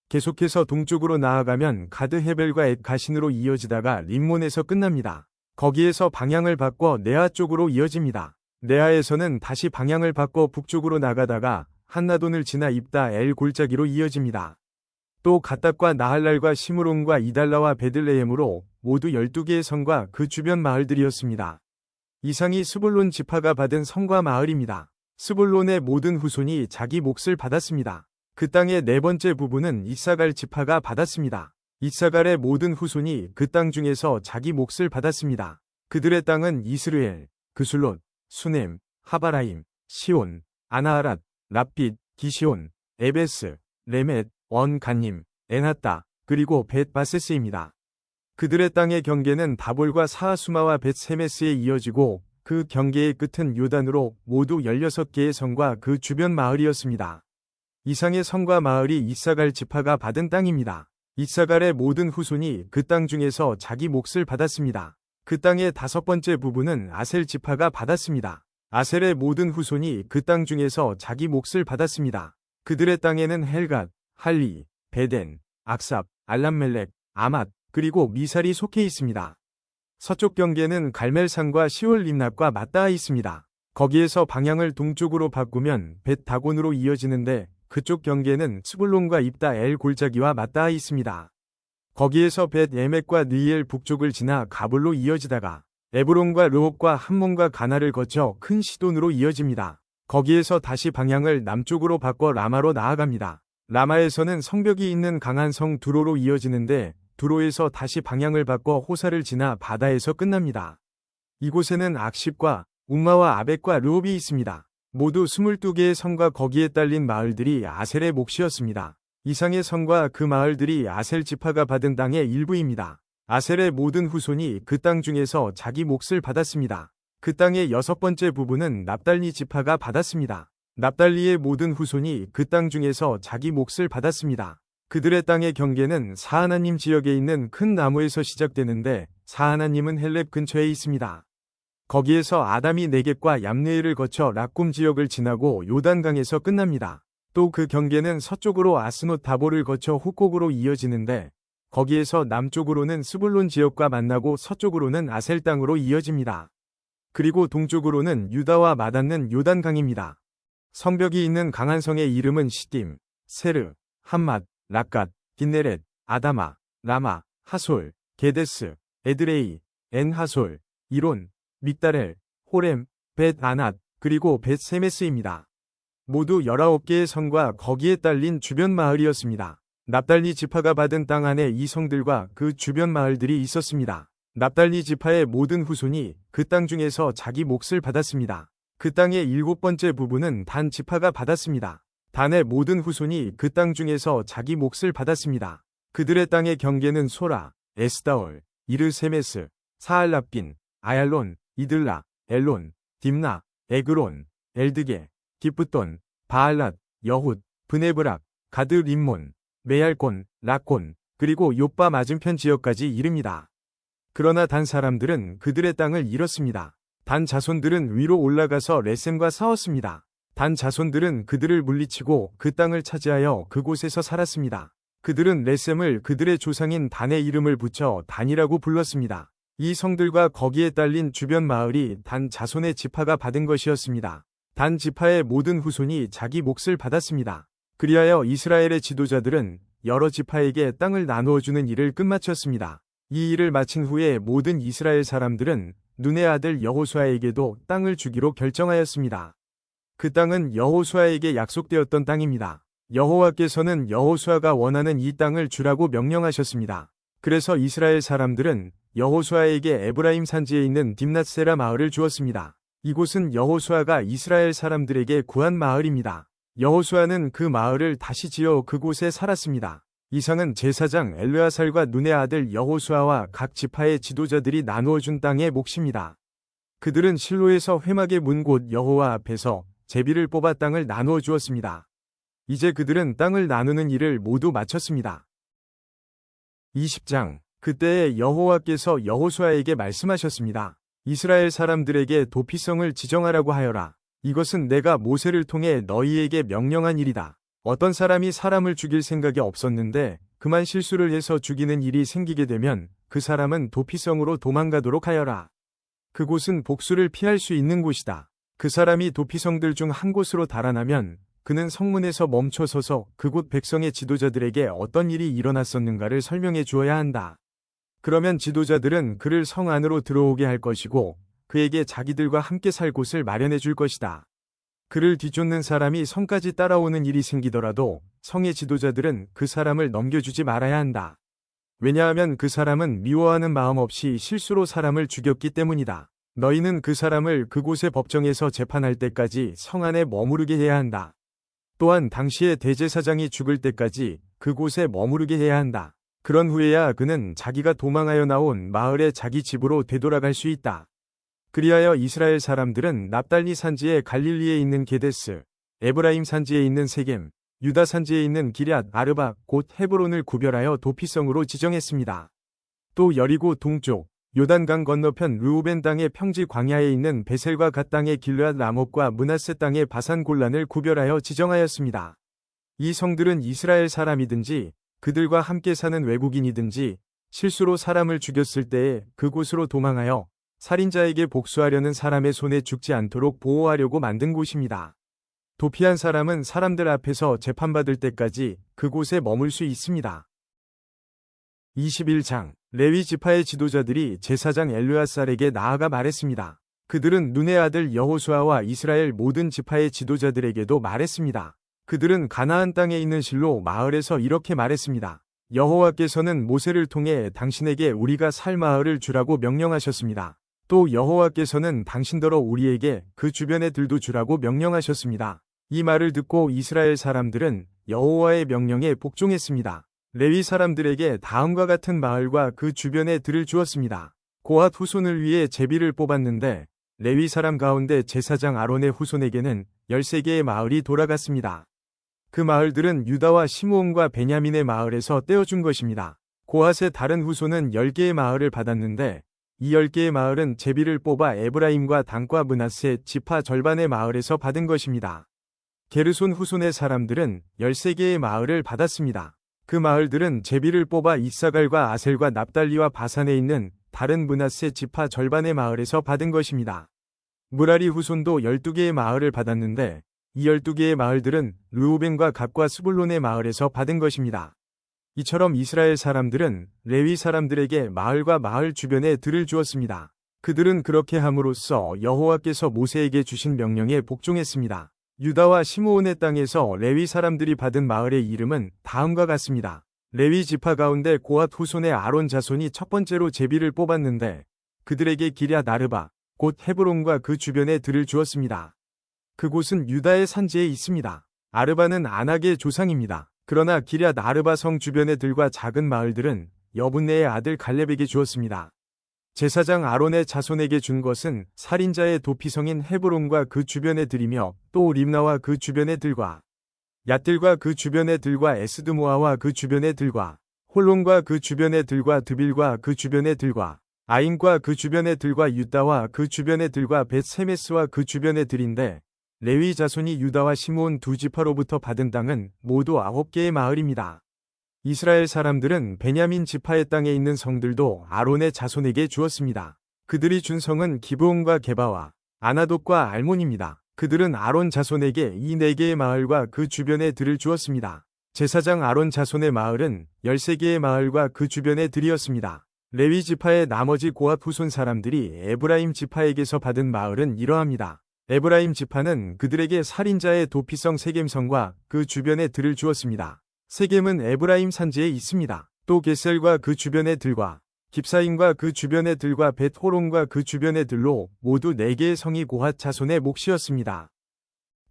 계속해서 동쪽으로 나아가면 가드 헤벨과 엣 가신으로 이어지다가 림몬에서 끝납니다. 거기에서 방향을 바꿔 네아 쪽으로 이어집니다. 네아에서는 다시 방향을 바꿔 북쪽으로 나가다가 한나돈을 지나 입다 엘 골짜기로 이어집니다. 또 갓닥과 나할랄과 시므론과 이달라와 베들레헴으로 모두 12개의 성과 그 주변 마을들이었습니다. 이상이 스불론 지파가 받은 성과 마을입니다. 스불론의 모든 후손이 자기 몫을 받았습니다. 그 땅의 네 번째 부분은 이사갈 지파가 받았습니다. 이사갈의 모든 후손이 그 땅 중에서 자기 몫을 받았습니다. 그들의 땅은 이스르엘, 그술롯, 수넴, 하바라임, 시온, 아나하랏, 랍빗, 기시온, 에베스, 레멧, 원간님, 엔하따, 그리고 벳바세스입니다. 그들의 땅의 경계는 다볼과 사하수마와 벳세메스에 이어지고 그 경계의 끝은 요단으로 모두 16개의 성과 그 주변 마을이었습니다. 이상의 성과 마을이 이사갈 지파가 받은 땅입니다. 이사갈의 모든 후손이 그 땅 중에서 자기 몫을 받았습니다. 그 땅의 다섯 번째 부분은 아셀 지파가 받았습니다. 아셀의 모든 후손이 그 땅 중에서 자기 몫을 받았습니다. 그들의 땅에는 헬갓, 할리, 베덴, 악삽, 알람멜렉, 아맛, 그리고 미살이 속해 있습니다. 서쪽 경계는 갈멜산과 시올 림납과 맞닿아 있습니다. 거기에서 방향을 동쪽으로 바꾸면 벳 다곤으로 이어지는데 그쪽 경계는 스불론과 입다 엘 골짜기와 맞닿아 있습니다. 거기에서 벳 에멕과 느이엘 북쪽을 지나 가볼로 이어지다가 에브론과 르홉과 함몬과 가나를 거쳐 큰 시돈으로 이어집니다. 거기에서 다시 방향을 남쪽으로 바꿔 라마로 나아갑니다. 라마에서는 성벽이 있는 강한 성 두로로 이어지는데 두로에서 다시 방향을 바꿔 호사를 지나 바다에서 끝납니다. 이곳에는 악십과 웅마와 아벡과 르홉이 있습니다. 모두 22개의 성과 거기에 딸린 마을들이 아셀의 몫이었습니다. 이상의 성과 그 마을들이 아셀 지파가 받은 땅의 일부입니다. 아셀의 모든 후손이 그 땅 중에서 자기 몫을 받았습니다. 그 땅의 여섯 번째 부분은 납달리 지파가 받았습니다. 납달리의 모든 후손이 그 땅 중에서 자기 몫을 받았습니다. 그들의 땅의 경계는 사하나님 지역에 있는 큰 나무에서 시작되는데 사하나님은 헬렙 근처에 있습니다. 거기에서 아담이 네겝과 얌네일을 거쳐 락꿈 지역을 지나고 요단강에서 끝납니다. 또 그 경계는 서쪽으로 아스노 다볼을 거쳐 후곡으로 이어지는데 거기에서 남쪽으로는 스불론 지역과 만나고 서쪽으로는 아셀 땅으로 이어집니다. 그리고 동쪽으로는 유다와 맞닿는 요단강입니다. 성벽이 있는 강한 성의 이름은 시딤, 세르, 함맛, 락갓, 긴네렛, 아다마, 라마, 하솔, 게데스, 에드레이, 엔하솔, 이론, 믹다렐, 호렘, 벳 아낫, 그리고 벳 세메스입니다. 모두 19개의 성과 거기에 딸린 주변 마을이었습니다. 납달리 지파가 받은 땅 안에 이 성들과 그 주변 마을들이 있었습니다. 납달리 지파의 모든 후손이 그 땅 중에서 자기 몫을 받았습니다. 그 땅의 7번째 부분은 단 지파가 받았습니다. 단의 모든 후손이 그 땅 중에서 자기 몫을 받았습니다. 그들의 땅의 경계는 소라, 에스다올, 이르세메스, 사알랍빈, 아얄론, 이들라, 엘론, 딥나, 에그론, 엘드게, 기프돈, 바알랏, 여훗, 브네브락, 가드 림몬, 메얄곤, 락곤, 그리고 요빠 맞은편 지역까지 이릅니다. 그러나 단 사람들은 그들의 땅을 잃었습니다. 단 자손들은 위로 올라가서 레셈과 싸웠습니다. 단 자손들은 그들을 물리치고 그 땅을 차지하여 그곳에서 살았습니다. 그들은 레셈을 그들의 조상인 단의 이름을 붙여 단이라고 불렀습니다. 이 성들과 거기에 딸린 주변 마을이 단 자손의 지파가 받은 것이었습니다. 단 지파의 모든 후손이 자기 몫을 받았습니다. 그리하여 이스라엘의 지도자들은 여러 지파에게 땅을 나누어주는 일을 끝마쳤습니다. 이 일을 마친 후에 모든 이스라엘 사람들은 눈의 아들 여호수아에게도 땅을 주기로 결정하였습니다. 그 땅은 여호수아에게 약속되었던 땅입니다. 여호와께서는 여호수아가 원하는 이 땅을 주라고 명령하셨습니다. 그래서 이스라엘 사람들은 여호수아에게 에브라임 산지에 있는 딥낫세라 마을을 주었습니다. 이곳은 여호수아가 이스라엘 사람들에게 구한 마을입니다. 여호수아는 그 마을을 다시 지어 그곳에 살았습니다. 이상은 제사장 엘르아살과 눈의 아들 여호수아와 각 지파의 지도자들이 나누어준 땅의 몫입니다. 그들은 실로에서 회막의 문 곧 여호와 앞에서 제비를 뽑아 땅을 나누어 주었습니다. 이제 그들은 땅을 나누는 일을 모두 마쳤습니다. 20장. 그때에 여호와께서 여호수아에게 말씀하셨습니다. 이스라엘 사람들에게 도피성을 지정하라고 하여라. 이것은 내가 모세를 통해 너희에게 명령한 일이다. 어떤 사람이 사람을 죽일 생각이 없었는데 그만 실수를 해서 죽이는 일이 생기게 되면 그 사람은 도피성으로 도망가도록 하여라. 그곳은 복수를 피할 수 있는 곳이다. 그 사람이 도피성들 중 한 곳으로 달아나면 그는 성문에서 멈춰서서 그곳 백성의 지도자들에게 어떤 일이 일어났었는가를 설명해 주어야 한다. 그러면 지도자들은 그를 성 안으로 들어오게 할 것이고 그에게 자기들과 함께 살 곳을 마련해 줄 것이다. 그를 뒤쫓는 사람이 성까지 따라오는 일이 생기더라도 성의 지도자들은 그 사람을 넘겨주지 말아야 한다. 왜냐하면 그 사람은 미워하는 마음 없이 실수로 사람을 죽였기 때문이다. 너희는 그 사람을 그곳의 법정에서 재판할 때까지 성 안에 머무르게 해야 한다. 또한 당시의 대제사장이 죽을 때까지 그곳에 머무르게 해야 한다. 그런 후에야 그는 자기가 도망하여 나온 마을에 자기 집으로 되돌아갈 수 있다. 그리하여 이스라엘 사람들은 납달리 산지의 갈릴리에 있는 게데스, 에브라임 산지에 있는 세겜, 유다 산지에 있는 기럇 아르바 곧 헤브론을 구별하여 도피성으로 지정했습니다. 또 여리고 동쪽 요단강 건너편 르우벤 땅의 평지 광야에 있는 베셀과 갓 땅의 길르앗 라못과 므낫세 땅의 바산 골란을 구별하여 지정하였습니다. 이 성들은 이스라엘 사람이든지 그들과 함께 사는 외국인이든지 실수로 사람을 죽였을 때에 그곳으로 도망하여 살인자에게 복수하려는 사람의 손에 죽지 않도록 보호하려고 만든 곳입니다. 도피한 사람은 사람들 앞에서 재판받을 때까지 그곳에 머물 수 있습니다. 21장. 레위 지파의 지도자들이 제사장 엘르아살에게 나아가 말했습니다. 그들은 눈의 아들 여호수아와 이스라엘 모든 지파의 지도자들에게도 말했습니다. 그들은 가나안 땅에 있는 실로 마을에서 이렇게 말했습니다. 여호와께서는 모세를 통해 당신에게 우리가 살 마을을 주라고 명령하셨습니다. 또 여호와께서는 당신더러 우리에게 그 주변의 들도 주라고 명령하셨습니다. 이 말을 듣고 이스라엘 사람들은 여호와의 명령에 복종했습니다. 레위 사람들에게 다음과 같은 마을과 그 주변의 들을 주었습니다. 고핫 후손을 위해 제비를 뽑았는데 레위 사람 가운데 제사장 아론의 후손에게는 13개의 마을이 돌아갔습니다. 그 마을들은 유다와 시므온과 베냐민의 마을에서 떼어준 것입니다. 고핫의 다른 후손은 10개의 마을을 받았는데 이 10개의 마을은 제비를 뽑아 에브라임과 단과 므낫세 지파 절반의 마을에서 받은 것입니다. 게르손 후손의 사람들은 13개의 마을을 받았습니다. 그 마을들은 제비를 뽑아 이사갈과 아셀과 납달리와 바산에 있는 다른 므낫세 지파 절반의 마을에서 받은 것입니다. 무라리 후손도 12개의 마을을 받았는데 이 12개의 마을들은 르우벤과 갓과 스불론의 마을에서 받은 것입니다. 이처럼 이스라엘 사람들은 레위 사람들에게 마을과 마을 주변에 들을 주었습니다. 그들은 그렇게 함으로써 여호와께서 모세에게 주신 명령에 복종했습니다. 유다와 시므온의 땅에서 레위 사람들이 받은 마을의 이름은 다음과 같습니다. 레위 지파 가운데 고핫 후손의 아론 자손이 첫 번째로 제비를 뽑았는데 그들에게 기럇 아르바 곧 헤브론과 그 주변에 들을 주었습니다. 그곳은 유다의 산지에 있습니다. 아르바는 아낙의 조상입니다. 그러나 기럇 아르바 성 주변의 들과 작은 마을들은 여분네의 아들 갈렙에게 주었습니다. 제사장 아론의 자손에게 준 것은 살인자의 도피성인 헤브론과 그 주변의 들이며 또 림나와 그 주변의 들과 얏들과 그 주변의 들과 에스드모아와 그 주변의 들과 홀론과 그 주변의 들과 드빌과 그 주변의 들과 아인과 그 주변의 들과 유다와 그 주변의 들과 벳세메스와 그 주변의 들인데 레위 자손이 유다와 시므온 두 지파로부터 받은 땅은 모두 9개의 마을입니다. 이스라엘 사람들은 베냐민 지파의 땅에 있는 성들도 아론의 자손에게 주었습니다. 그들이 준 성은 기브온과 게바와 아나돗과 알몬입니다. 그들은 아론 자손에게 이 4개의 마을과 그 주변의 들을 주었습니다. 제사장 아론 자손의 마을은 13개의 마을과 그 주변의 들이었습니다. 레위 지파의 나머지 고압 후손 사람들이 에브라임 지파에게서 받은 마을은 이러합니다. 에브라임 지파는 그들에게 살인자의 도피성 세겜성과 그 주변의 들을 주었습니다. 세겜은 에브라임 산지에 있습니다. 또 게셀과 그 주변의 들과 깁사임과 그 주변의 들과 벳호론과 그 주변의 들로 모두 4개의 성이 고핫 자손의 몫이었습니다.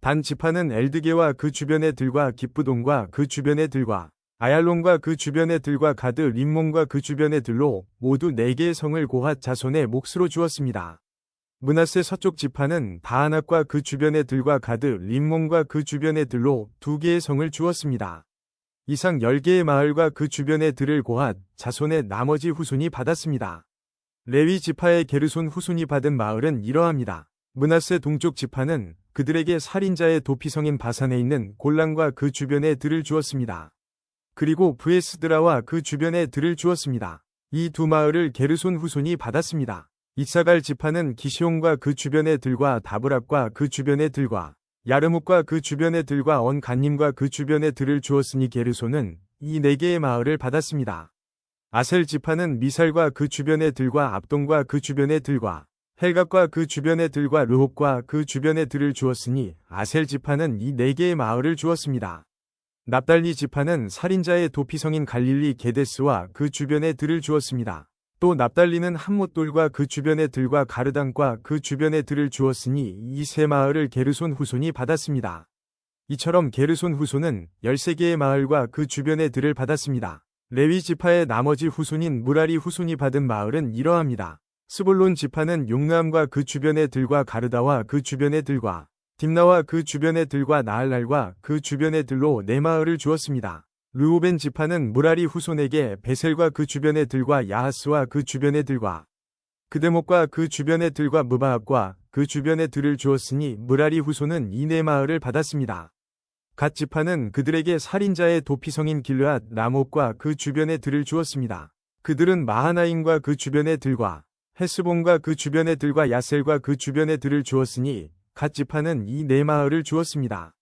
단 지파는 엘드게와 그 주변의 들과 깁부돈과 그 주변의 들과 아얄론과 그 주변의 들과 가드 림몬과 그 주변의 들로 모두 4개의 성을 고핫 자손의 몫으로 주었습니다. 므낫세 서쪽 지파는 다아낙과 그 주변의 들과 가드 림몬과 그 주변의 들로 2개의 성을 주었습니다. 이상 10개의 마을과 그 주변의 들을 고핫 자손의 나머지 후손이 받았습니다. 레위 지파의 게르손 후손이 받은 마을은 이러합니다. 므낫세 동쪽 지파는 그들에게 살인자의 도피성인 바산에 있는 골란과 그 주변의 들을 주었습니다. 그리고 브에스드라와 그 주변의 들을 주었습니다. 이 두 마을을 게르손 후손이 받았습니다. 이사갈 지파는 기시온과 그 주변의 들과 다브락과 그 주변의 들과 야르묵과 그 주변의 들과 언간님과 그 주변의 들을 주었으니 게르손은 이 4개의 마을을 받았습니다. 아셀 지파는 미살과 그 주변의 들과 압동과 그 주변의 들과 헬갑과 그 주변의 들과 르홉과 그 주변의 들을 주었으니 아셀 지파는 이 4개의 마을을 주었습니다. 납달리 지파는 살인자의 도피성인 갈릴리 게데스와 그 주변의 들을 주었습니다. 또 납달리는 함못돌과 그 주변의 들과 가르단과 그 주변의 들을 주었으니 이 3마을을 게르손 후손이 받았습니다. 이처럼 게르손 후손은 13개의 마을과 그 주변의 들을 받았습니다. 레위 지파의 나머지 후손인 무라리 후손이 받은 마을은 이러합니다. 스볼론 지파는 용르암과 그 주변의 들과 가르다와 그 주변의 들과 딥나와 그 주변의 들과 나할랄과 그 주변의 들로 4마을을 주었습니다. 르우벤 지파는 무라리 후손에게 베셀과 그 주변의 들과 야하스와 그 주변의 들과 그데목과 그 주변의 들과 무바압과 그 주변의 들을 주었으니 무라리 후손은 이 4마을을 받았습니다. 갓 지파는 그들에게 살인자의 도피성인 길르앗 라못과 그 주변의 들을 주었습니다. 그들은 마하나임과 그 주변의 들과 헤스본과 그 주변의 들과 야셀과 그 주변의 들을 주었으니 갓 지파는 이 4마을을 주었습니다.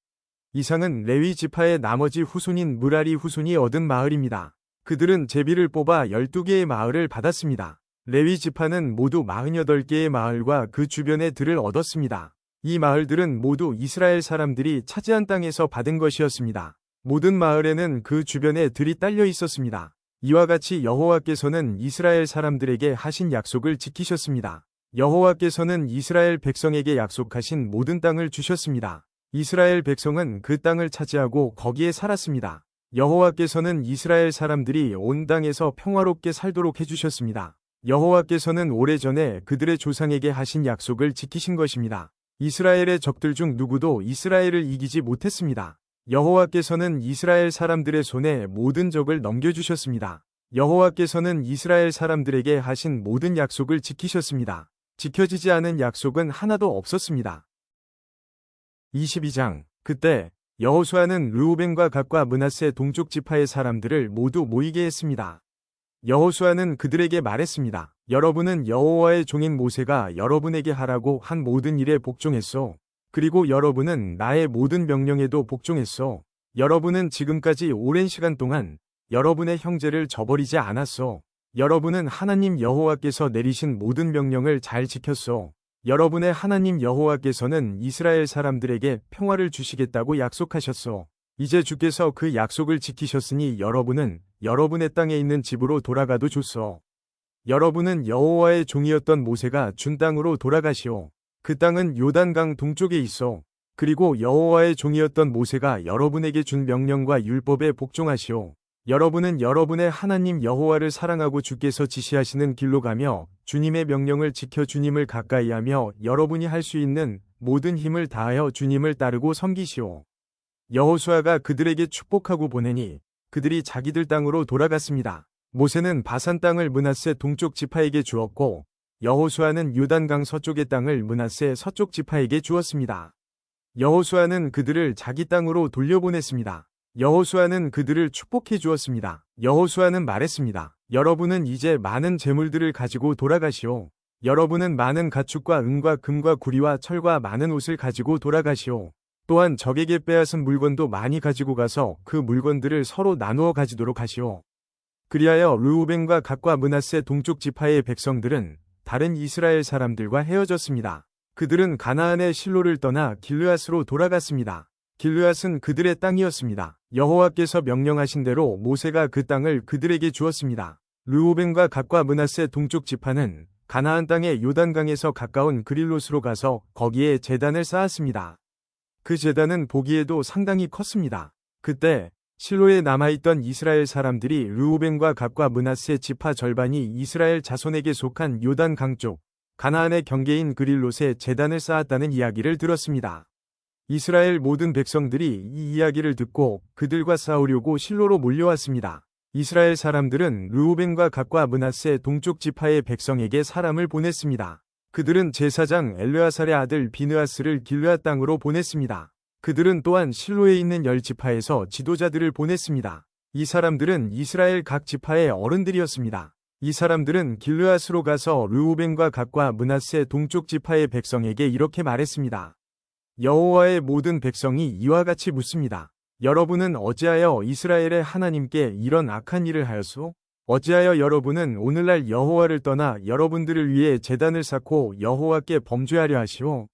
이상은 레위 지파의 나머지 후손인 무라리 후손이 얻은 마을입니다. 그들은 제비를 뽑아 12개의 마을을 받았습니다. 레위 지파는 모두 48개의 마을과 그 주변의 들을 얻었습니다. 이 마을들은 모두 이스라엘 사람들이 차지한 땅에서 받은 것이었습니다. 모든 마을에는 그 주변에 들이 딸려 있었습니다. 이와 같이 여호와께서는 이스라엘 사람들에게 하신 약속을 지키셨습니다. 여호와께서는 이스라엘 백성에게 약속하신 모든 땅을 주셨습니다. 이스라엘 백성은 그 땅을 차지하고 거기에 살았습니다. 여호와께서는 이스라엘 사람들이 온 땅에서 평화롭게 살도록 해주셨습니다. 여호와께서는 오래전에 그들의 조상에게 하신 약속을 지키신 것입니다. 이스라엘의 적들 중 누구도 이스라엘을 이기지 못했습니다. 여호와께서는 이스라엘 사람들의 손에 모든 적을 넘겨주셨습니다. 여호와께서는 이스라엘 사람들에게 하신 모든 약속을 지키셨습니다. 지켜지지 않은 약속은 하나도 없었습니다. 22장. 그때 여호수아는 르우벤과 갓과 므낫세 동쪽 지파의 사람들을 모두 모이게 했습니다. 여호수아는 그들에게 말했습니다. 여러분은 여호와의 종인 모세가 여러분에게 하라고 한 모든 일에 복종했소. 그리고 여러분은 나의 모든 명령에도 복종했소. 여러분은 지금까지 오랜 시간 동안 여러분의 형제를 저버리지 않았소. 여러분은 하나님 여호와께서 내리신 모든 명령을 잘 지켰소. 여러분의 하나님 여호와께서는 이스라엘 사람들에게 평화를 주시겠다고 약속하셨소. 이제 주께서 그 약속을 지키셨으니 여러분은 여러분의 땅에 있는 집으로 돌아가도 좋소. 여러분은 여호와의 종이었던 모세가 준 땅으로 돌아가시오. 그 땅은 요단강 동쪽에 있어. 그리고 여호와의 종이었던 모세가 여러분에게 준 명령과 율법에 복종하시오. 여러분은 여러분의 하나님 여호와를 사랑하고 주께서 지시하시는 길로 가며 주님의 명령을 지켜 주님을 가까이하며 여러분이 할 수 있는 모든 힘을 다하여 주님을 따르고 섬기시오. 여호수아가 그들에게 축복하고 보내니 그들이 자기들 땅으로 돌아갔습니다. 모세는 바산 땅을 므낫세 동쪽 지파에게 주었고 여호수아는 요단강 서쪽의 땅을 므낫세 서쪽 지파에게 주었습니다. 여호수아는 그들을 자기 땅으로 돌려보냈습니다. 여호수아는 그들을 축복해 주었습니다. 여호수아는 말했습니다. 여러분은 이제 많은 재물들을 가지고 돌아가시오. 여러분은 많은 가축과 은과 금과 구리와 철과 많은 옷을 가지고 돌아가시오. 또한 적에게 빼앗은 물건도 많이 가지고 가서 그 물건들을 서로 나누어 가지도록 하시오. 그리하여 르우벤과 갓과 므낫세 동쪽 지파의 백성들은 다른 이스라엘 사람들과 헤어졌습니다. 그들은 가나안의 실로를 떠나 길르앗으로 돌아갔습니다. 길르앗은 그들의 땅이었습니다. 여호와께서 명령하신 대로 모세가 그 땅을 그들에게 주었습니다. 르우벤과 갓과 므낫세 동쪽 지파는 가나안 땅의 요단강에서 가까운 그릴롯으로 가서 거기에 제단을 쌓았습니다. 그 제단은 보기에도 상당히 컸습니다. 그때 실로에 남아있던 이스라엘 사람들이 르우벤과 갓과 므낫세 지파 절반이 이스라엘 자손에게 속한 요단강 쪽 가나안의 경계인 그릴롯에 제단을 쌓았다는 이야기를 들었습니다. 이스라엘 모든 백성들이 이 이야기를 듣고 그들과 싸우려고 실로로 몰려왔습니다. 이스라엘 사람들은 르우벤과 갓과 므낫세 동쪽 지파의 백성에게 사람을 보냈습니다. 그들은 제사장 엘르아살의 아들 비느하스를 길르앗 땅으로 보냈습니다. 그들은 또한 실로에 있는 10지파에서 지도자들을 보냈습니다. 이 사람들은 이스라엘 각 지파의 어른들이었습니다. 이 사람들은 길르앗으로 가서 르우벤과 갓과 므낫세 동쪽 지파의 백성에게 이렇게 말했습니다. 여호와의 모든 백성이 이와 같이 묻습니다. 여러분은 어찌하여 이스라엘의 하나님께 이런 악한 일을 하였소? 어찌하여 여러분은 오늘날 여호와를 떠나 여러분들을 위해 제단을 쌓고 여호와께 범죄하려 하시오?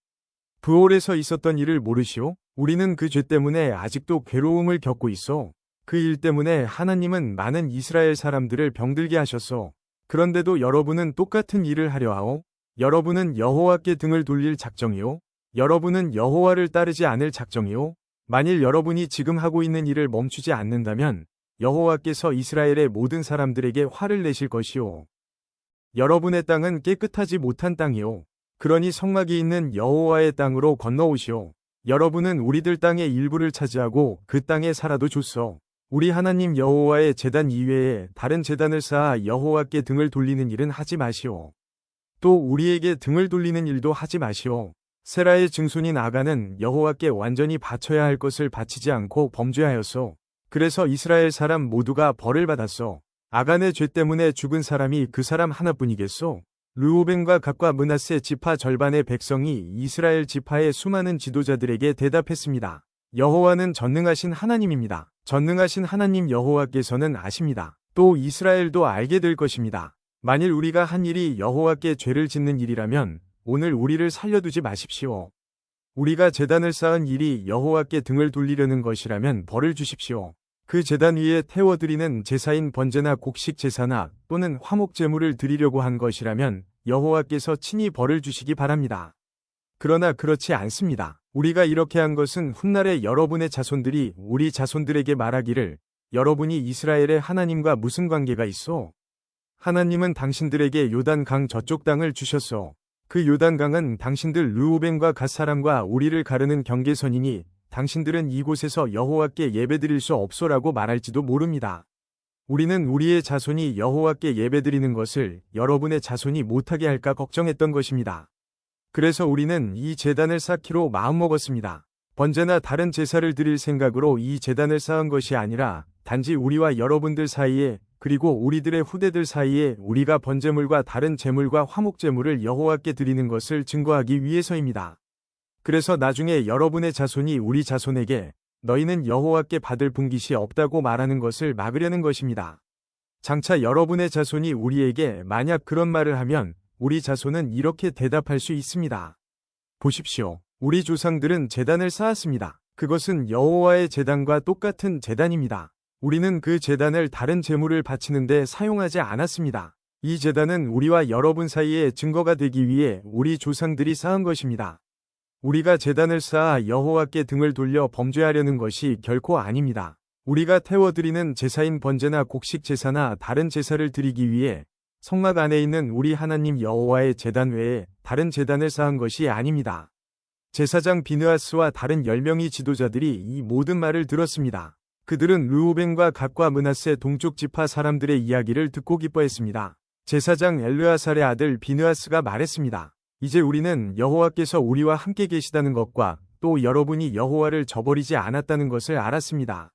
브올에서 있었던 일을 모르시오? 우리는 그 죄 때문에 아직도 괴로움을 겪고 있어. 그 일 때문에 하나님은 많은 이스라엘 사람들을 병들게 하셨소. 그런데도 여러분은 똑같은 일을 하려 하오? 여러분은 여호와께 등을 돌릴 작정이오? 여러분은 여호와를 따르지 않을 작정이오? 만일 여러분이 지금 하고 있는 일을 멈추지 않는다면 여호와께서 이스라엘의 모든 사람들에게 화를 내실 것이오. 여러분의 땅은 깨끗하지 못한 땅이오. 그러니 성막이 있는 여호와의 땅으로 건너오시오. 여러분은 우리들 땅의 일부를 차지하고 그 땅에 살아도 좋소. 우리 하나님 여호와의 제단 이외에 다른 제단을 쌓아 여호와께 등을 돌리는 일은 하지 마시오. 또 우리에게 등을 돌리는 일도 하지 마시오. 세라의 증손인 아간은 여호와께 완전히 바쳐야 할 것을 바치지 않고 범죄하였소. 그래서 이스라엘 사람 모두가 벌을 받았소. 아간의 죄 때문에 죽은 사람이 그 사람 하나뿐이겠소? 르우벤과 갓과 므낫세 지파 절반의 백성이 이스라엘 지파의 수많은 지도자들에게 대답했습니다. 여호와는 전능하신 하나님입니다. 전능하신 하나님 여호와께서는 아십니다. 또 이스라엘도 알게 될 것입니다. 만일 우리가 한 일이 여호와께 죄를 짓는 일이라면 오늘 우리를 살려두지 마십시오. 우리가 제단을 쌓은 일이 여호와께 등을 돌리려는 것이라면 벌을 주십시오. 그 제단 위에 태워드리는 제사인 번제나 곡식 제사나 또는 화목 제물을 드리려고 한 것이라면 여호와께서 친히 벌을 주시기 바랍니다. 그러나 그렇지 않습니다. 우리가 이렇게 한 것은 훗날에 여러분의 자손들이 우리 자손들에게 말하기를 여러분이 이스라엘의 하나님과 무슨 관계가 있소? 하나님은 당신들에게 요단강 저쪽 땅을 주셨소. 그 요단강은 당신들 르우벤과 갓 사람과 우리를 가르는 경계선이니 당신들은 이곳에서 여호와께 예배드릴 수 없소라고 말할지도 모릅니다. 우리는 우리의 자손이 여호와께 예배드리는 것을 여러분의 자손이 못하게 할까 걱정했던 것입니다. 그래서 우리는 이 제단을 쌓기로 마음먹었습니다. 번제나 다른 제사를 드릴 생각으로 이 제단을 쌓은 것이 아니라 단지 우리와 여러분들 사이에 그리고 우리들의 후대들 사이에 우리가 번제물과 다른 제물과 화목제물을 여호와께 드리는 것을 증거하기 위해서입니다. 그래서 나중에 여러분의 자손이 우리 자손에게 너희는 여호와께 받을 분깃이 없다고 말하는 것을 막으려는 것입니다. 장차 여러분의 자손이 우리에게 만약 그런 말을 하면 우리 자손은 이렇게 대답할 수 있습니다. 보십시오. 우리 조상들은 제단을 쌓았습니다. 그것은 여호와의 제단과 똑같은 제단입니다. 우리는 그 제단을 다른 제물을 바치는데 사용하지 않았습니다. 이 제단은 우리와 여러분 사이에 증거가 되기 위해 우리 조상들이 쌓은 것입니다. 우리가 제단을 쌓아 여호와께 등을 돌려 범죄하려는 것이 결코 아닙니다. 우리가 태워드리는 제사인 번제나 곡식 제사나 다른 제사를 드리기 위해 성막 안에 있는 우리 하나님 여호와의 제단 외에 다른 제단을 쌓은 것이 아닙니다. 제사장 비느하스와 다른 10명의 지도자들이 이 모든 말을 들었습니다. 그들은 르우벤과 갓과 므낫세 동쪽 지파 사람들의 이야기를 듣고 기뻐했습니다. 제사장 엘르아살의 아들 비느하스가 말했습니다. 이제 우리는 여호와께서 우리와 함께 계시다는 것과 또 여러분이 여호와를 저버리지 않았다는 것을 알았습니다.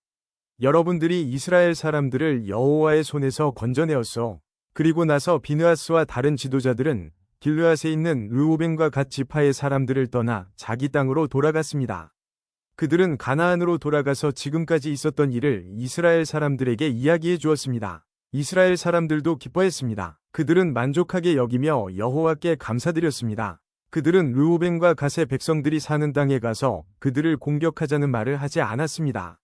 여러분들이 이스라엘 사람들을 여호와의 손에서 건져내었어. 그리고 나서 비느하스와 다른 지도자들은 길르앗에 있는 르우벤과 갓 지파의 사람들을 떠나 자기 땅으로 돌아갔습니다. 그들은 가나안으로 돌아가서 지금까지 있었던 일을 이스라엘 사람들에게 이야기해 주었습니다. 이스라엘 사람들도 기뻐했습니다. 그들은 만족하게 여기며 여호와께 감사드렸습니다. 그들은 르우벤과 갓의 백성들이 사는 땅에 가서 그들을 공격하자는 말을 하지 않았습니다.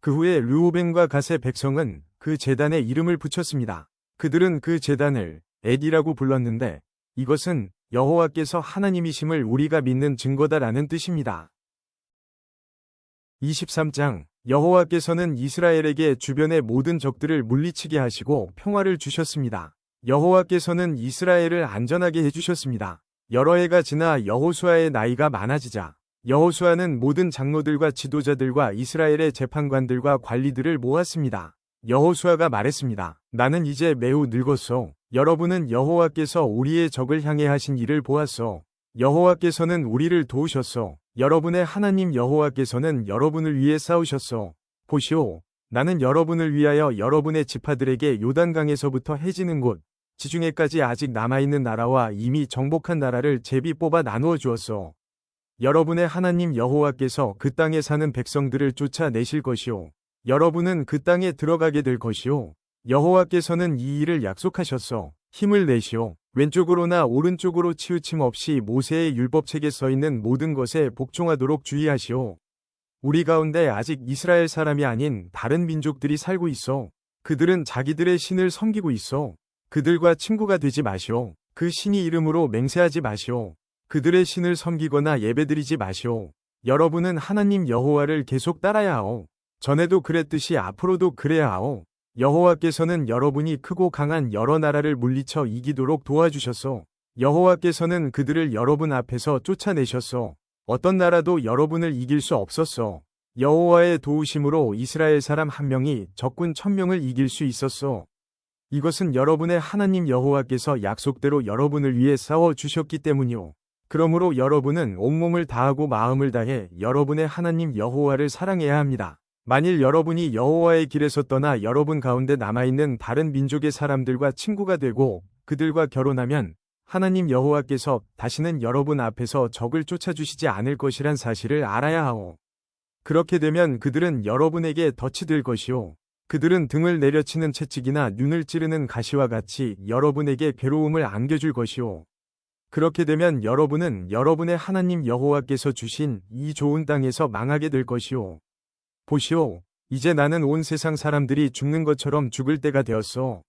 그 후에 르우벤과 갓의 백성은 그 제단에 이름을 붙였습니다. 그들은 그 제단을 에디라고 불렀는데 이것은 여호와께서 하나님이심을 우리가 믿는 증거다라는 뜻입니다. 23장 여호와께서는 이스라엘에게 주변의 모든 적들을 물리치게 하시고 평화를 주셨습니다. 여호와께서는 이스라엘을 안전하게 해주셨습니다. 여러 해가 지나 여호수아의 나이가 많아지자 여호수아는 모든 장로들과 지도자들과 이스라엘의 재판관들과 관리들을 모았습니다. 여호수아가 말했습니다. 나는 이제 매우 늙었소. 여러분은 여호와께서 우리의 적을 향해 하신 일을 보았소. 여호와께서는 우리를 도우셨소. 여러분의 하나님 여호와께서는 여러분을 위해 싸우셨소. 보시오. 나는 여러분을 위하여 여러분의 지파들에게 요단강에서부터 해지는 곳, 지중해까지 아직 남아있는 나라와 이미 정복한 나라를 제비 뽑아 나누어 주었소. 여러분의 하나님 여호와께서 그 땅에 사는 백성들을 쫓아내실 것이오. 여러분은 그 땅에 들어가게 될 것이오. 여호와께서는 이 일을 약속하셨소. 힘을 내시오. 왼쪽으로나 오른쪽으로 치우침 없이 모세의 율법책에 써있는 모든 것에 복종하도록 주의하시오. 우리 가운데 아직 이스라엘 사람이 아닌 다른 민족들이 살고 있어. 그들은 자기들의 신을 섬기고 있어. 그들과 친구가 되지 마시오. 그 신이 이름으로 맹세하지 마시오. 그들의 신을 섬기거나 예배드리지 마시오. 여러분은 하나님 여호와를 계속 따라야 하오. 전에도 그랬듯이 앞으로도 그래야 하오. 여호와께서는 여러분이 크고 강한 여러 나라를 물리쳐 이기도록 도와주셨소. 여호와께서는 그들을 여러분 앞에서 쫓아내셨소. 어떤 나라도 여러분을 이길 수 없었소. 여호와의 도우심으로 이스라엘 사람 한 명이 적군 1000명을 이길 수 있었소. 이것은 여러분의 하나님 여호와께서 약속대로 여러분을 위해 싸워 주셨기 때문이오. 그러므로 여러분은 온몸을 다하고 마음을 다해 여러분의 하나님 여호와를 사랑해야 합니다. 만일 여러분이 여호와의 길에서 떠나 여러분 가운데 남아있는 다른 민족의 사람들과 친구가 되고 그들과 결혼하면 하나님 여호와께서 다시는 여러분 앞에서 적을 쫓아주시지 않을 것이란 사실을 알아야 하오. 그렇게 되면 그들은 여러분에게 덫이 될 것이오. 그들은 등을 내려치는 채찍이나 눈을 찌르는 가시와 같이 여러분에게 괴로움을 안겨줄 것이오. 그렇게 되면 여러분은 여러분의 하나님 여호와께서 주신 이 좋은 땅에서 망하게 될 것이오. 보시오. 이제 나는 온 세상 사람들이 죽는 것처럼 죽을 때가 되었소.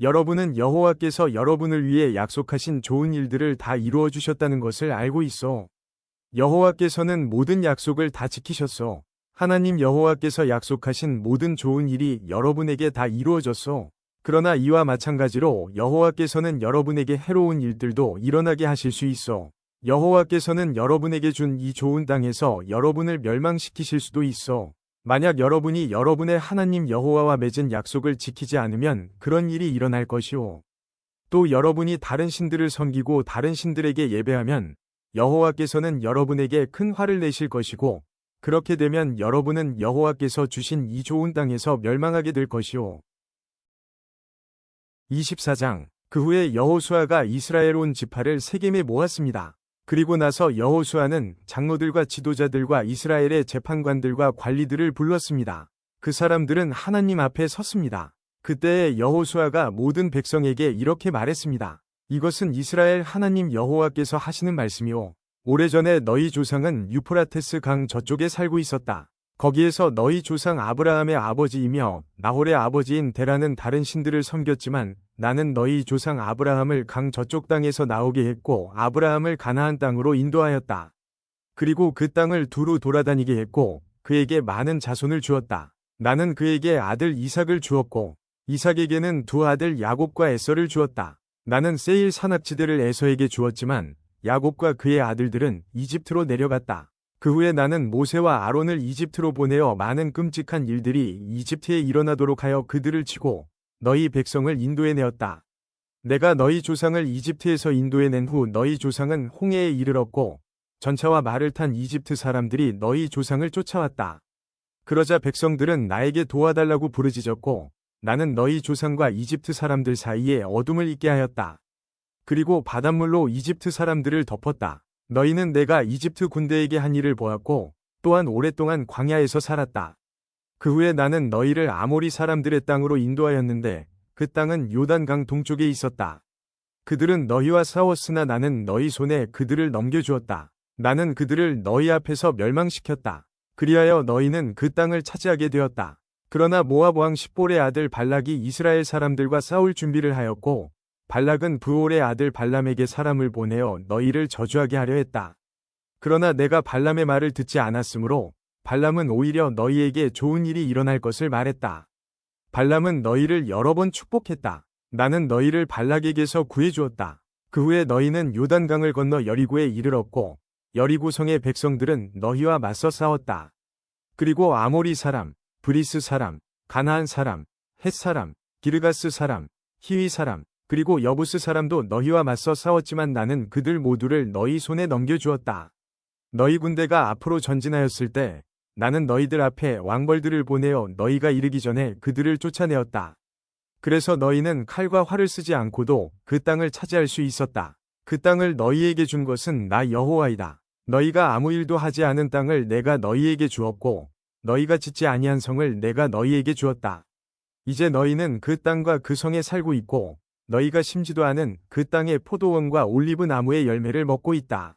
여러분은 여호와께서 여러분을 위해 약속하신 좋은 일들을 다 이루어 주셨다는 것을 알고 있어. 여호와께서는 모든 약속을 다 지키셨어. 하나님 여호와께서 약속하신 모든 좋은 일이 여러분에게 다 이루어졌어. 그러나 이와 마찬가지로 여호와께서는 여러분에게 해로운 일들도 일어나게 하실 수 있어. 여호와께서는 여러분에게 준 이 좋은 땅에서 여러분을 멸망시키실 수도 있어. 만약 여러분이 여러분의 하나님 여호와와 맺은 약속을 지키지 않으면 그런 일이 일어날 것이오. 또 여러분이 다른 신들을 섬기고 다른 신들에게 예배하면 여호와께서는 여러분에게 큰 화를 내실 것이고 그렇게 되면 여러분은 여호와께서 주신 이 좋은 땅에서 멸망하게 될 것이오. 24장 그 후에 여호수아가 이스라엘 온 지파를 세겜에 모았습니다. 그리고 나서 여호수아는 장로들과 지도자들과 이스라엘의 재판관들과 관리들을 불렀습니다. 그 사람들은 하나님 앞에 섰습니다. 그때에 여호수아가 모든 백성에게 이렇게 말했습니다. 이것은 이스라엘 하나님 여호와께서 하시는 말씀이오. 오래전에 너희 조상은 유프라테스 강 저쪽에 살고 있었다. 거기에서 너희 조상 아브라함의 아버지이며 나홀의 아버지인 데라는 다른 신들을 섬겼지만 나는 너희 조상 아브라함을 강 저쪽 땅에서 나오게 했고 아브라함을 가나안 땅으로 인도하였다. 그리고 그 땅을 두루 돌아다니게 했고 그에게 많은 자손을 주었다. 나는 그에게 아들 이삭을 주었고 이삭에게는 두 아들 야곱과 에서를 주었다. 나는 세일 산악지대를 에서에게 주었지만 야곱과 그의 아들들은 이집트로 내려갔다. 그 후에 나는 모세와 아론을 이집트로 보내어 많은 끔찍한 일들이 이집트에 일어나도록 하여 그들을 치고 너희 백성을 인도해내었다. 내가 너희 조상을 이집트에서 인도해낸 후 너희 조상은 홍해에 이르렀고 전차와 말을 탄 이집트 사람들이 너희 조상을 쫓아왔다. 그러자 백성들은 나에게 도와달라고 부르짖었고 나는 너희 조상과 이집트 사람들 사이에 어둠을 있게 하였다. 그리고 바닷물로 이집트 사람들을 덮었다. 너희는 내가 이집트 군대에게 한 일을 보았고 또한 오랫동안 광야에서 살았다. 그 후에 나는 너희를 아모리 사람들의 땅으로 인도하였는데 그 땅은 요단강 동쪽에 있었다. 그들은 너희와 싸웠으나 나는 너희 손에 그들을 넘겨주었다. 나는 그들을 너희 앞에서 멸망시켰다. 그리하여 너희는 그 땅을 차지하게 되었다. 그러나 모압 왕 십볼의 아들 발락이 이스라엘 사람들과 싸울 준비를 하였고 발락은 브올의 아들 발람에게 사람을 보내어 너희를 저주하게 하려 했다. 그러나 내가 발람의 말을 듣지 않았으므로 발람은 오히려 너희에게 좋은 일이 일어날 것을 말했다. 발람은 너희를 여러 번 축복했다. 나는 너희를 발락에게서 구해주었다. 그 후에 너희는 요단강을 건너 여리고에 이르렀고 여리고 성의 백성들은 너희와 맞서 싸웠다. 그리고 아모리 사람, 브리스 사람, 가나안 사람, 헷 사람, 기르가스 사람, 히위 사람, 그리고 여부스 사람도 너희와 맞서 싸웠지만 나는 그들 모두를 너희 손에 넘겨주었다. 너희 군대가 앞으로 전진하였을 때 나는 너희들 앞에 왕벌들을 보내어 너희가 이르기 전에 그들을 쫓아내었다. 그래서 너희는 칼과 활을 쓰지 않고도 그 땅을 차지할 수 있었다. 그 땅을 너희에게 준 것은 나 여호와이다. 너희가 아무 일도 하지 않은 땅을 내가 너희에게 주었고 너희가 짓지 아니한 성을 내가 너희에게 주었다. 이제 너희는 그 땅과 그 성에 살고 있고 너희가 심지도 않은 그 땅의 포도원과 올리브 나무의 열매를 먹고 있다.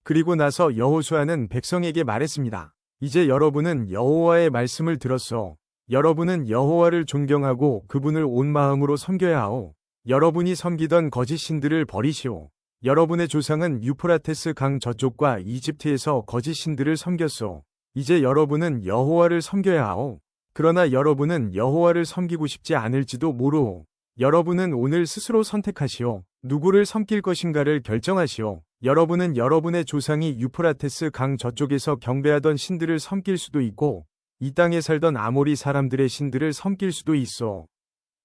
그리고 나서 여호수아는 백성에게 말했습니다. 이제 여러분은 여호와의 말씀을 들었소. 여러분은 여호와를 존경하고 그분을 온 마음으로 섬겨야 하오. 여러분이 섬기던 거짓 신들을 버리시오. 여러분의 조상은 유프라테스 강 저쪽과 이집트에서 거짓 신들을 섬겼소. 이제 여러분은 여호와를 섬겨야 하오. 그러나 여러분은 여호와를 섬기고 싶지 않을지도 모르오. 여러분은 오늘 스스로 선택하시오. 누구를 섬길 것인가를 결정하시오. 여러분은 여러분의 조상이 유프라테스 강 저쪽에서 경배하던 신들을 섬길 수도 있고 이 땅에 살던 아모리 사람들의 신들을 섬길 수도 있어.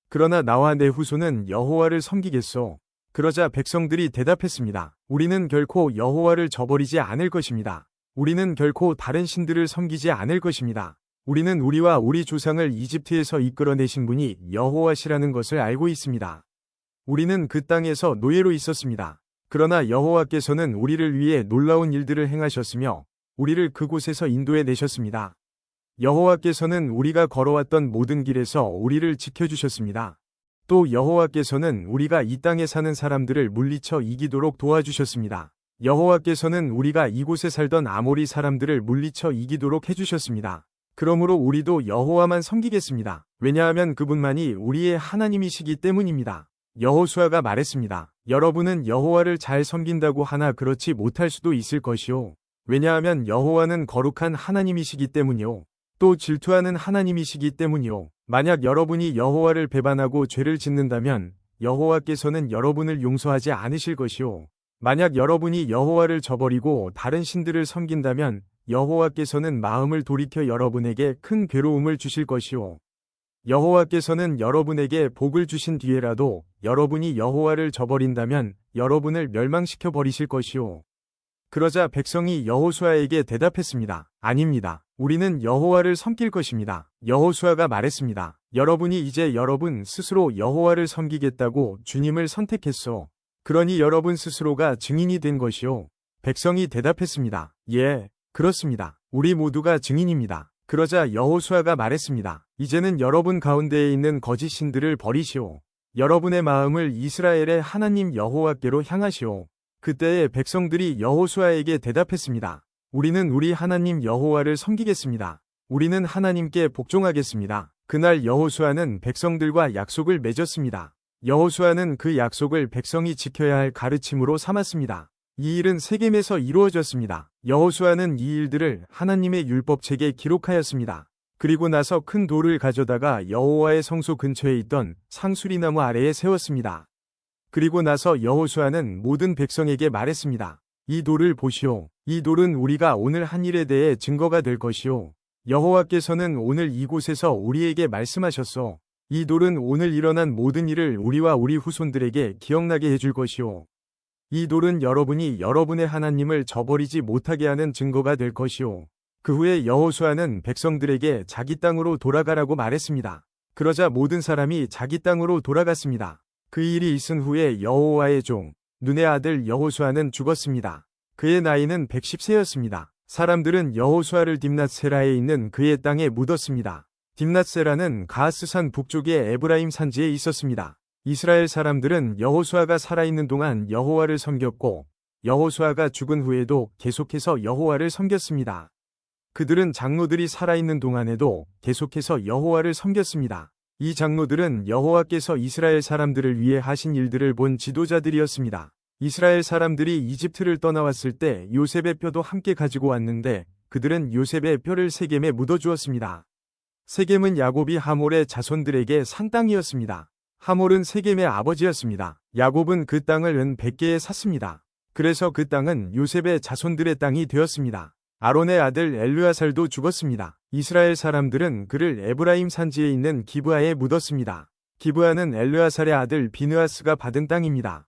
그러나 나와 내 후손은 여호와를 섬기겠소. 그러자 백성들이 대답했습니다. 우리는 결코 여호와를 저버리지 않을 것입니다. 우리는 결코 다른 신들을 섬기지 않을 것입니다. 우리는 우리와 우리 조상을 이집트에서 이끌어내신 분이 여호와시라는 것을 알고 있습니다. 우리는 그 땅에서 노예로 있었습니다. 그러나 여호와께서는 우리를 위해 놀라운 일들을 행하셨으며 우리를 그곳에서 인도해 내셨습니다. 여호와께서는 우리가 걸어왔던 모든 길에서 우리를 지켜주셨습니다. 또 여호와께서는 우리가 이 땅에 사는 사람들을 물리쳐 이기도록 도와주셨습니다. 여호와께서는 우리가 이곳에 살던 아모리 사람들을 물리쳐 이기도록 해주셨습니다. 그러므로 우리도 여호와만 섬기겠습니다. 왜냐하면 그분만이 우리의 하나님이시기 때문입니다. 여호수아가 말했습니다. 여러분은 여호와를 잘 섬긴다고 하나 그렇지 못할 수도 있을 것이요. 왜냐하면 여호와는 거룩한 하나님이시기 때문이요. 또 질투하는 하나님이시기 때문이요. 만약 여러분이 여호와를 배반하고 죄를 짓는다면 여호와께서는 여러분을 용서하지 않으실 것이요. 만약 여러분이 여호와를 저버리고 다른 신들을 섬긴다면 여호와께서는 마음을 돌이켜 여러분에게 큰 괴로움을 주실 것이요. 여호와께서는 여러분에게 복을 주신 뒤에라도 여러분이 여호와를 저버린다면 여러분을 멸망시켜 버리실 것이요. 그러자 백성이 여호수아에게 대답했습니다. 아닙니다. 우리는 여호와를 섬길 것입니다. 여호수아가 말했습니다. 여러분이 이제 여러분 스스로 여호와를 섬기겠다고 주님을 선택했소. 그러니 여러분 스스로가 증인이 된 것이요. 백성이 대답했습니다. 예, 그렇습니다. 우리 모두가 증인입니다. 그러자 여호수아가 말했습니다. 이제는 여러분 가운데에 있는 거짓 신들을 버리시오. 여러분의 마음을 이스라엘의 하나님 여호와께로 향하시오. 그때의 백성들이 여호수아에게 대답했습니다. 우리는 우리 하나님 여호와를 섬기겠습니다. 우리는 하나님께 복종하겠습니다. 그날 여호수아는 백성들과 약속을 맺었습니다. 여호수아는 그 약속을 백성이 지켜야 할 가르침으로 삼았습니다. 이 일은 세겜에서 이루어졌습니다. 여호수아는 이 일들을 하나님의 율법책에 기록하였습니다. 그리고 나서 큰 돌을 가져다가 여호와의 성소 근처에 있던 상수리나무 아래에 세웠습니다. 그리고 나서 여호수아는 모든 백성에게 말했습니다. 이 돌을 보시오. 이 돌은 우리가 오늘 한 일에 대해 증거가 될 것이오. 여호와께서는 오늘 이곳에서 우리에게 말씀하셨소. 이 돌은 오늘 일어난 모든 일을 우리와 우리 후손들에게 기억나게 해줄 것이오. 이 돌은 여러분이 여러분의 하나님을 저버리지 못하게 하는 증거가 될 것이오. 그 후에 여호수아는 백성들에게 자기 땅으로 돌아가라고 말했습니다. 그러자 모든 사람이 자기 땅으로 돌아갔습니다. 그 일이 있은 후에 여호와의 종 눈의 아들 여호수아는 죽었습니다. 그의 나이는 110세였습니다. 사람들은 여호수아를 딥낫세라에 있는 그의 땅에 묻었습니다. 딥낫세라는 가하스산 북쪽의 에브라임 산지에 있었습니다. 이스라엘 사람들은 여호수아가 살아있는 동안 여호와를 섬겼고 여호수아가 죽은 후에도 계속해서 여호와를 섬겼습니다. 그들은 장로들이 살아있는 동안에도 계속해서 여호와를 섬겼습니다. 이 장로들은 여호와께서 이스라엘 사람들을 위해 하신 일들을 본 지도자들이었습니다. 이스라엘 사람들이 이집트를 떠나왔을 때 요셉의 뼈도 함께 가지고 왔는데 그들은 요셉의 뼈를 세겜에 묻어주었습니다. 세겜은 야곱이 하몰의 자손들에게 산 땅이었습니다. 하몰은 세겜의 아버지였습니다. 야곱은 그 땅을 은 100개에 샀습니다. 그래서 그 땅은 요셉의 자손들의 땅이 되었습니다. 아론의 아들 엘르아살도 죽었습니다. 이스라엘 사람들은 그를 에브라임 산지에 있는 기브아에 묻었습니다. 기브아는 엘르아살의 아들 비느하스가 받은 땅입니다.